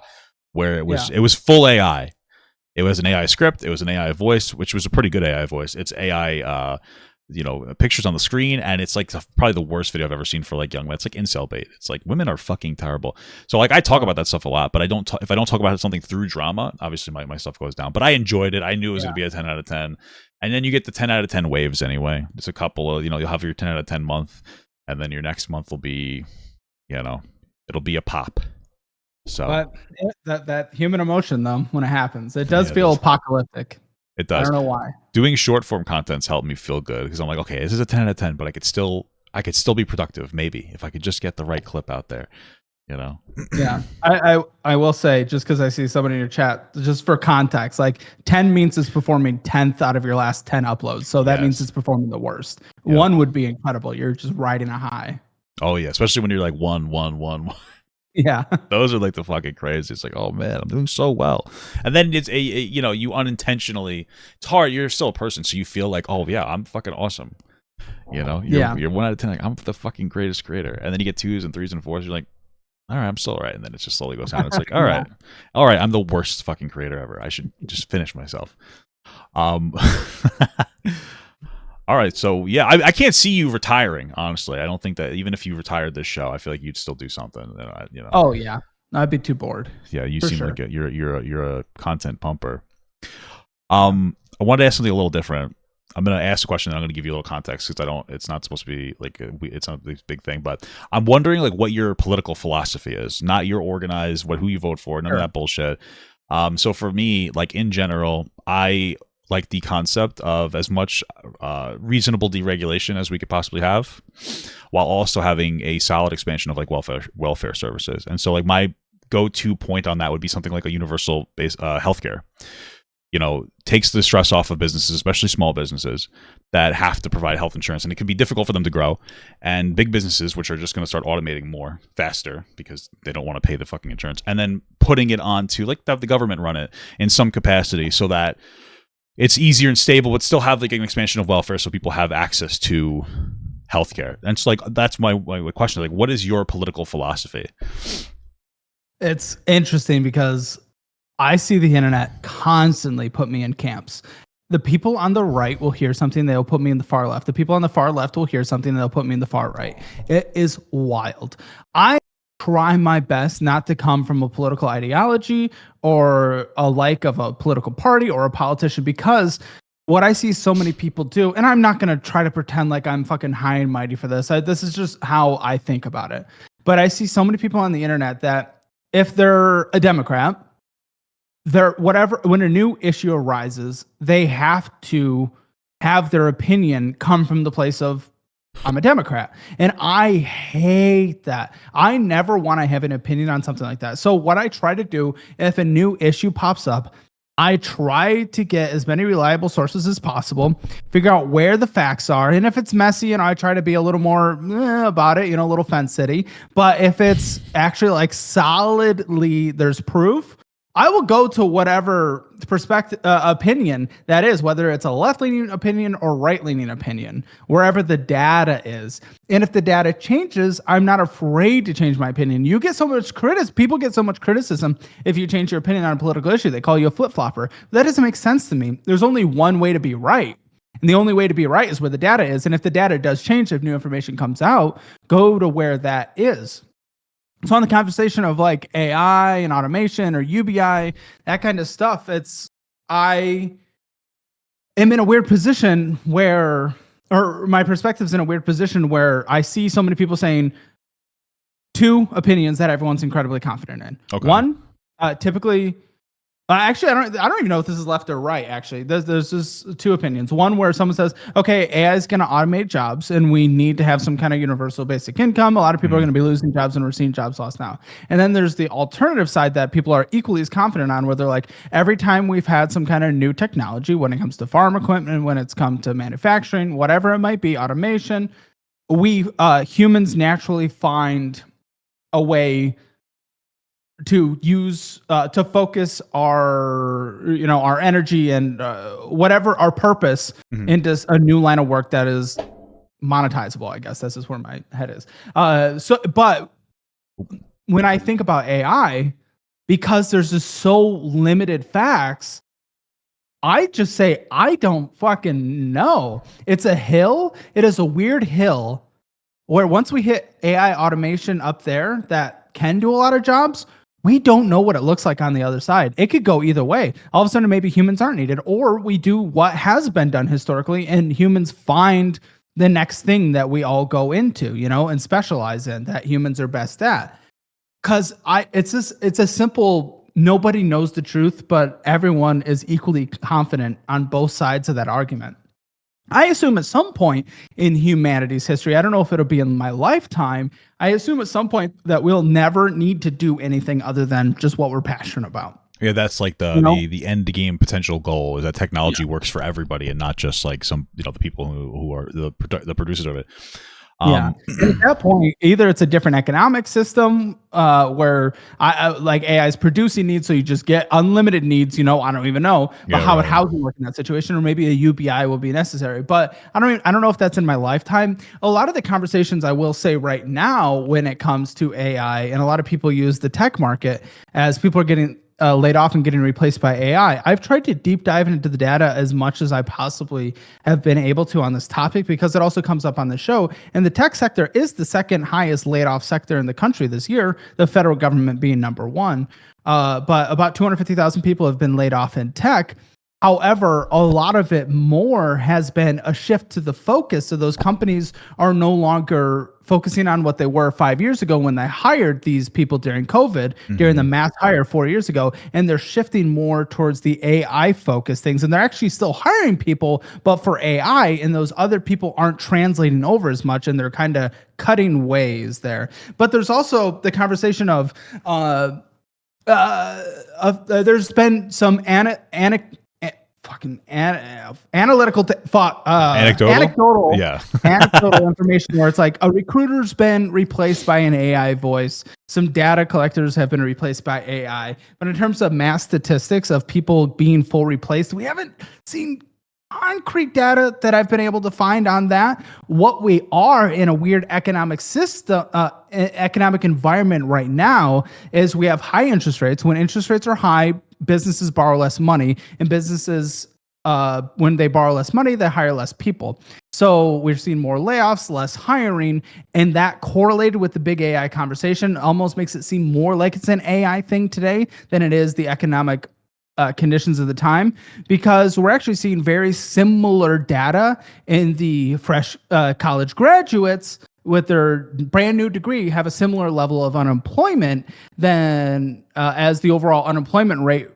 where it was full AI. It was an AI script. It was an AI voice, which was a pretty good AI voice. It's AI, pictures on the screen, and it's like probably the worst video I've ever seen for like young men. It's like incel bait. It's like women are fucking terrible. So like I talk about that stuff a lot, but I don't. If I don't talk about something through drama, obviously my stuff goes down. But I enjoyed it. I knew it was going to be a 10 out of 10, and then you get the 10 out of 10 waves anyway. There's a couple of you'll have your 10 out of 10 month, and then your next month will be, it'll be a pop. So, but that human emotion though, when it happens, it does feel apocalyptic. It does. I don't know why. Doing short form content's helped me feel good because I'm like, okay, this is a 10 out of 10, but I could still be productive. Maybe if I could just get the right clip out there, Yeah, I will say, just because I see somebody in your chat, just for context, like 10 means it's performing 10th out of your last 10 uploads, so that means it's performing the worst. Yep. 1 would be incredible. You're just riding a high. Oh yeah, especially when you're like 1. Yeah, those are like the fucking crazy. It's like, oh man, I'm doing so well, and then it's you unintentionally. It's hard. You're still a person, so you feel like, oh yeah, I'm fucking awesome. You're 1 out of 10. Like I'm the fucking greatest creator, and then you get 2s and 3s and 4s. You're like, all right, I'm still all right, and then it just slowly goes down. It's like, all right, I'm the worst fucking creator ever. I should just finish myself. All right, so yeah, I can't see you retiring. Honestly, I don't think that even if you retired this show, I feel like you'd still do something. Oh yeah, I'd be too bored. Yeah, you seem like you're a content pumper. I wanted to ask something a little different. I'm gonna ask a question and I'm gonna give you a little context because I don't. It's not supposed to be like it's not a big thing, but I'm wondering like what your political philosophy is, not your organized, who you vote for, none of that bullshit. So for me, like in general, I like the concept of as much reasonable deregulation as we could possibly have, while also having a solid expansion of like welfare services. And so like my go-to point on that would be something like a universal base healthcare. Takes the stress off of businesses, especially small businesses that have to provide health insurance, and it can be difficult for them to grow. And big businesses, which are just going to start automating more faster because they don't want to pay the fucking insurance, and then putting it onto like have the government run it in some capacity so that it's easier and stable, but still have like an expansion of welfare so people have access to healthcare. And it's like that's my question. Like, what is your political philosophy? It's interesting because I see the internet constantly put me in camps. The people on the right will hear something, they'll put me in the far left. The people on the far left will hear something, they'll put me in the far right. It is wild. I try my best not to come from a political ideology or a like of a political party or a politician, because what I see so many people do, and I'm not going to try to pretend like I'm fucking high and mighty for this. This is just how I think about it. But I see so many people on the internet that if they're a Democrat, when a new issue arises, they have to have their opinion come from the place of, I'm a Democrat. And I hate that. I never want to have an opinion on something like that. So what I try to do, if a new issue pops up, I try to get as many reliable sources as possible, figure out where the facts are. And if it's messy, I try to be a little more about it, a little fence city. But if it's actually like solidly, there's proof, I will go to whatever perspective, opinion that is, whether it's a left-leaning opinion or right-leaning opinion, wherever the data is. And if the data changes, I'm not afraid to change my opinion. You get so much people get so much criticism if you change your opinion on a political issue. They call you a flip-flopper. That doesn't make sense to me. There's only one way to be right. And the only way to be right is where the data is. And if the data does change, if new information comes out, go to where that is. So on the conversation of like AI and automation or UBI, that kind of stuff, I am in a weird position where, or my perspective's in a weird position where I see so many people saying two opinions that everyone's incredibly confident in. Okay. One, typically, actually, I don't even know if this is left or right. Actually, there's just two opinions. One where someone says, "Okay, AI is going to automate jobs, and we need to have some kind of universal basic income. A lot of people are going to be losing jobs, and we're seeing jobs lost now." And then there's the alternative side that people are equally as confident on, where they're like, every time we've had some kind of new technology, when it comes to farm equipment, when it's come to manufacturing, whatever it might be, automation, we humans naturally find a way to use to focus our our energy and whatever our purpose into a new line of work that is monetizable. I guess this is where my head is. But when I think about AI, because there's just so limited facts, I just say I don't fucking know. It's a hill. It is a weird hill where once we hit AI automation up there that can do a lot of jobs, we don't know what it looks like on the other side. It could go either way. All of a sudden, maybe humans aren't needed, or we do what has been done historically, and humans find the next thing that we all go into, and specialize in that humans are best at. Because it's a simple, nobody knows the truth, but everyone is equally confident on both sides of that argument. I assume at some point in humanity's history, I don't know if it'll be in my lifetime, I assume at some point that we'll never need to do anything other than just what we're passionate about. Yeah, that's like the end game potential goal, is that technology works for everybody and not just like some, the people who are the producers of it. And at that point, either it's a different economic system where I like AI is producing needs, so you just get unlimited needs. I don't even know, but how would work in that situation, or maybe a UBI will be necessary. But I don't know if that's in my lifetime. A lot of the conversations I will say right now when it comes to AI, and a lot of people use the tech market as people are getting laid off and getting replaced by AI. I've tried to deep dive into the data as much as I possibly have been able to on this topic, because it also comes up on the show. And the tech sector is the second highest laid off sector in the country this year, the federal government being number one. But about 250,000 people have been laid off in tech. However, a lot of it more has been a shift to the focus. So those companies are no longer focusing on what they were 5 years ago when they hired these people during COVID, during the mass hire 4 years ago, and they're shifting more towards the AI focused things. And they're actually still hiring people, but for AI, and those other people aren't translating over as much, and they're kind of cutting ways there. But there's also the conversation of there's been some anecdotal yeah. anecdotal information where it's like a recruiter's been replaced by an AI voice. Some data collectors have been replaced by AI. But in terms of mass statistics of people being full replaced, we haven't seen concrete data that I've been able to find on that. What we are in a weird economic system, economic environment right now is we have high interest rates. When interest rates are high, businesses borrow less money, and businesses, when they borrow less money, they hire less people. So we're seeing more layoffs, less hiring, and that correlated with the big AI conversation almost makes it seem more like it's an AI thing today than it is the economic conditions of the time, because we're actually seeing very similar data in the fresh college graduates with their brand new degree have a similar level of unemployment than as the overall unemployment rate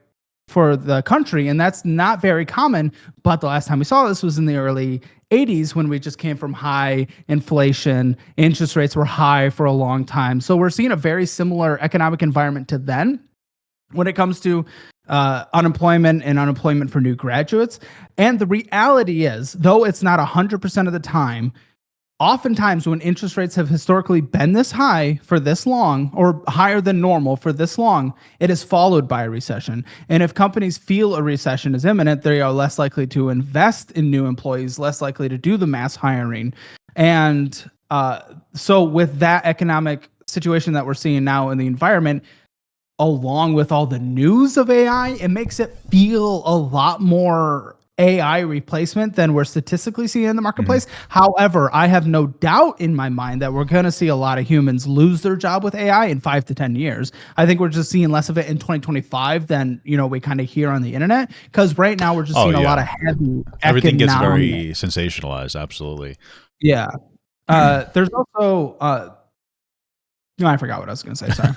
for the country. And that's not very common. But the last time we saw this was in the early 80s when we just came from high inflation. Interest rates were high for a long time. So we're seeing a very similar economic environment to then when it comes to unemployment and unemployment for new graduates. And the reality is, though it's not 100% of the time, oftentimes when interest rates have historically been this high for this long, or higher than normal for this long, it is followed by a recession. And if companies feel a recession is imminent, they are less likely to invest in new employees, less likely to do the mass hiring. And so with that economic situation that we're seeing now in the environment, along with all the news of AI, it makes it feel a lot more AI replacement than we're statistically seeing in the marketplace. However, I have no doubt in my mind that we're going to see a lot of humans lose their job with AI in 5 to 10 years. I think we're just seeing less of it in 2025 than, we kind of hear on the internet, because right now we're just seeing a lot of heavy everything gets very sensationalized. Absolutely. Yeah. There's also no, I forgot what I was going to say. Sorry.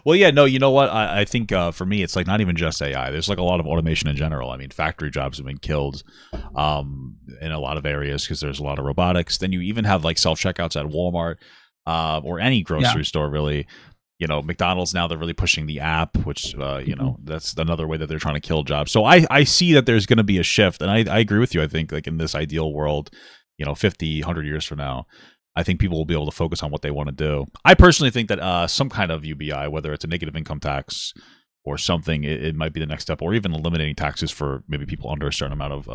Well, yeah, no, you know what? I think for me, it's like not even just AI. There's like a lot of automation in general. I mean, factory jobs have been killed in a lot of areas because there's a lot of robotics. Then you even have like self-checkouts at Walmart or any grocery store, really. McDonald's now, they're really pushing the app, which, that's another way that they're trying to kill jobs. So I see that there's going to be a shift. And I agree with you. I think like in this ideal world, 50, 100 years from now, I think people will be able to focus on what they want to do. I personally think that some kind of UBI, whether it's a negative income tax or something, it might be the next step, or even eliminating taxes for maybe people under a certain amount of,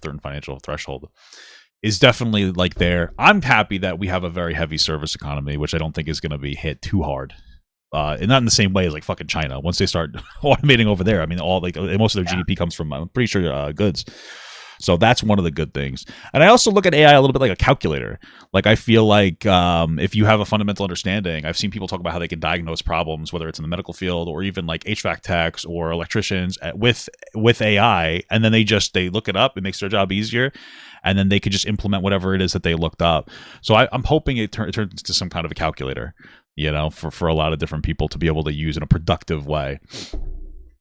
certain financial threshold, is definitely like there. I'm happy that we have a very heavy service economy, which I don't think is going to be hit too hard. And not in the same way as like fucking China. Once they start automating over there, I mean, most of their GDP comes from, I'm pretty sure, goods. So that's one of the good things. And I also look at AI a little bit like a calculator. Like I feel like if you have a fundamental understanding, I've seen people talk about how they can diagnose problems, whether it's in the medical field or even like HVAC techs or electricians with AI, and then they look it up. It makes their job easier, and then they could just implement whatever it is that they looked up. So I'm hoping it turns into some kind of a calculator, for a lot of different people to be able to use in a productive way.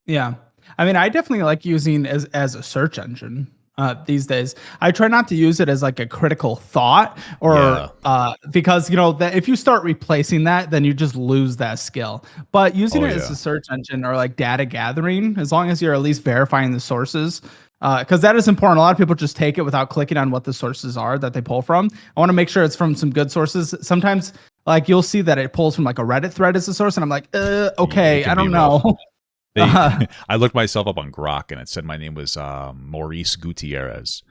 Yeah. I mean, I definitely like using as a search engine. These days, I try not to use it as like a critical thought, or because that if you start replacing that, then you just lose that skill. But using it as a search engine or like data gathering, as long as you're at least verifying the sources, because that is important. A lot of people just take it without clicking on what the sources are that they pull from. I want to make sure it's from some good sources. Sometimes, like you'll see that it pulls from like a Reddit thread as a source, and I'm like, okay, I don't know. I looked myself up on Grok, and it said my name was Maurice Gutierrez.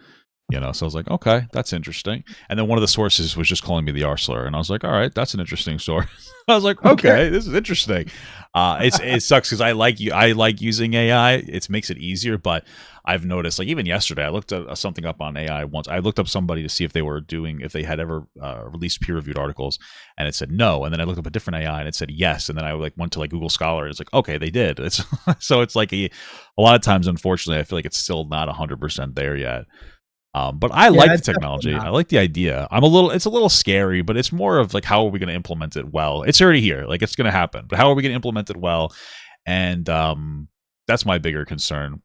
So I was like, okay, that's interesting. And then one of the sources was just calling me the R slur, and I was like, all right, that's an interesting source. I was like, okay, this is interesting. It sucks because I like using AI. It makes it easier, but I've noticed, like even yesterday, I looked at something up on AI once. I looked up somebody to see if they had ever released peer-reviewed articles, and it said no. And then I looked up a different AI, and it said yes. And then I went to Google Scholar, and it's like, okay, they did. It's so it's like a lot of times, unfortunately, I feel like it's still not 100% there yet. But I like the technology. I like the idea. It's a little scary, but it's more of how are we going to implement it well? It's already here. It's going to happen. But how are we going to implement it well? And that's my bigger concern.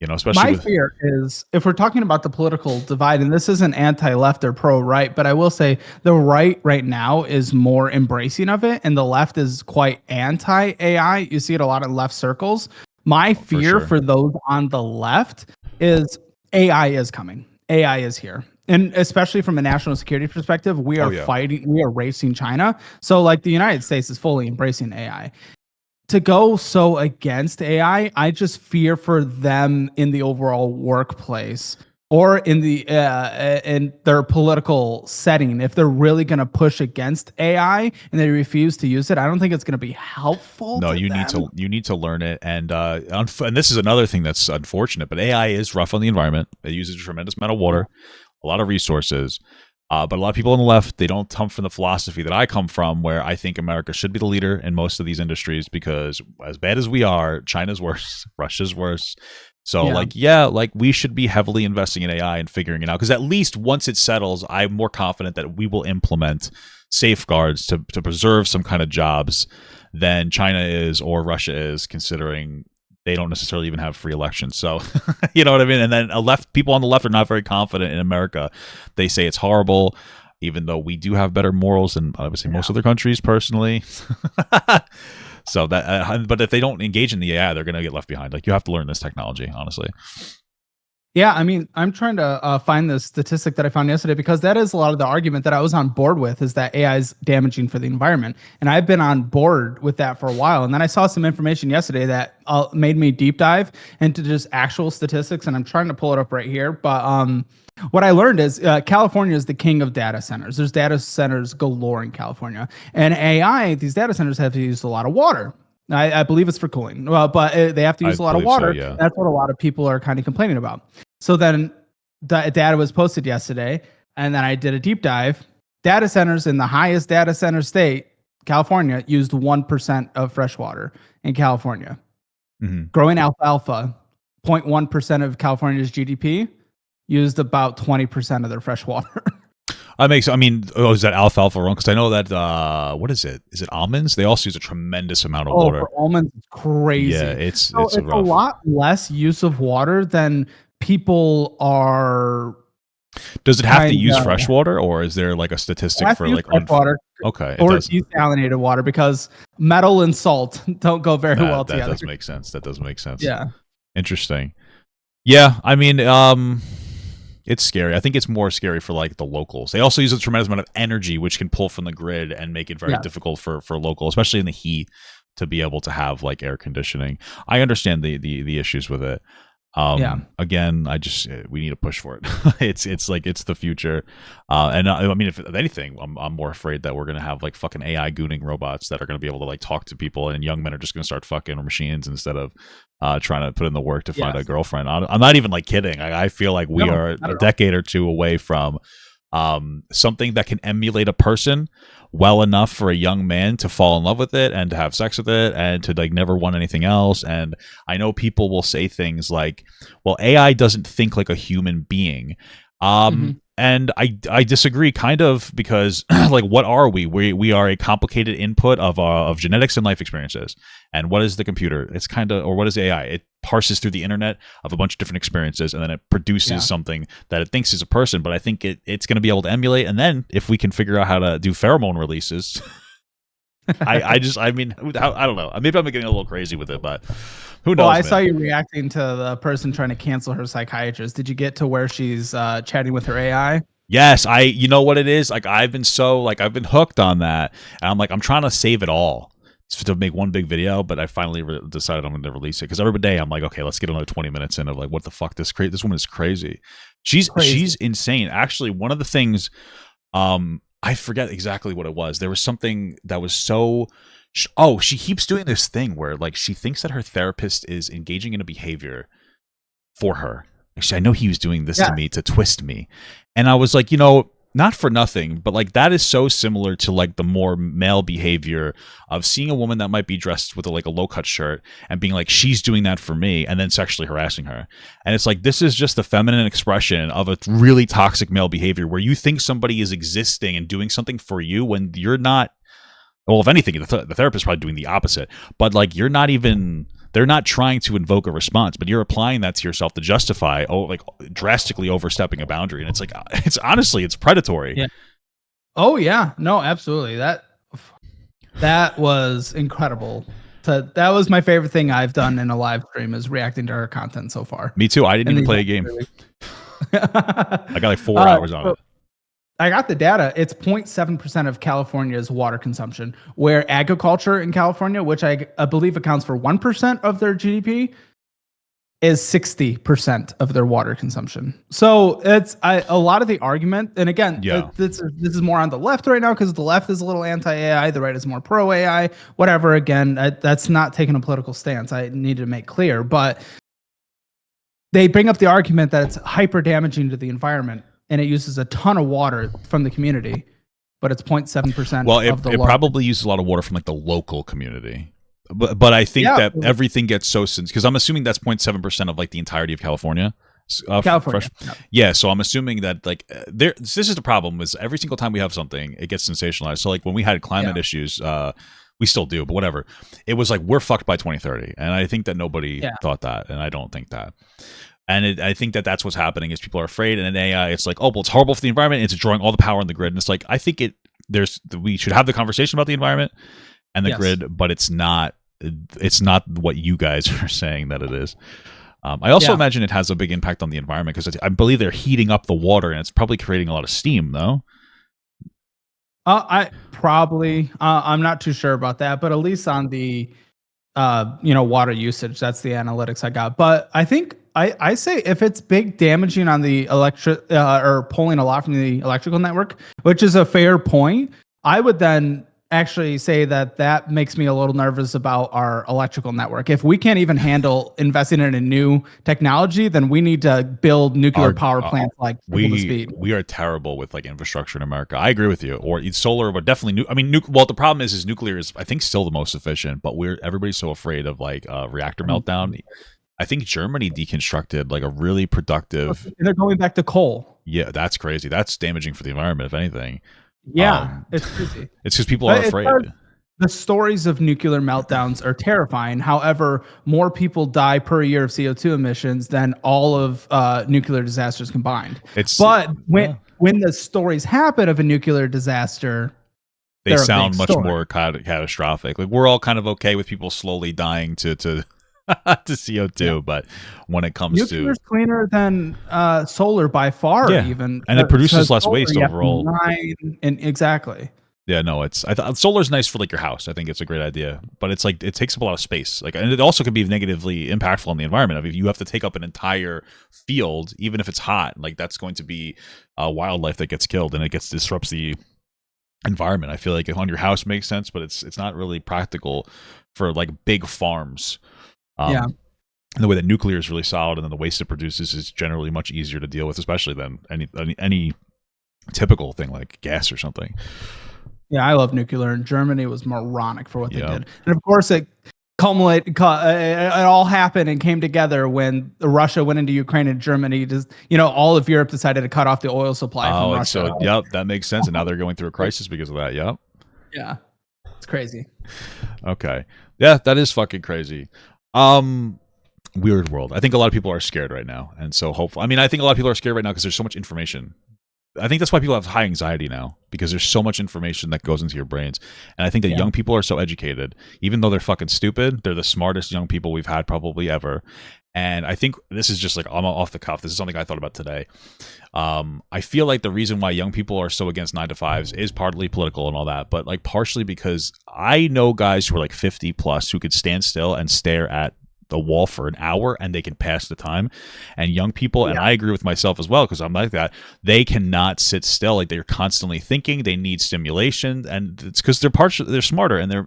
Especially fear is if we're talking about the political divide, and this isn't anti-left or pro-right, but I will say the right now is more embracing of it, and the left is quite anti-AI. You see it a lot in left circles. My fear for those on the left is AI is coming. AI is here. And especially from a national security perspective, we are fighting, we are racing China. So the United States is fully embracing AI. To go so against AI, I just fear for them in the overall workplace or in their political setting. If they're really going to push against AI and they refuse to use it, I don't think it's going to be helpful. No, you need to learn it, and this is another thing that's unfortunate. But AI is rough on the environment. It uses a tremendous amount of water, a lot of resources. But a lot of people on the left, they don't come from the philosophy that I come from, where I think America should be the leader in most of these industries, because as bad as we are, China's worse, Russia's worse. So we should be heavily investing in AI and figuring it out, because at least once it settles, I'm more confident that we will implement safeguards to preserve some kind of jobs than China is or Russia is, considering they don't necessarily even have free elections. So, you know what I mean? And then people on the left are not very confident in America. They say it's horrible, even though we do have better morals than I would say most other countries, personally. So but if they don't engage in the AI, they're going to get left behind. You have to learn this technology, honestly. Yeah, I mean, I'm trying to find the statistic that I found yesterday, because that is a lot of the argument that I was on board with, is that AI is damaging for the environment. And I've been on board with that for a while. And then I saw some information yesterday that made me deep dive into just actual statistics. And I'm trying to pull it up right here. But what I learned is California is the king of data centers. There's data centers galore in California. And AI, these data centers have to use a lot of water. I believe it's for cooling, but they have to use a lot of water. So, yeah. That's what a lot of people are kind of complaining about. So then the data was posted yesterday, and then I did a deep dive. Data centers in the highest data center state, California, used 1% of fresh water in California. Mm-hmm. Growing alfalfa, 0.1% of California's GDP, used about 20% of their fresh water. Is that alfalfa wrong? Because I know that, what is it? Is it almonds? They also use a tremendous amount of water. For almonds, it's crazy. Yeah, it's a lot less use of water than people are. Does it have to use fresh water, or is there a statistic for water? Okay, or desalinated water, because metal and salt don't go very well together. That does make sense. Yeah. Interesting. Yeah, it's scary. I think it's more scary for the locals. They also use a tremendous amount of energy, which can pull from the grid and make it very difficult for local, especially in the heat, to be able to have air conditioning. I understand the issues with it. Again, we need to push for it. it's the future. And if anything, I'm more afraid that we're going to have fucking AI gooning robots that are going to be able to talk to people, and young men are just going to start fucking machines instead of trying to put in the work to find a girlfriend. I'm not even kidding. I feel like we are a decade or two away from something that can emulate a person well enough for a young man to fall in love with it and to have sex with it and to never want anything else. And I know people will say things like, well, AI doesn't think like a human being. And I disagree, kind of, because what are we? We are a complicated input of genetics and life experiences. And what is the computer? It's or what is AI? It parses through the internet of a bunch of different experiences, and then it produces something that it thinks is a person. But I think it's going to be able to emulate. And then if we can figure out how to do pheromone releases, I don't know. Maybe I'm getting a little crazy with it, but who knows? Well, I saw you reacting to the person trying to cancel her psychiatrist. Did you get to where she's chatting with her AI? Yes, you know what it is? I've been hooked on that, and I'm trying to save it all. to make one big video, but I finally decided I'm going to release it because every day I'm like, okay, let's get another 20 minutes in of like, what the fuck, this woman is crazy. She's insane. Actually, one of the things, I forget exactly what it was. There was something that was so, she keeps doing this thing where like she thinks that her therapist is engaging in a behavior for her. Actually, I know he was doing this to me to twist me. And I was like, not for nothing, but like that is so similar to like the more male behavior of seeing a woman that might be dressed with like a low cut shirt and being like, she's doing that for me, and then sexually harassing her. And it's like, this is just the feminine expression of a really toxic male behavior where you think somebody is existing and doing something for you when you're not. Well, if anything, the therapist is probably doing the opposite, but like you're not even. They're not trying to invoke a response, but you're applying that to yourself to justify, like drastically overstepping a boundary. And it's like, it's honestly, it's predatory. Yeah. Oh yeah, no, absolutely. That was incredible. That was my favorite thing I've done in a live stream is reacting to her content so far. Me too. I didn't even play a game. I got like 4 hours on it. I got the data. It's 0.7% of California's water consumption, where agriculture in California, which I believe accounts for 1% of their GDP, is 60% of their water consumption. So it's a lot of the argument. And again, this is more on the left right now because the left is a little anti-AI. The right is more pro-AI, whatever. Again, that's not taking a political stance. I need to make clear. But they bring up the argument that it's hyper damaging to the environment. And it uses a ton of water from the community, but it's 0.7%. Well, it probably uses a lot of water from like the local community, but I think that everything gets so because I'm assuming that's 0.7% of like the entirety of California. California, yeah. So I'm assuming that like this is the problem is every single time we have something, it gets sensationalized. So like when we had climate issues, we still do, but whatever. It was like we're fucked by 2030, and I think that nobody thought that, and I don't think that. And I think that that's what's happening is people are afraid. And in AI, it's like, oh, well, it's horrible for the environment. It's drawing all the power on the grid. And it's like, I think we should have the conversation about the environment and the grid, but it's not what you guys are saying that it is. I also imagine it has a big impact on the environment because I believe they're heating up the water and it's probably creating a lot of steam, though. I'm not too sure about that, but at least on the, water usage, that's the analytics I got. But I think I say if it's big damaging on the electric or pulling a lot from the electrical network, which is a fair point, I would then actually say that makes me a little nervous about our electrical network. If we can't even handle investing in a new technology, then we need to build nuclear power plants like speed. We are terrible with like infrastructure in America. I agree with you. Or solar, but definitely the problem is nuclear is I think still the most efficient, but everybody's so afraid of like reactor meltdown. I think Germany deconstructed like a really productive. And they're going back to coal. Yeah, that's crazy. That's damaging for the environment, if anything. Yeah, it's crazy. It's because people are afraid. The stories of nuclear meltdowns are terrifying. However, more people die per year of CO2 emissions than all of nuclear disasters combined. When the stories happen of a nuclear disaster, they sound much more catastrophic. Like we're all kind of okay with people slowly dying to CO2, but when it comes nuclear is cleaner than solar by far, even, and it produces less waste overall. Exactly. Yeah, no, I thought solar's nice for like your house. I think it's a great idea, but it's like it takes up a lot of space. Like, and it also can be negatively impactful on the environment. I mean, if you have to take up an entire field, even if it's hot, like that's going to be wildlife that gets killed, and it disrupts the environment. I feel like on your house makes sense, but it's not really practical for like big farms. And the way that nuclear is really solid, and then the waste it produces is generally much easier to deal with, especially than any typical thing like gas or something. Yeah, I love nuclear, and Germany was moronic for what they did. And of course, it all happened and came together when Russia went into Ukraine and Germany. All of Europe decided to cut off the oil supply from Russia. So, that makes sense. And now they're going through a crisis because of that. Yep. Yeah, it's crazy. Okay. Yeah, that is fucking crazy. Weird world. I think a lot of people are scared right now, and so hopefully, I think a lot of people are scared right now because there's so much information. I think that's why people have high anxiety now, because there's so much information that goes into your brains. And I think that young people are so educated, even though they're fucking stupid, they're the smartest young people we've had probably ever. And I think this is just like, I'm off the cuff. This is something I thought about today. I feel like the reason why young people are so against 9 to 5s is partly political and all that, but like partially because I know guys who are like 50 plus who could stand still and stare at the wall for an hour and they can pass the time. And young people, and I agree with myself as well because I'm like that, they cannot sit still. Like they're constantly thinking, they need stimulation, and it's because they're smarter and they're,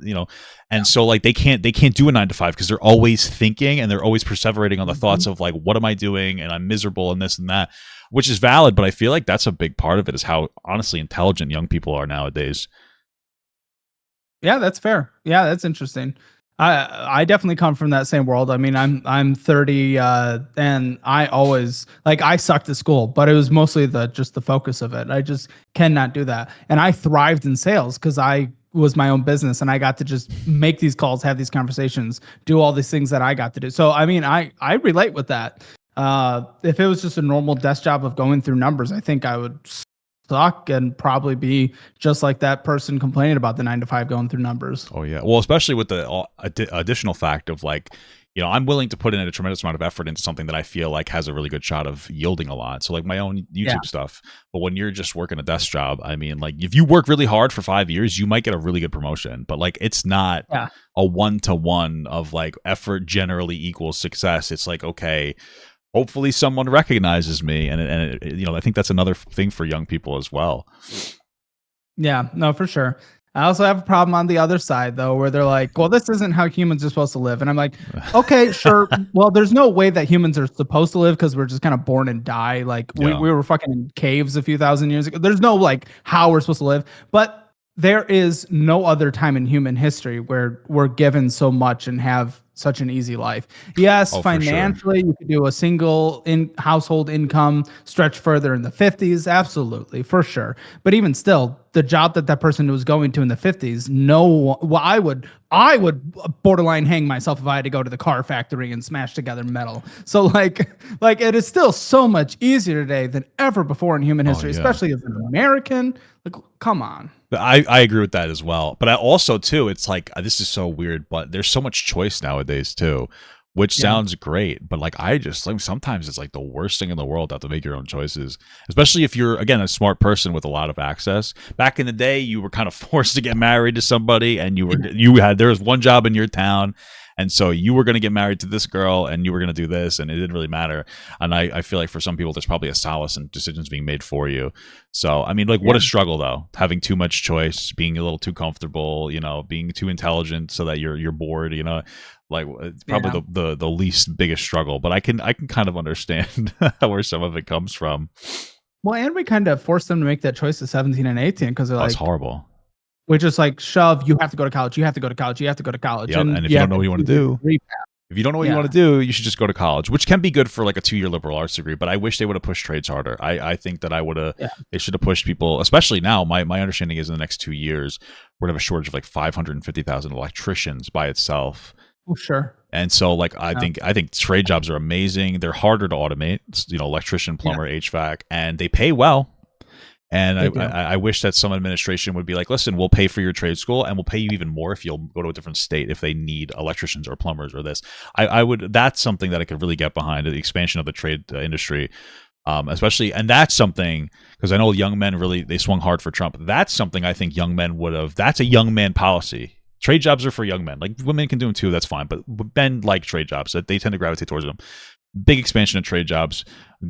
and so like they can't do a 9 to 5 because they're always thinking and they're always perseverating on the thoughts of like, what am I doing, and I'm miserable and this and that, which is valid. But I feel like that's a big part of it, is how honestly intelligent young people are nowadays. Yeah, that's fair. Yeah, that's interesting. I definitely come from that same world. I mean, I'm 30, and I always, like, I sucked at school, but it was mostly just the focus of it. I just cannot do that, and I thrived in sales because I was my own business and I got to just make these calls, have these conversations, do all these things that I got to do. So I mean, I relate with that. If it was just a normal desk job of going through numbers, I think I would suck and probably be just like that person complaining about the 9 to 5 going through numbers. Oh yeah, well, especially with the additional fact of like, I'm willing to put in a tremendous amount of effort into something that I feel like has a really good shot of yielding a lot. So like my own YouTube stuff. But when you're just working a desk job, I mean, like if you work really hard for 5 years, you might get a really good promotion. But like it's not a 1-to-1 of like effort generally equals success. It's like, okay, hopefully someone recognizes me, and I think that's another thing for young people as well. Yeah, no, for sure. I also have a problem on the other side though, where they're like, well, this isn't how humans are supposed to live. And I'm like, okay, sure. Well, there's no way that humans are supposed to live because we're just kind of born and die. Like we were fucking in caves a few thousand years ago. There's no like how we're supposed to live, but there is no other time in human history where we're given so much and have such an easy life. Yes, financially, you could do a single household income stretch further in the 50s. Absolutely, for sure. But even still, the job that person was going to in the 50s, I would borderline hang myself if I had to go to the car factory and smash together metal. So like it is still so much easier today than ever before in human history, especially as an American. Like, come on. I agree with that as well. But I also too, it's like, this is so weird, but there's so much choice nowadays too, which sounds great. But like, I just like, sometimes it's like the worst thing in the world to have to make your own choices, especially if you're, again, a smart person with a lot of access. Back in the day, you were kind of forced to get married to somebody, and there was one job in your town. And so you were going to get married to this girl and you were going to do this, and it didn't really matter. And I feel like for some people, there's probably a solace in decisions being made for you. So, I mean, like, what a struggle though, having too much choice, being a little too comfortable, being too intelligent so that you're bored, like it's probably the least biggest struggle, but I can kind of understand where some of it comes from. Well, and we kind of forced them to make that choice at 17 and 18 because they're That's horrible. We just like shove, you have to go to college, you have to go to college, you have to go to college. Yep. And if you don't know what you want to do, if you don't know what you want to do, you should just go to college, which can be good for like a 2-year liberal arts degree. But I wish they would have pushed trades harder. I think that they should have pushed people, especially now. My understanding is in the next 2 years, we're going to have a shortage of like 550,000 electricians by itself. Oh, sure. And so like, I think trade jobs are amazing. They're harder to automate, electrician, plumber, HVAC, and they pay well. And I wish that some administration would be like, listen, we'll pay for your trade school and we'll pay you even more if you'll go to a different state if they need electricians or plumbers or this. That's something that I could really get behind, the expansion of the trade industry, especially. And that's something, because I know young men they swung hard for Trump. That's something I think young men that's a young man policy. Trade jobs are for young men. Like, women can do them too, that's fine. But men like trade jobs, that they tend to gravitate towards them. Big expansion of trade jobs,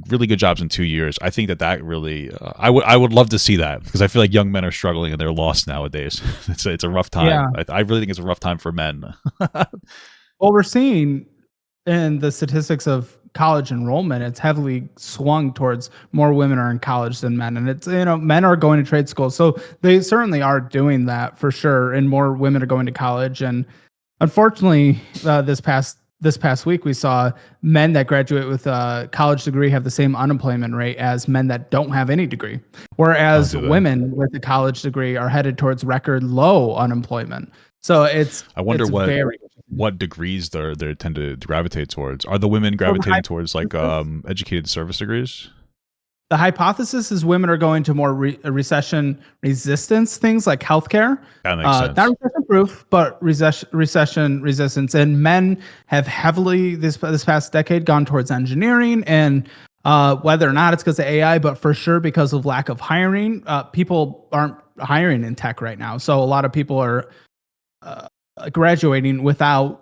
really good jobs in 2 years. I think that really, I would love to see that, because I feel like young men are struggling and they're lost nowadays. It's a rough time. Yeah. I really think it's a rough time for men. Well, we're seeing in the statistics of college enrollment, it's heavily swung towards more women are in college than men. And it's, men are going to trade school. So they certainly are doing that for sure. And more women are going to college. And unfortunately, this past week, we saw men that graduate with a college degree have the same unemployment rate as men that don't have any degree, whereas women with a college degree are headed towards record low unemployment. So I wonder what degrees they tend to gravitate towards. Are the women gravitating towards like educated service degrees? The hypothesis is women are going to more recession resistance things like healthcare. That makes sense. Not recession proof, but recession resistance. And men have heavily this past decade gone towards engineering, and whether or not it's because of AI, but for sure because of lack of hiring, people aren't hiring in tech right now. So a lot of people are graduating without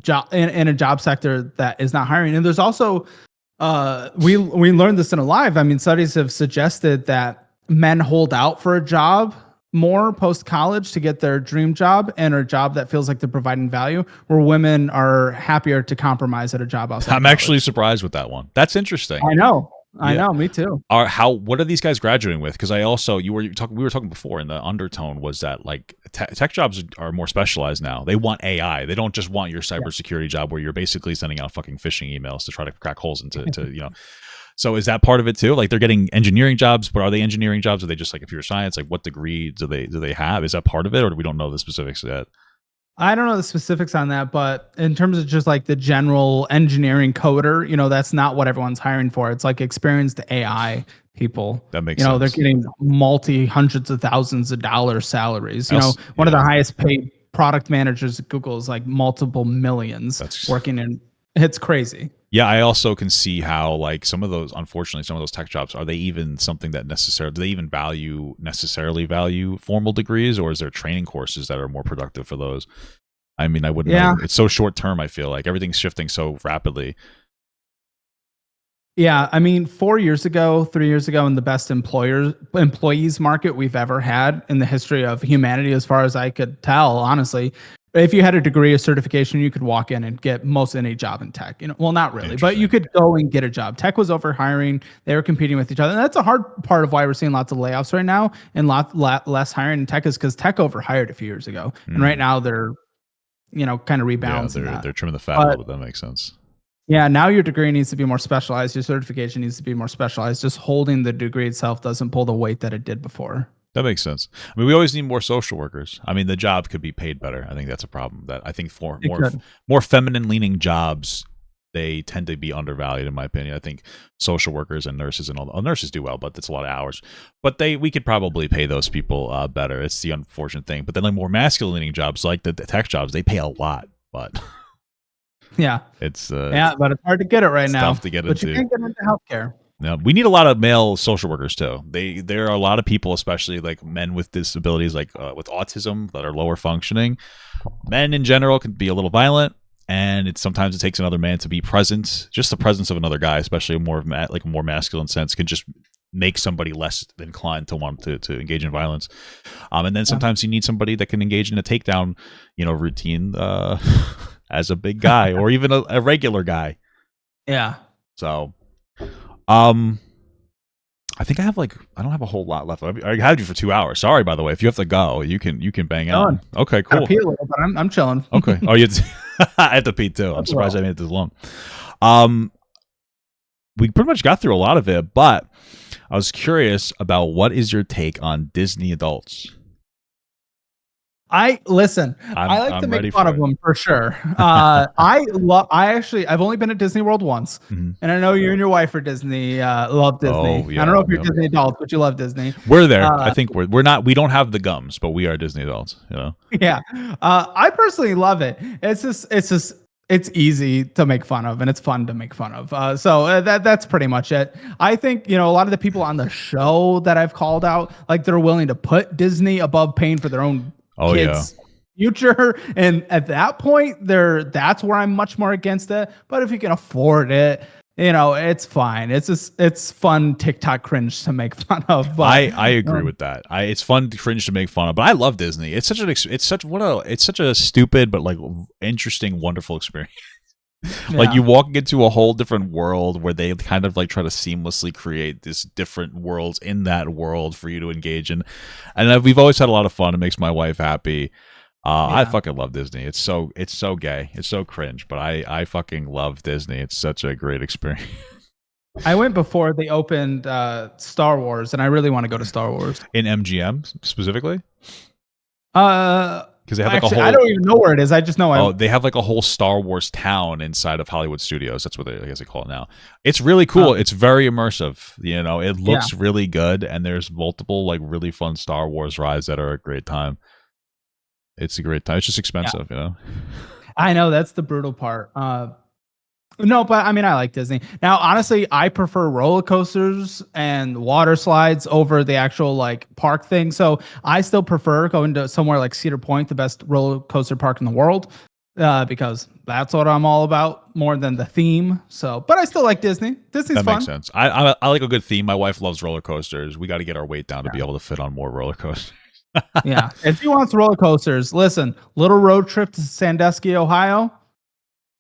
job in a job sector that is not hiring. And there's also we learned this in a live. I mean, studies have suggested that men hold out for a job more post college to get their dream job and a job that feels like they're providing value, where women are happier to compromise at a job outside. I'm actually surprised with that one. That's interesting. I know. I know, me too. What are these guys graduating with? Because we were talking before, and the undertone was that like tech jobs are more specialized now. They want AI. They don't just want your cybersecurity job where you're basically sending out fucking phishing emails to try to crack holes into you know. So is that part of it too? Like they're getting engineering jobs, but are they engineering jobs? Are they just like computer science? Like what degree do they have? Is that part of it, or do we don't know the specifics yet? I don't know the specifics on that, but in terms of just like the general engineering coder, that's not what everyone's hiring for. It's like experienced AI people. That makes sense. They're getting hundreds of thousands of dollars salaries. One of the highest paid product managers at Google is like multiple millions working in. It's crazy. Yeah, I also can see how like unfortunately, some of those tech jobs, are they even something that do they even necessarily value formal degrees, or is there training courses that are more productive for those? I mean, I wouldn't know. It's so short term, I feel like everything's shifting so rapidly. Yeah, I mean, 3 years ago, in the best employees market we've ever had in the history of humanity, as far as I could tell, honestly. If you had a degree or certification, you could walk in and get most any job in tech. Well, not really, but you could go and get a job. Tech was over hiring; they were competing with each other, and that's a hard part of why we're seeing lots of layoffs right now and less hiring in tech is because tech overhired a few years ago, and right now they're, kind of rebalancing. Yeah, they're trimming the fat a little bit. That makes sense. Yeah, now your degree needs to be more specialized. Your certification needs to be more specialized. Just holding the degree itself doesn't pull the weight that it did before. That makes sense. I mean, we always need more social workers. I mean, the job could be paid better. I think that's a problem. That I think for more feminine leaning jobs, they tend to be undervalued, in my opinion. I think social workers and nurses and all nurses do well, but it's a lot of hours. But we could probably pay those people better. It's the unfortunate thing. But then like more masculine leaning jobs, like the tech jobs, they pay a lot, but yeah, but it's hard to get it right now. Tough to get but you can't get into healthcare. No, we need a lot of male social workers too. There are a lot of people, especially like men with disabilities, like with autism, that are lower functioning. Men in general can be a little violent, and sometimes it takes another man to be present. Just the presence of another guy, especially a more masculine sense, can just make somebody less inclined to want to engage in violence. And then sometimes you need somebody that can engage in a takedown, routine as a big guy or even a regular guy. Yeah. So. I think I don't have a whole lot left. I had you for 2 hours. Sorry, by the way. If you have to go, you can bang out. Okay, cool. I pee a little, but I'm chilling. Okay. Oh, I have to pee too. I'm surprised I made it this long. We pretty much got through a lot of it, but I was curious about what is your take on Disney adults? I like to make fun of them for sure. I've only been at Disney World once, and I know you and your wife are Disney, love Disney. Oh, yeah, I don't know if you're Disney adults, but you love Disney. We're there. I think we're not. We don't have the gums, but we are Disney adults. Yeah. I personally love it. It's easy to make fun of, and it's fun to make fun of. So that's pretty much it. I think, a lot of the people on the show that I've called out, like they're willing to put Disney above paying for their own kids' future. And at that point, that's where I'm much more against it. But if you can afford it, it's fine. It's fun TikTok cringe to make fun of. But, I agree with that. It's fun cringe to make fun of, but I love Disney. It's such a stupid but like interesting, wonderful experience. Like you walk into a whole different world where they kind of like try to seamlessly create this different worlds in that world for you to engage in, and we've always had a lot of fun. It makes my wife happy. I fucking love Disney. It's so gay. It's so cringe, but I fucking love Disney. It's such a great experience. I went before they opened Star Wars, and I really want to go to Star Wars In MGM specifically. Because because they have like Actually, a whole. I don't even know where it is. I just know. They have like a whole Star Wars town inside of Hollywood Studios. That's what I guess they call it now. It's really cool. It's very immersive. You know, it looks really good, and there's multiple like really fun Star Wars rides that are a great time. It's a great time. It's just expensive, you know. I know that's the brutal part. No, but I mean, I like Disney. Now, honestly, I prefer roller coasters and water slides over the actual like park thing. So I still prefer going to somewhere like Cedar Point, the best roller coaster park in the world, because that's what I'm all about more than the theme. So, but I still like Disney. Disney's fun. That makes sense. I like a good theme. My wife loves roller coasters. We got to get our weight down to be able to fit on more roller coasters. Yeah. If she wants roller coasters, listen, little road trip to Sandusky, Ohio.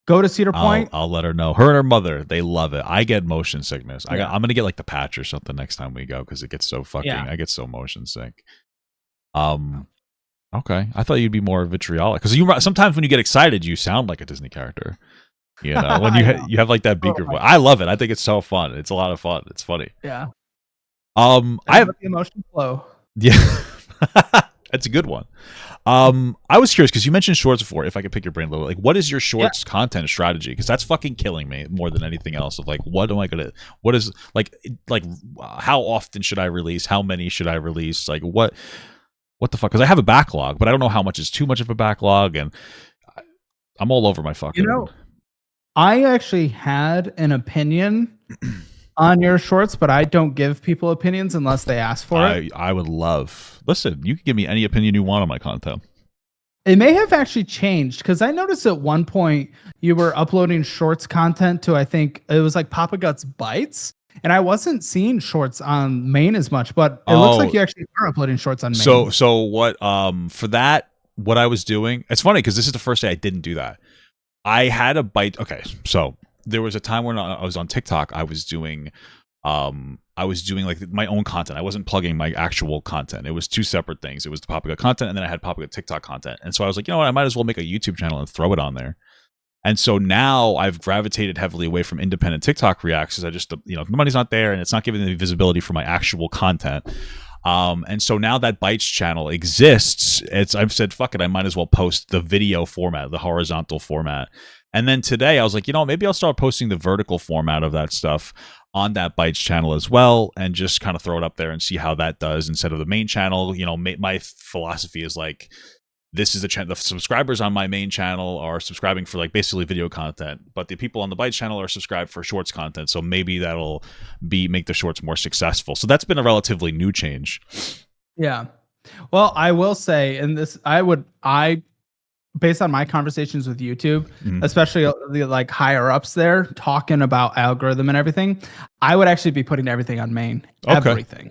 Go to Cedar Point. I'll let her know. Her and her mother, they love it. I get motion sickness. I'm gonna get like the patch or something next time we go because it gets so fucking. I get so motion sick. Okay. I thought you'd be more vitriolic because sometimes when you get excited, you sound like a Disney character. You know, when you have like that beaker voice. I love it. I think it's so fun. It's a lot of fun. It's funny. Yeah. I have the emotion flow. Yeah. That's a good one. I was curious because you mentioned shorts before. If I could pick your brain a little, like, what is your shorts content strategy? Because that's fucking killing me more than anything else. Of like, what am I gonna? What is like? How often should I release? How many should I release? Like, what the fuck? Because I have a backlog, but I don't know how much is too much of a backlog, and I'm all over my fucking. You know, I actually had an opinion on your shorts, but I don't give people opinions unless they ask for it. I would love. Listen, you can give me any opinion you want on my content. It may have actually changed because I noticed at one point you were uploading shorts content to, I think it was like Papa Guts Bites, and I wasn't seeing shorts on main as much, but it looks like you actually are uploading shorts on main. So what? For that, what I was doing, it's funny because this is the first day I didn't do that. I had a bite. Okay, so there was a time when I was on TikTok. I was doing like my own content. I wasn't plugging my actual content. It was two separate things. It was the Papa Gut content, and then I had Papa Gut TikTok content. And so I was like, you know what? I might as well make a YouTube channel and throw it on there. And so now I've gravitated heavily away from independent TikTok reacts because I just, the money's not there and it's not giving me visibility for my actual content. And so now that Bytes channel exists, I've said, fuck it, I might as well post the video format, the horizontal format. And then today I was like, maybe I'll start posting the vertical format of that stuff on that Bytes channel as well, and just kind of throw it up there and see how that does instead of the main channel. My philosophy is like, this is the subscribers on my main channel are subscribing for like basically video content, but the people on the Bytes channel are subscribed for shorts content. So maybe that'll make the shorts more successful. So that's been a relatively new change. Yeah. Well, I will say, and this, based on my conversations with YouTube, especially the like higher ups there talking about algorithm and everything, I would actually be putting everything on main, everything.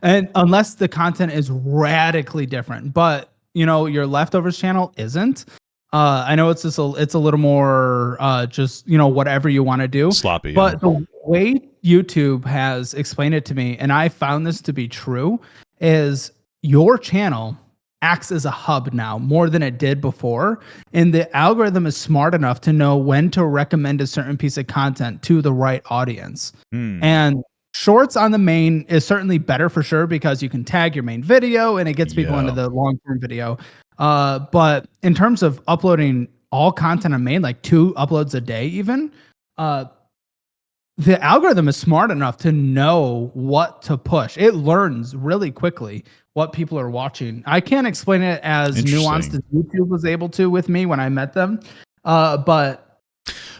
And unless the content is radically different, but your leftovers channel isn't. I know it's just it's a little more just whatever you want to do, sloppy. But the way YouTube has explained it to me, and I found this to be true, is your channel acts as a hub now more than it did before, and the algorithm is smart enough to know when to recommend a certain piece of content to the right audience. And shorts on the main is certainly better for sure because you can tag your main video and it gets people into the long-form video. But in terms of uploading all content on main, like 2 uploads a day even, the algorithm is smart enough to know what to push. It learns really quickly what people are watching. I can't explain it as nuanced as YouTube was able to with me when I met them. But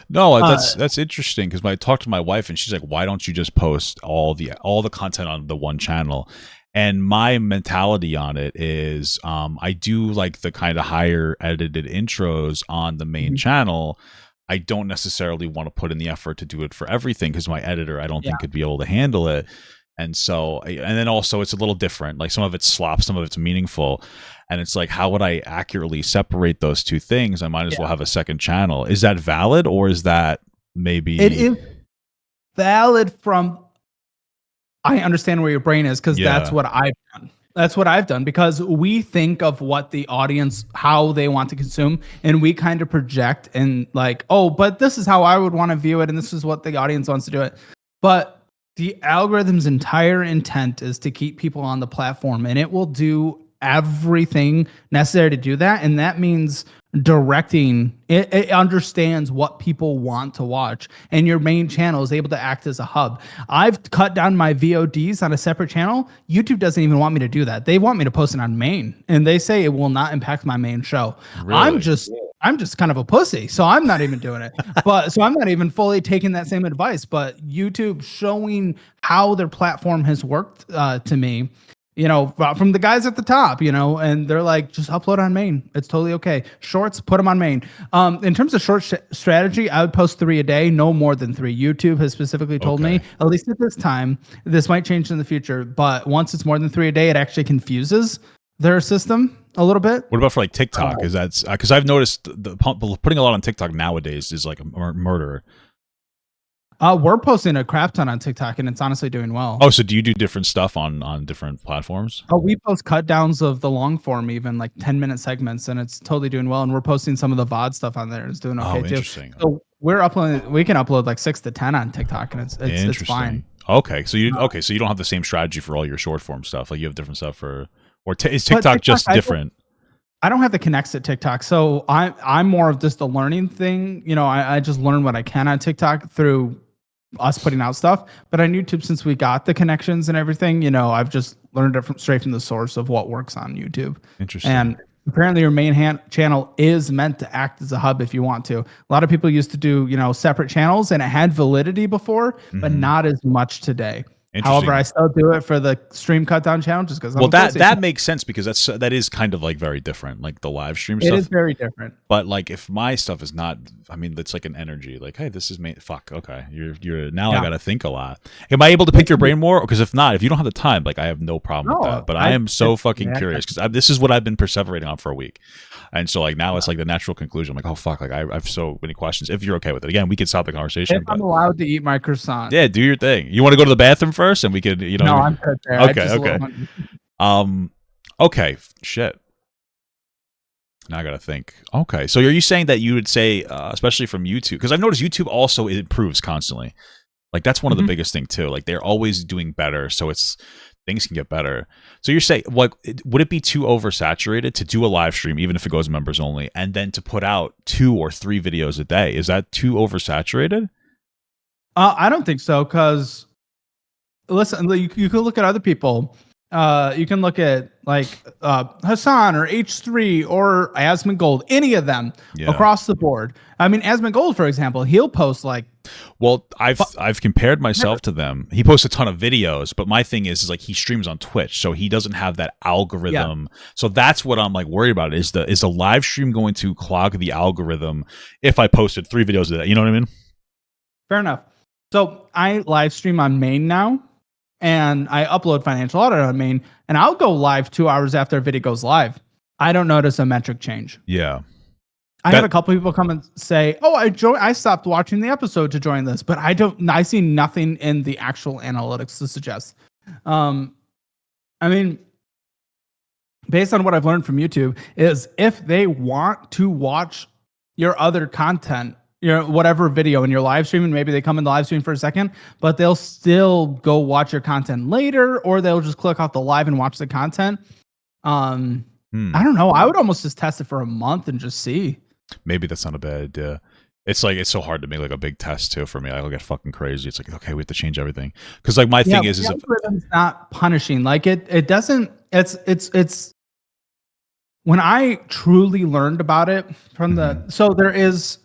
no, that's interesting because when I talked to my wife and she's like, why don't you just post all the content on the one channel? And my mentality on it is I do like the kind of higher edited intros on the main channel. I don't necessarily want to put in the effort to do it for everything because my editor, I don't think could be able to handle it. And so, and then also it's a little different. Like some of it's slop, some of it's meaningful. And it's like, how would I accurately separate those two things? I might as well have a second channel. Is that valid or is that maybe? It is valid from, I understand where your brain is because that's what I've done. That's what I've done because we think of what the audience, how they want to consume, and we kind of project and like, oh, but this is how I would want to view it, and this is what the audience wants to do it. But the algorithm's entire intent is to keep people on the platform, and it will do everything necessary to do that. And that means directing. It understands what people want to watch, and your main channel is able to act as a hub. I've cut down my VODs on a separate channel. YouTube doesn't even want me to do that. They want me to post it on main, and they say it will not impact my main show. Really? I'm just kind of a pussy, so I'm not even doing it. So I'm not even fully taking that same advice. But YouTube showing how their platform has worked to me, from the guys at the top, and they're like, just upload on main. It's totally okay. Shorts, put them on main. In terms of short strategy, I would post 3 a day, no more than 3. YouTube has specifically told me, at least at this time, this might change in the future, but once it's more than 3 a day, it actually confuses their system a little bit. What about for like TikTok? Is that because I've noticed putting a lot on TikTok nowadays is like a murder. We're posting a crap ton on TikTok, and it's honestly doing well. Oh, so do you do different stuff on different platforms? Oh, we post cut downs of the long form, even like 10-minute segments, and it's totally doing well. And we're posting some of the VOD stuff on there. It's doing okay too. Interesting. So we're uploading. We can upload like 6 to 10 on TikTok, and it's fine. Okay, so you don't have the same strategy for all your short form stuff. Like you have different stuff for, is TikTok just different? I don't have the connects at TikTok, so I'm more of just a learning thing. I just learn what I can on TikTok through us putting out stuff. But on YouTube, since we got the connections and everything, I've just learned it straight from the source of what works on YouTube. Interesting. And apparently your main channel is meant to act as a hub if you want to. A lot of people used to do, separate channels, and it had validity before, but not as much today. However, I still do it for the stream cut down channel just because. Well, that makes sense because that is kind of like very different, like the live stream stuff. It is very different. But like if my stuff is not, I mean, it's like an energy. Like, hey, this is me. Fuck. Okay, you're now. I got to think a lot. Am I able to pick your brain more? Because if not, if you don't have the time, like I have no problem with that. But I am so fucking curious because this is what I've been perseverating on for a week, and so like now it's like the natural conclusion. I'm like, oh fuck, like I've so many questions. If you're okay with it, again, we could stop the conversation. If I'm allowed to eat my croissant, yeah, do your thing. You want to go to the bathroom first, and we could, No, I'm good there. Okay. Okay. Shit. Now I gotta think. Okay, so are you saying that you would say, especially from YouTube, because I've noticed YouTube also improves constantly. Like that's one of the biggest thing too. Like they're always doing better, so things can get better. So you're saying, would it be too oversaturated to do a live stream, even if it goes members only, and then to put out 2 or 3 videos a day? Is that too oversaturated? I don't think so, because listen, you can look at other people. You can look at like Hassan or H3 or Asmongold, any of them across the board. I mean, Asmongold, for example, he'll post like. Well, I've compared myself to them. He posts a ton of videos, but my thing is like he streams on Twitch, so he doesn't have that algorithm. Yeah. So that's what I'm like worried about. Is the live stream going to clog the algorithm if I posted 3 videos of that? You know what I mean? Fair enough. So I live stream on main now, and I upload financial audit on main, and I'll go live 2 hours after a video goes live. I don't notice a metric change. Yeah. I have a couple people come and say, "Oh, I stopped watching the episode to join this," but I see nothing in the actual analytics to suggest. I mean, based on what I've learned from YouTube, is if they want to watch your other content, your whatever video in your live stream, and maybe they come in the live stream for a second, but they'll still go watch your content later, or they'll just click off the live and watch the content. I don't know. I would almost just test it for a month and just see. Maybe that's not a bad idea. It's like it's so hard to make like a big test too for me. I'll get fucking crazy. It's like, okay, we have to change everything because like my thing is if it's not punishing, like it doesn't. It's when I truly learned about it from so there is.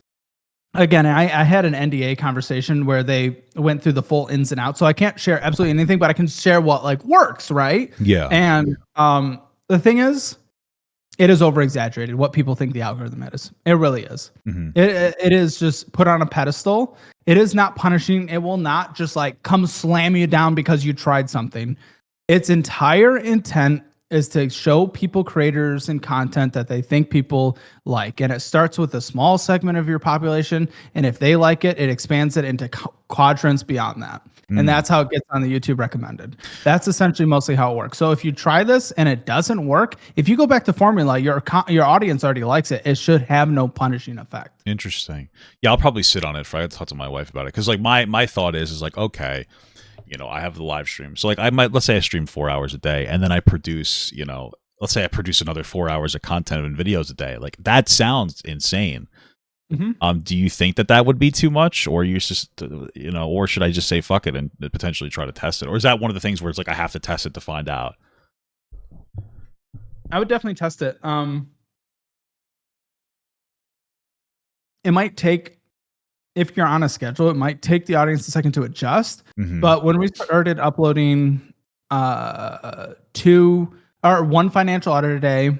Again, I had an NDA conversation where they went through the full ins and outs, so I can't share absolutely anything, but I can share what like works, right? Yeah. And the thing is, it is over exaggerated what people think the algorithm is. It really is. It is just put on a pedestal. It is not punishing. It will not just like come slam you down because you tried something. Its entire intent is to show people creators and content that they think people like. And it starts with a small segment of your population. And if they like it, it expands it into quadrants beyond that. And that's how it gets on the YouTube recommended. That's essentially mostly how it works. So if you try this and it doesn't work, if you go back to formula, your audience already likes it. It should have no punishing effect. Interesting. Yeah, I'll probably sit on it. I have to talk to my wife about it. Because like my thought is like, okay, I have the live stream. So like let's say I stream 4 hours a day and then I produce, let's say I produce another 4 hours of content and videos a day. Like that sounds insane. Do you think that would be too much, or you just, or should I just say fuck it and potentially try to test it? Or is that one of the things where it's like I have to test it to find out? I would definitely test it. It might take, if you're on a schedule, it might take the audience a second to adjust. But when we started uploading one financial audit a day,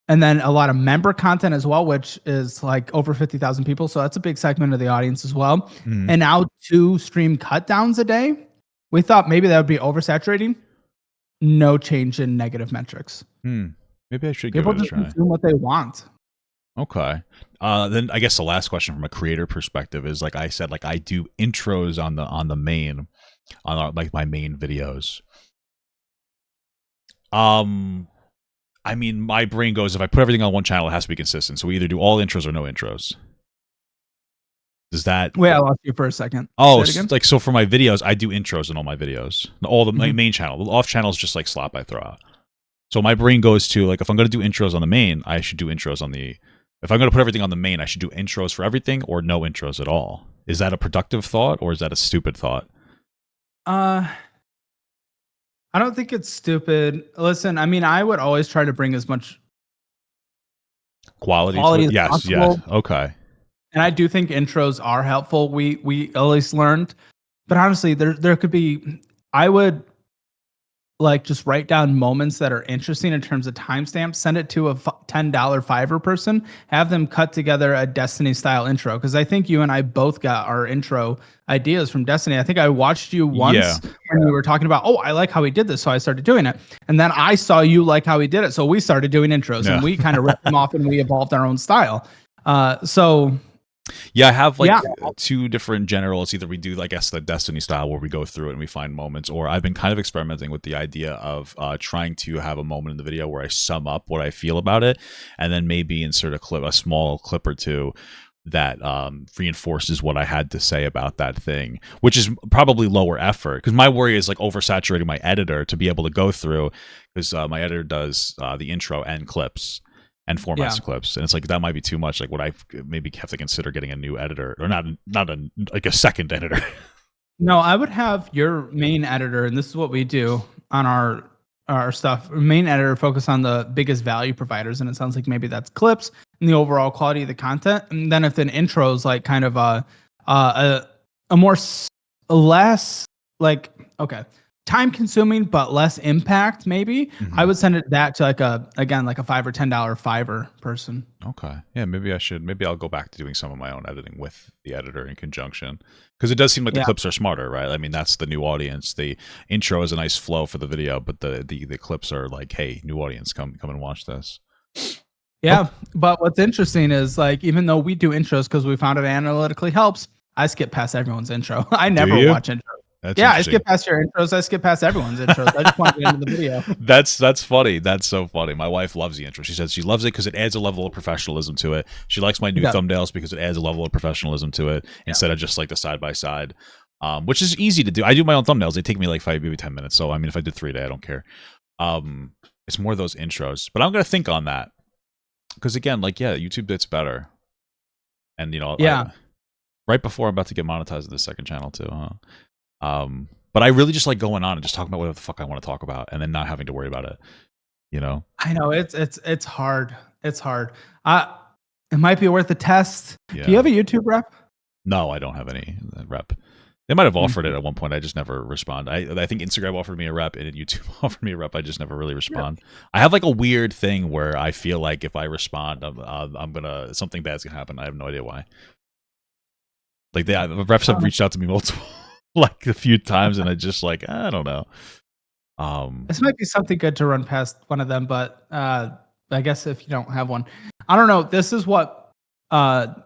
and then a lot of member content as well, which is like over 50,000 people. So that's a big segment of the audience as well. And now 2 stream cut downs a day. We thought maybe that would be oversaturating. No change in negative metrics. Maybe I should give it a try. People just consume what they want. Okay. Then I guess the last question from a creator perspective is, like I said, like I do intros on the main, like my main videos. I mean, my brain goes, if I put everything on one channel, it has to be consistent. So we either do all intros or no intros. Does that... Wait, I lost you for a second. Oh, like, so for my videos, I do intros in all my videos. All the main channel. The off channel is just like slop I throw out. So my brain goes to, like, if I'm going to do intros on the main, I should do intros on the... If I'm going to put everything on the main, I should do intros for everything or no intros at all. Is that a productive thought or is that a stupid thought? I don't think it's stupid. Listen, I mean, I would always try to bring as much quality as possible. Yes. Okay. And I do think intros are helpful. We at least learned. But honestly, there could be, I would like just write down moments that are interesting in terms of timestamps, send it to a $10 Fiverr person, have them cut together a Destiny style intro. Because I think you and I both got our intro ideas from Destiny. I think I watched you once when we were talking about, I like how he did this, so I started doing it. And then I saw you like how he did it, so we started doing intros and we kind of ripped them off and we evolved our own style. Yeah, I have like 2 different generals. Either we do, I guess, the Destiny style where we go through it and we find moments, or I've been kind of experimenting with the idea of trying to have a moment in the video where I sum up what I feel about it, and then maybe insert a small clip or 2 that reinforces what I had to say about that thing, which is probably lower effort. Because my worry is like oversaturating my editor to be able to go through, because my editor does the intro and clips and formats clips, and it's like that might be too much. Like, would I maybe have to consider getting a new editor, or not a second editor? No, I would have your main editor, and this is what we do on our stuff. Main editor focus on the biggest value providers, and it sounds like maybe that's clips and the overall quality of the content. And then if an intro is like kind of a more less like time consuming but less impact, maybe I would send that to like a $5 or $10 Fiverr person. Okay. Yeah, maybe I'll go back to doing some of my own editing with the editor in conjunction, because it does seem like the clips are smarter, right? I mean, that's the new audience. The intro is a nice flow for the video, but the clips are like, hey, new audience, come and watch this. Yeah, but what's interesting is, like, even though we do intros because we found it analytically helps, I skip past everyone's intro. I never watch intros. I skip past your intros. I skip past everyone's intros. I just want to get into the video. That's funny. That's so funny. My wife loves the intro. She says she loves it because it adds a level of professionalism to it. She likes my new thumbnails because it adds a level of professionalism to it instead of just like the side by side, which is easy to do. I do my own thumbnails. They take me like 5, maybe 10 minutes. So I mean, if I did 3 a day, I don't care. It's more those intros. But I'm gonna think on that, because again, like, YouTube Bit's better, and right before I'm about to get monetized at the second channel too. But I really just like going on and just talking about whatever the fuck I want to talk about, and then not having to worry about it. I know it's hard. It's hard. It might be worth a test. Do you have a YouTube rep? No, I don't have any rep. They might have offered it at one point. I just never respond. I think Instagram offered me a rep and YouTube offered me a rep. I just never really respond. I have like a weird thing where I feel like if I respond, something bad's gonna happen. I have no idea why. Like the reps have reached out to me multiple. Like a few times, and I just like, I don't know. This might be something good to run past one of them, but I guess if you don't have one, I don't know. This is what when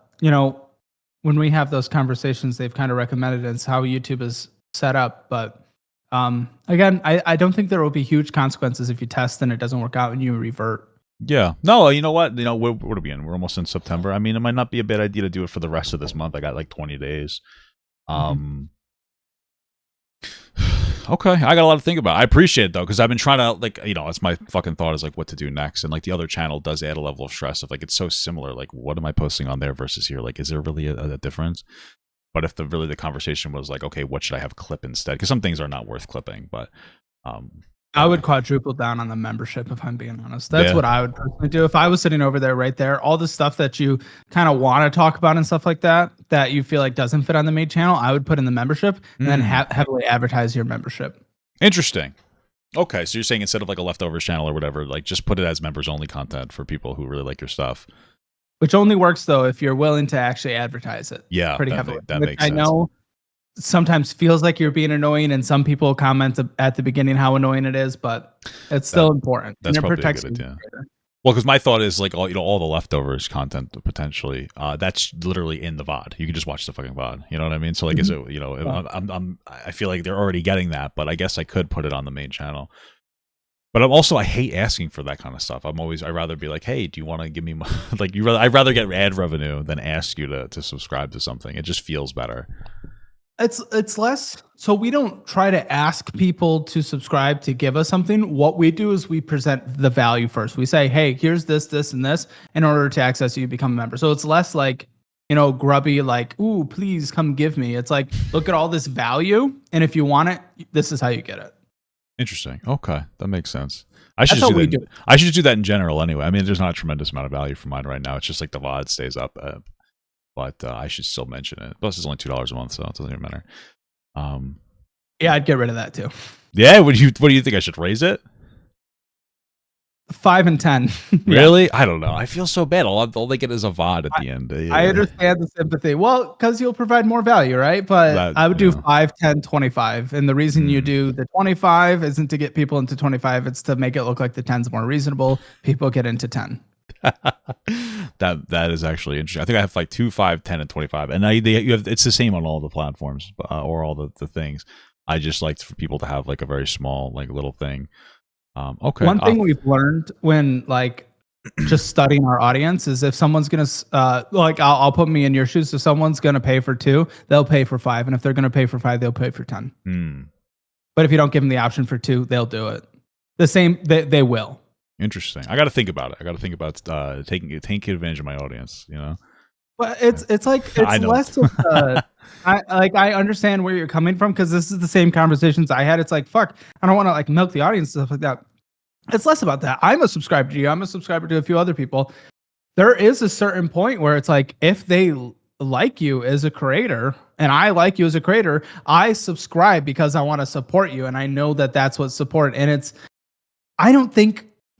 we have those conversations, they've kind of recommended it's how YouTube is set up. But again, I don't think there will be huge consequences if you test and it doesn't work out and you revert. Yeah. No, you know what? What are we in? We're almost in September. I mean, it might not be a bad idea to do it for the rest of this month. I got like 20 days. Okay, I got a lot to think about. I appreciate it though, because I've been trying to like, that's my fucking thought is like what to do next, and like the other channel does add a level of stress of like it's so similar. Like, what am I posting on there versus here? Like, is there really a difference? But if the conversation was like, okay, what should I have clip instead? Because some things are not worth clipping, but I would quadruple down on the membership if I'm being honest. That's what I would personally do. If I was sitting over there right there, all the stuff that you kind of want to talk about and stuff like that, that you feel like doesn't fit on the main channel, I would put in the membership and then heavily advertise your membership. Interesting. Okay, so you're saying instead of like a leftovers channel or whatever, like just put it as members only content for people who really like your stuff. Which only works though if you're willing to actually advertise it. Yeah, pretty heavily. That makes sense. I know sometimes feels like you're being annoying, and some people comment at the beginning how annoying it is, but it's still important. That's probably a good idea. Well, because my thought is like all the leftovers content potentially, that's literally in the VOD. You can just watch the fucking VOD. You know what I mean? So like, is it I feel like they're already getting that, but I guess I could put it on the main channel. But I hate asking for that kind of stuff. I'd rather be like, hey, do you want to give me like I'd rather get ad revenue than ask you to subscribe to something. It just feels better. It's less, so we don't try to ask people to subscribe to give us something. What we do is we present the value first. We say, hey, here's this, and this in order to access you, become a member. So it's less like, grubby, like, ooh, please come give me. It's like, look at all this value, and if you want it, this is how you get it. Interesting. Okay, that makes sense. I should just do that in general anyway. I mean, there's not a tremendous amount of value for mine right now. It's just like the VOD stays up. But I should still mention it. Plus, it's only $2 a month, so it doesn't even matter. Yeah, I'd get rid of that too. Yeah, what do you think? I should raise it? 5 and 10. Really? Yeah. I don't know. I feel so bad. All they get is a VOD at the end. Yeah. I understand the sympathy. Well, because you'll provide more value, right? But I would do 5, 10, 25. And the reason you do the 25 isn't to get people into 25. It's to make it look like the 10's more reasonable. People get into 10. That is actually interesting. I think I have like 2, 5, 10, and 25, and it's the same on all the platforms or all the things. I just like for people to have like a very small like little thing. Okay. One thing we've learned when like just studying our audience is if someone's gonna like I'll put me in your shoes. If someone's gonna pay for 2, they'll pay for 5, and if they're gonna pay for 5, they'll pay for 10. But if you don't give them the option for 2, they'll do it. The same, they will. Interesting. I got to think about it. I got to think about taking advantage of my audience. But it's like it's less of I understand where you're coming from, because this is the same conversations I had. It's like, fuck, I don't want to like milk the audience, stuff like that. It's less about that. I'm a subscriber to you. I'm a subscriber to a few other people. There is a certain point where it's like, if they like you as a creator and I like you as a creator, I subscribe because I want to support you, and I know that that's what support. And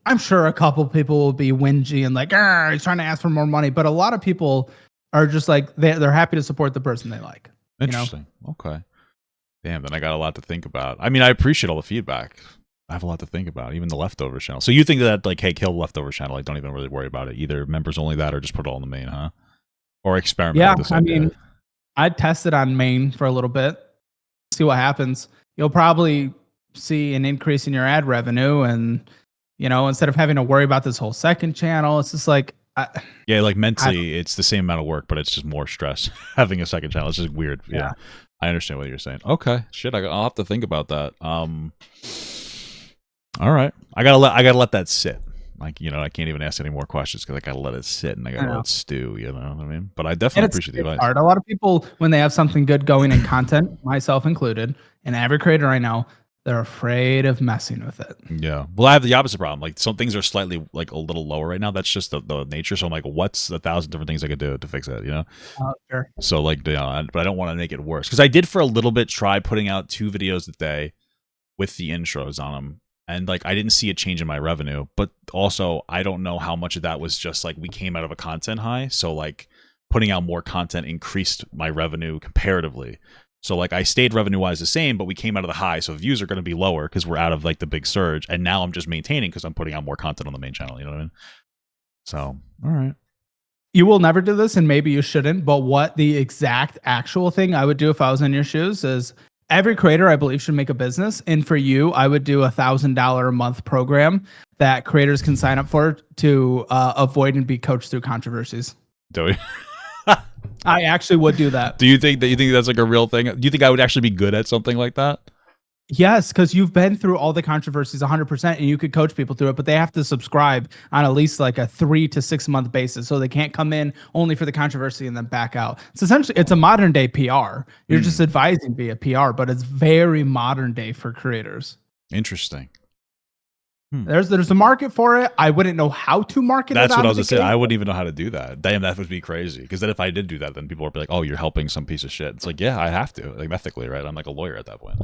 I'm sure a couple people will be whingy and like, he's trying to ask for more money. But a lot of people are just like, they're happy to support the person they like. Interesting. Okay. Damn, then I got a lot to think about. I mean, I appreciate all the feedback. I have a lot to think about, even the leftovers channel. So you think that like, hey, kill the leftovers channel. Like, don't even really worry about it. Either members only that or just put it all in the main, huh? Or experiment with this idea. Mean, I'd test it on main for a little bit, see what happens. You'll probably see an increase in your ad revenue, and instead of having to worry about this whole second channel, it's just like, like mentally, it's the same amount of work, but it's just more stress having a second channel. It's just weird. Yeah, I understand what you're saying. Okay, shit, I'll have to think about that. All right, I gotta let that sit. Like, I can't even ask any more questions because I gotta let it sit and I gotta let it stew. You know what I mean? But I definitely appreciate the advice. Hard. A lot of people, when they have something good going in content, myself included, and every creator I know, they're afraid of messing with it. Yeah. Well, I have the opposite problem. Like, some things are slightly like a little lower right now. That's just the nature. So I'm like, what's 1,000 different things I could do to fix it? Sure. So like, but I don't want to make it worse, because I did for a little bit try putting out 2 videos a day with the intros on them, and like I didn't see a change in my revenue. But also, I don't know how much of that was just like we came out of a content high. So like putting out more content increased my revenue comparatively. So like I stayed revenue wise the same, but we came out of the high, so views are going to be lower because we're out of like the big surge, and now I'm just maintaining because I'm putting out more content on the main channel. You know what I mean? So all right. You will never do this, and maybe you shouldn't. But what the exact actual thing I would do if I was in your shoes is, every creator I believe should make a business, and for you, I would do $1,000 a month program that creators can sign up for to avoid and be coached through controversies. Do we? I actually would do that. Do you think that's like a real thing? Do you think I would actually be good at something like that? Yes, because you've been through all the controversies 100%, and you could coach people through it, but they have to subscribe on at least like a 3 to 6 month basis. So they can't come in only for the controversy and then back out. It's essentially, it's a modern day PR. You're just advising via PR, but it's very modern day for creators. Interesting. There's a market for it. I wouldn't know how to market That's it. That's what I was going to say. I wouldn't even know how to do that. Damn, that would be crazy. Because then if I did do that, then people would be like, oh, you're helping some piece of shit. It's like, yeah, I have to. Like, ethically, right? I'm like a lawyer at that point.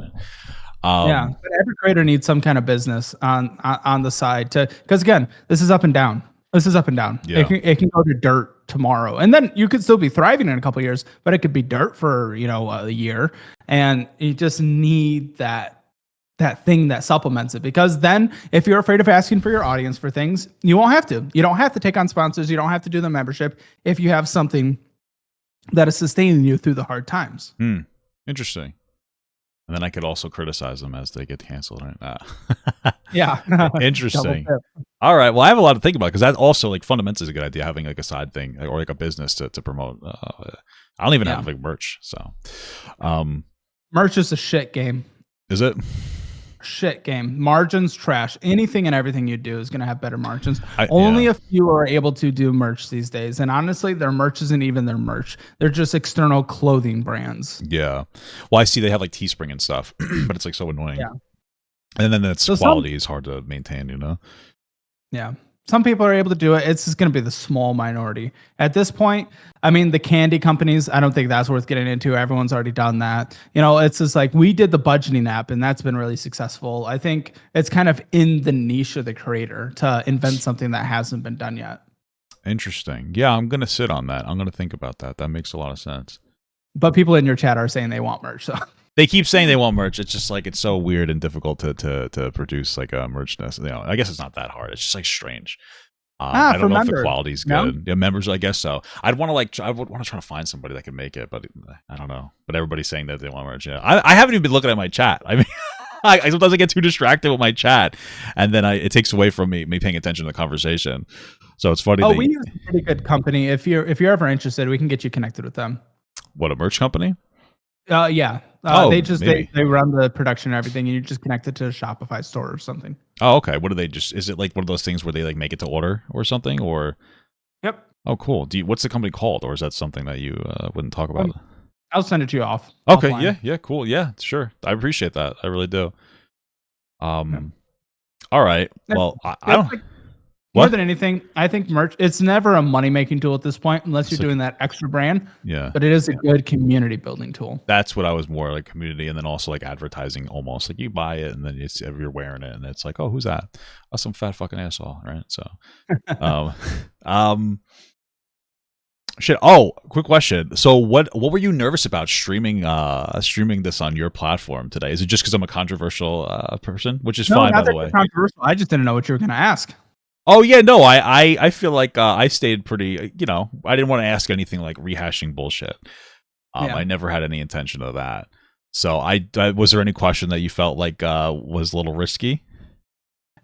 Yeah, but every creator needs some kind of business on the side to, because again, this is up and down. This is up and down. Yeah. It can go to dirt tomorrow, and then you could still be thriving in a couple of years, but it could be dirt for a year, and you just need that thing that supplements it. Because then, if you're afraid of asking for your audience for things, you won't have to. You don't have to take on sponsors. You don't have to do the membership if you have something that is sustaining you through the hard times. Interesting. And then I could also criticize them as they get canceled. Right? Yeah. Interesting. All right. Well, I have a lot to think about because that also, like, fundamentally is a good idea, having like a side thing or like a business to promote. I don't even have like merch. So merch is a shit game. Is it? Shit game. Margins trash. Anything and everything you do is going to have better margins. Only a few are able to do merch these days, and honestly their merch isn't even their merch. They're just external clothing brands. Yeah, well, I see they have like Teespring and stuff but it's like so annoying. And then its quality is hard to maintain. Yeah, some people are able to do it. It's just going to be the small minority at this point. I mean, the candy companies, I don't think that's worth getting into. Everyone's already done that. It's just like, we did the budgeting app and that's been really successful. I think it's kind of in the niche of the creator to invent something that hasn't been done yet. Interesting. Yeah, I'm going to sit on that. I'm going to think about that. That makes a lot of sense. But people in your chat are saying they want merch. So they keep saying they want merch. It's just like, it's so weird and difficult to produce like a merchness. I guess it's not that hard. It's just like strange. I don't know if the quality's good. Yeah, members, I guess so. I would want to try to find somebody that can make it, but I don't know. But everybody's saying that they want merch. Yeah, I haven't even been looking at my chat. I mean, I sometimes I get too distracted with my chat, and then it takes away from me paying attention to the conversation. So it's funny. We use a pretty good company. If you're ever interested, we can get you connected with them. What, a merch company? Yeah. They run the production and everything, and you just connect it to a Shopify store or something. Oh, okay. What do they is it like one of those things where they like make it to order or something, or? Yep. Oh, cool. What's the company called, or is that something that you wouldn't talk about? I'll send it to you off. Okay. Offline. Yeah. Cool. Yeah, sure. I appreciate that. I really do. All right. Well, I don't. More than anything, I think merch, it's never a money-making tool at this point, unless you're doing that extra brand. Yeah. But it is a good community building tool. That's what I was more like, community, and then also like advertising almost. Like you buy it and then you're wearing it and it's like, oh, who's that? Oh, some fat fucking asshole, right? So shit. Oh, quick question. So what were you nervous about streaming this on your platform today? Is it just because I'm a controversial person? Which is fine, by the way. Controversial. I just didn't know what you were gonna ask. Oh yeah, no, I feel like I stayed pretty, I didn't want to ask anything like rehashing bullshit. I never had any intention of that. So was there any question that you felt like was a little risky?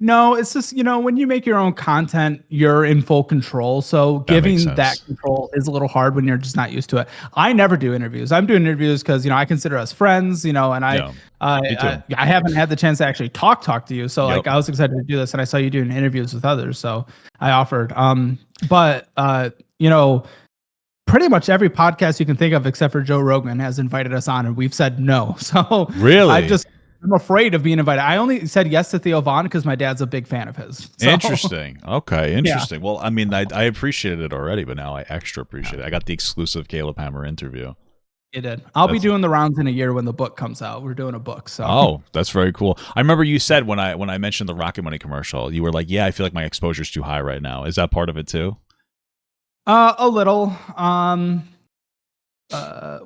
No, it's just, when you make your own content, you're in full control. So giving that control is a little hard when you're just not used to it. I never do interviews. I'm doing interviews because, I consider us friends, and I haven't had the chance to actually talk to you. So like, I was excited to do this, and I saw you doing interviews with others. So I offered, pretty much every podcast you can think of, except for Joe Rogan, has invited us on, and we've said no. So really, I'm afraid of being invited. I only said yes to Theo Von because my dad's a big fan of his. So. Interesting. Okay, interesting. Yeah. Well, I mean, I appreciated it already, but now I extra appreciate it. I got the exclusive Caleb Hammer interview. You did. I'll be doing the rounds in a year when the book comes out. We're doing a book. So. Oh, that's very cool. I remember you said when I mentioned the Rocket Money commercial, you were like, "Yeah, I feel like my exposure's too high right now." Is that part of it too? A little.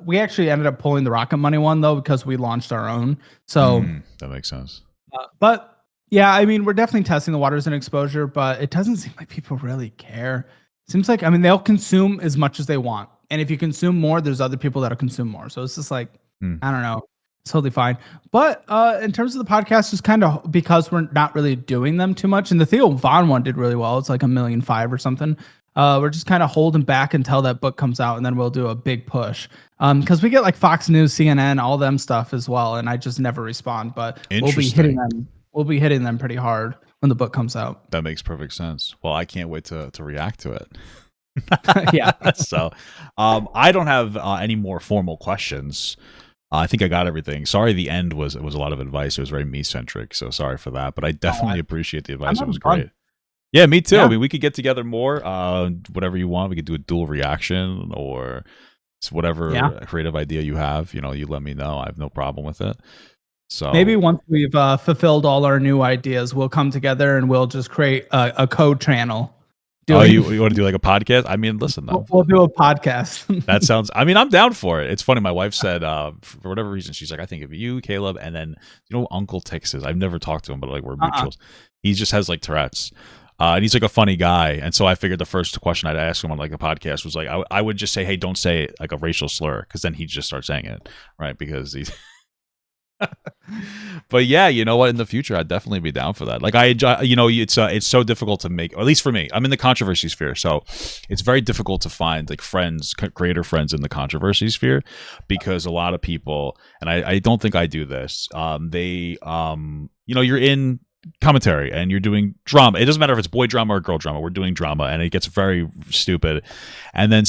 We actually ended up pulling the Rocket Money one though, because we launched our own. So that makes sense. But yeah, I mean, we're definitely testing the waters in exposure, but it doesn't seem like people really care. It seems like, they'll consume as much as they want. And if you consume more, there's other people that'll consume more. So it's just like, I don't know. It's totally fine. But in terms of the podcast, just kind of because we're not really doing them too much. And the Theo Von one did really well. It's like 1.5 million or something. We're just kind of holding back until that book comes out, and then we'll do a big push. Because we get like Fox News, CNN, all them stuff as well, and I just never respond. But we'll be hitting them. We'll be hitting them pretty hard when the book comes out. That makes perfect sense. Well, I can't wait to react to it. Yeah. So, I don't have any more formal questions. I think I got everything. Sorry, the end was a lot of advice. It was very me centric, so sorry for that. But I definitely appreciate the advice. It was great. Yeah, me too. Yeah. I mean, we could get together more. Whatever you want. We could do a dual reaction or whatever creative idea you have. You know, you let me know. I have no problem with it. So maybe once we've fulfilled all our new ideas, we'll come together and we'll just create a code channel. You want to do like a podcast? I mean, listen, we'll do a podcast. That sounds, I mean, I'm down for it. It's funny. My wife said, for whatever reason, she's like, I think of you, Caleb, and then, you know, Uncle Tix is. I've never talked to him, but like we're mutuals. He just has like Tourette's. And he's like a funny guy. And so I figured the first question I'd ask him on like a podcast was like, I would just say, hey, don't say it like a racial slur, because then he'd just start saying it, right? Because he's... But yeah, you know what? In the future, I'd definitely be down for that. Like I enjoy, you know, it's so difficult to make, or at least for me. I'm in the controversy sphere, so it's very difficult to find like friends, creator friends in the controversy sphere, because a lot of people, and I don't think I do this. You know, you're in commentary and you're doing drama. It doesn't matter if it's boy drama or girl drama. We're doing drama, and it gets very stupid. And then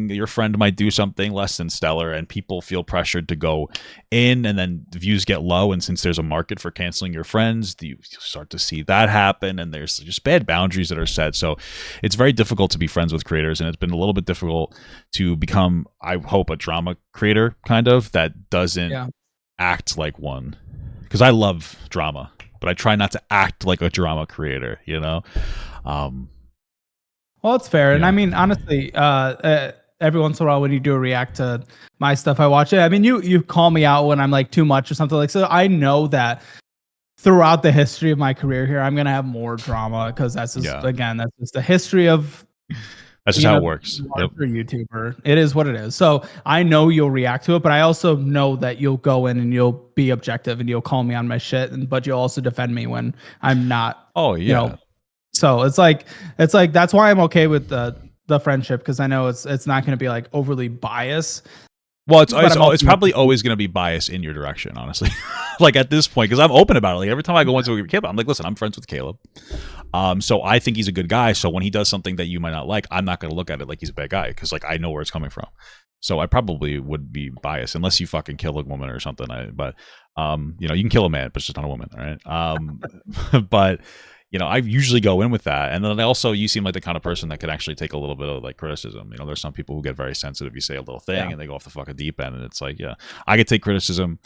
your friend might do something less than stellar, and people feel pressured to go in, and then the views get low. And since there's a market for canceling your friends, you start to see that happen, and there's just bad boundaries that are set. So it's very difficult to be friends with creators, and it's been a little bit difficult to become, I hope, a drama creator kind of that doesn't act like one, because I love drama, but I try not to act like a drama creator, you know? Well, it's fair. Yeah. And I mean, honestly, every once in a while when you do a react to my stuff, I watch it. I mean, you call me out when I'm like too much or something like, so I know that throughout the history of my career here, I'm going to have more drama, because that's just, again, that's just the history of... That's just how it works. Yep. YouTuber. It is what it is. So I know you'll react to it, but I also know that you'll go in and you'll be objective and you'll call me on my shit, but you'll also defend me when I'm not. Oh yeah. You know, so it's like that's why I'm okay with the friendship, because I know it's not going to be like overly biased. Well, it's probably always going to be biased in your direction, honestly. Like at this point, because I'm open about it. Like every time I go into a Caleb, I'm like, listen, I'm friends with Caleb. So I think he's a good guy. So when he does something that you might not like, I'm not going to look at it like he's a bad guy, because like I know where it's coming from. So I probably would be biased, unless you fucking kill a woman or something. But you know, you can kill a man, but it's just not a woman, right? But you know, I usually go in with that. And then also, you seem like the kind of person that can actually take a little bit of like criticism. You know, there's some people who get very sensitive. You say a little thing and they go off the fucking deep end. And it's like, yeah, I could take criticism.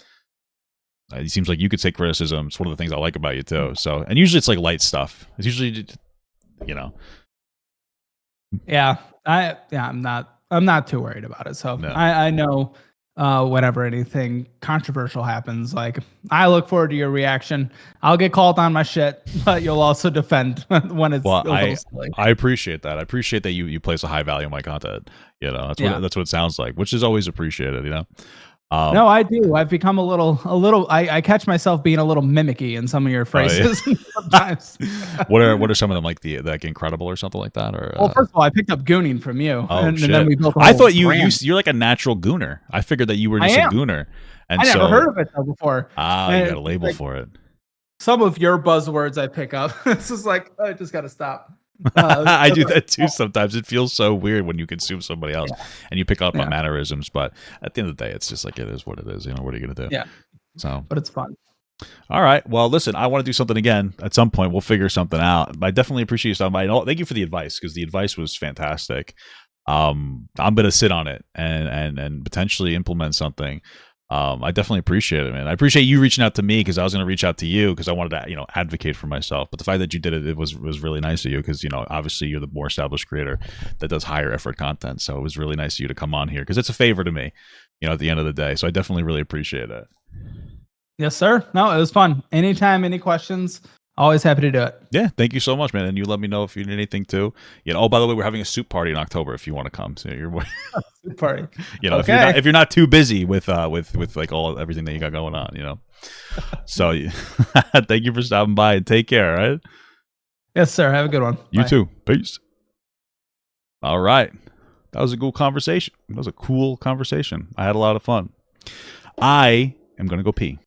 It seems like you could take criticism. It's one of the things I like about you too. So, and usually it's like light stuff. It's usually, you know. Yeah, I'm not too worried about it. So no. I know whenever anything controversial happens, like I look forward to your reaction. I'll get called on my shit, but you'll also defend when it's silly. I appreciate that. I appreciate that you place a high value on my content. You know, that's what it sounds like, which is always appreciated, you know. No, I do. I've become a little. I catch myself being a little mimicky in some of your phrases sometimes. What are some of them, like like incredible or something like that? Or well, first of all, I picked up gooning from you. Oh, and shit. then we built. I thought you're like a natural gooner. I figured that you were just a gooner. And I never heard of it though before. You got a label for it. Some of your buzzwords I pick up. This is like I just got to stop. I do that too sometimes. It feels so weird when you consume somebody else and you pick up on mannerisms, but at the end of the day, it's just like, it is what it is. You know, what are you gonna do? Yeah. So, but it's fun. All right. Well, listen, I want to do something again at some point. We'll figure something out. But I definitely appreciate you stopping by. And thank you for the advice, because the advice was fantastic. I'm gonna sit on it and potentially implement something. I definitely appreciate it, man. I appreciate you reaching out to me, because I was going to reach out to you because I wanted to, you know, advocate for myself. But the fact that you did it was really nice of you, because, you know, obviously you're the more established creator that does higher effort content. So it was really nice of you to come on here, because it's a favor to me, you know, at the end of the day. So I definitely really appreciate it. Yes, sir. No, it was fun. Anytime, any questions, always happy to do it. Yeah, thank you so much, man. And you let me know if you need anything too. You know, oh, by the way, we're having a soup party in October if you want to come. So you're soup party. You know, okay. if you're not too busy with like everything that you got going on, you know. So thank you for stopping by, and take care, all right? Yes, sir. Have a good one. You too. Peace. All right. That was a cool conversation. That was a cool conversation. I had a lot of fun. I am going to go pee.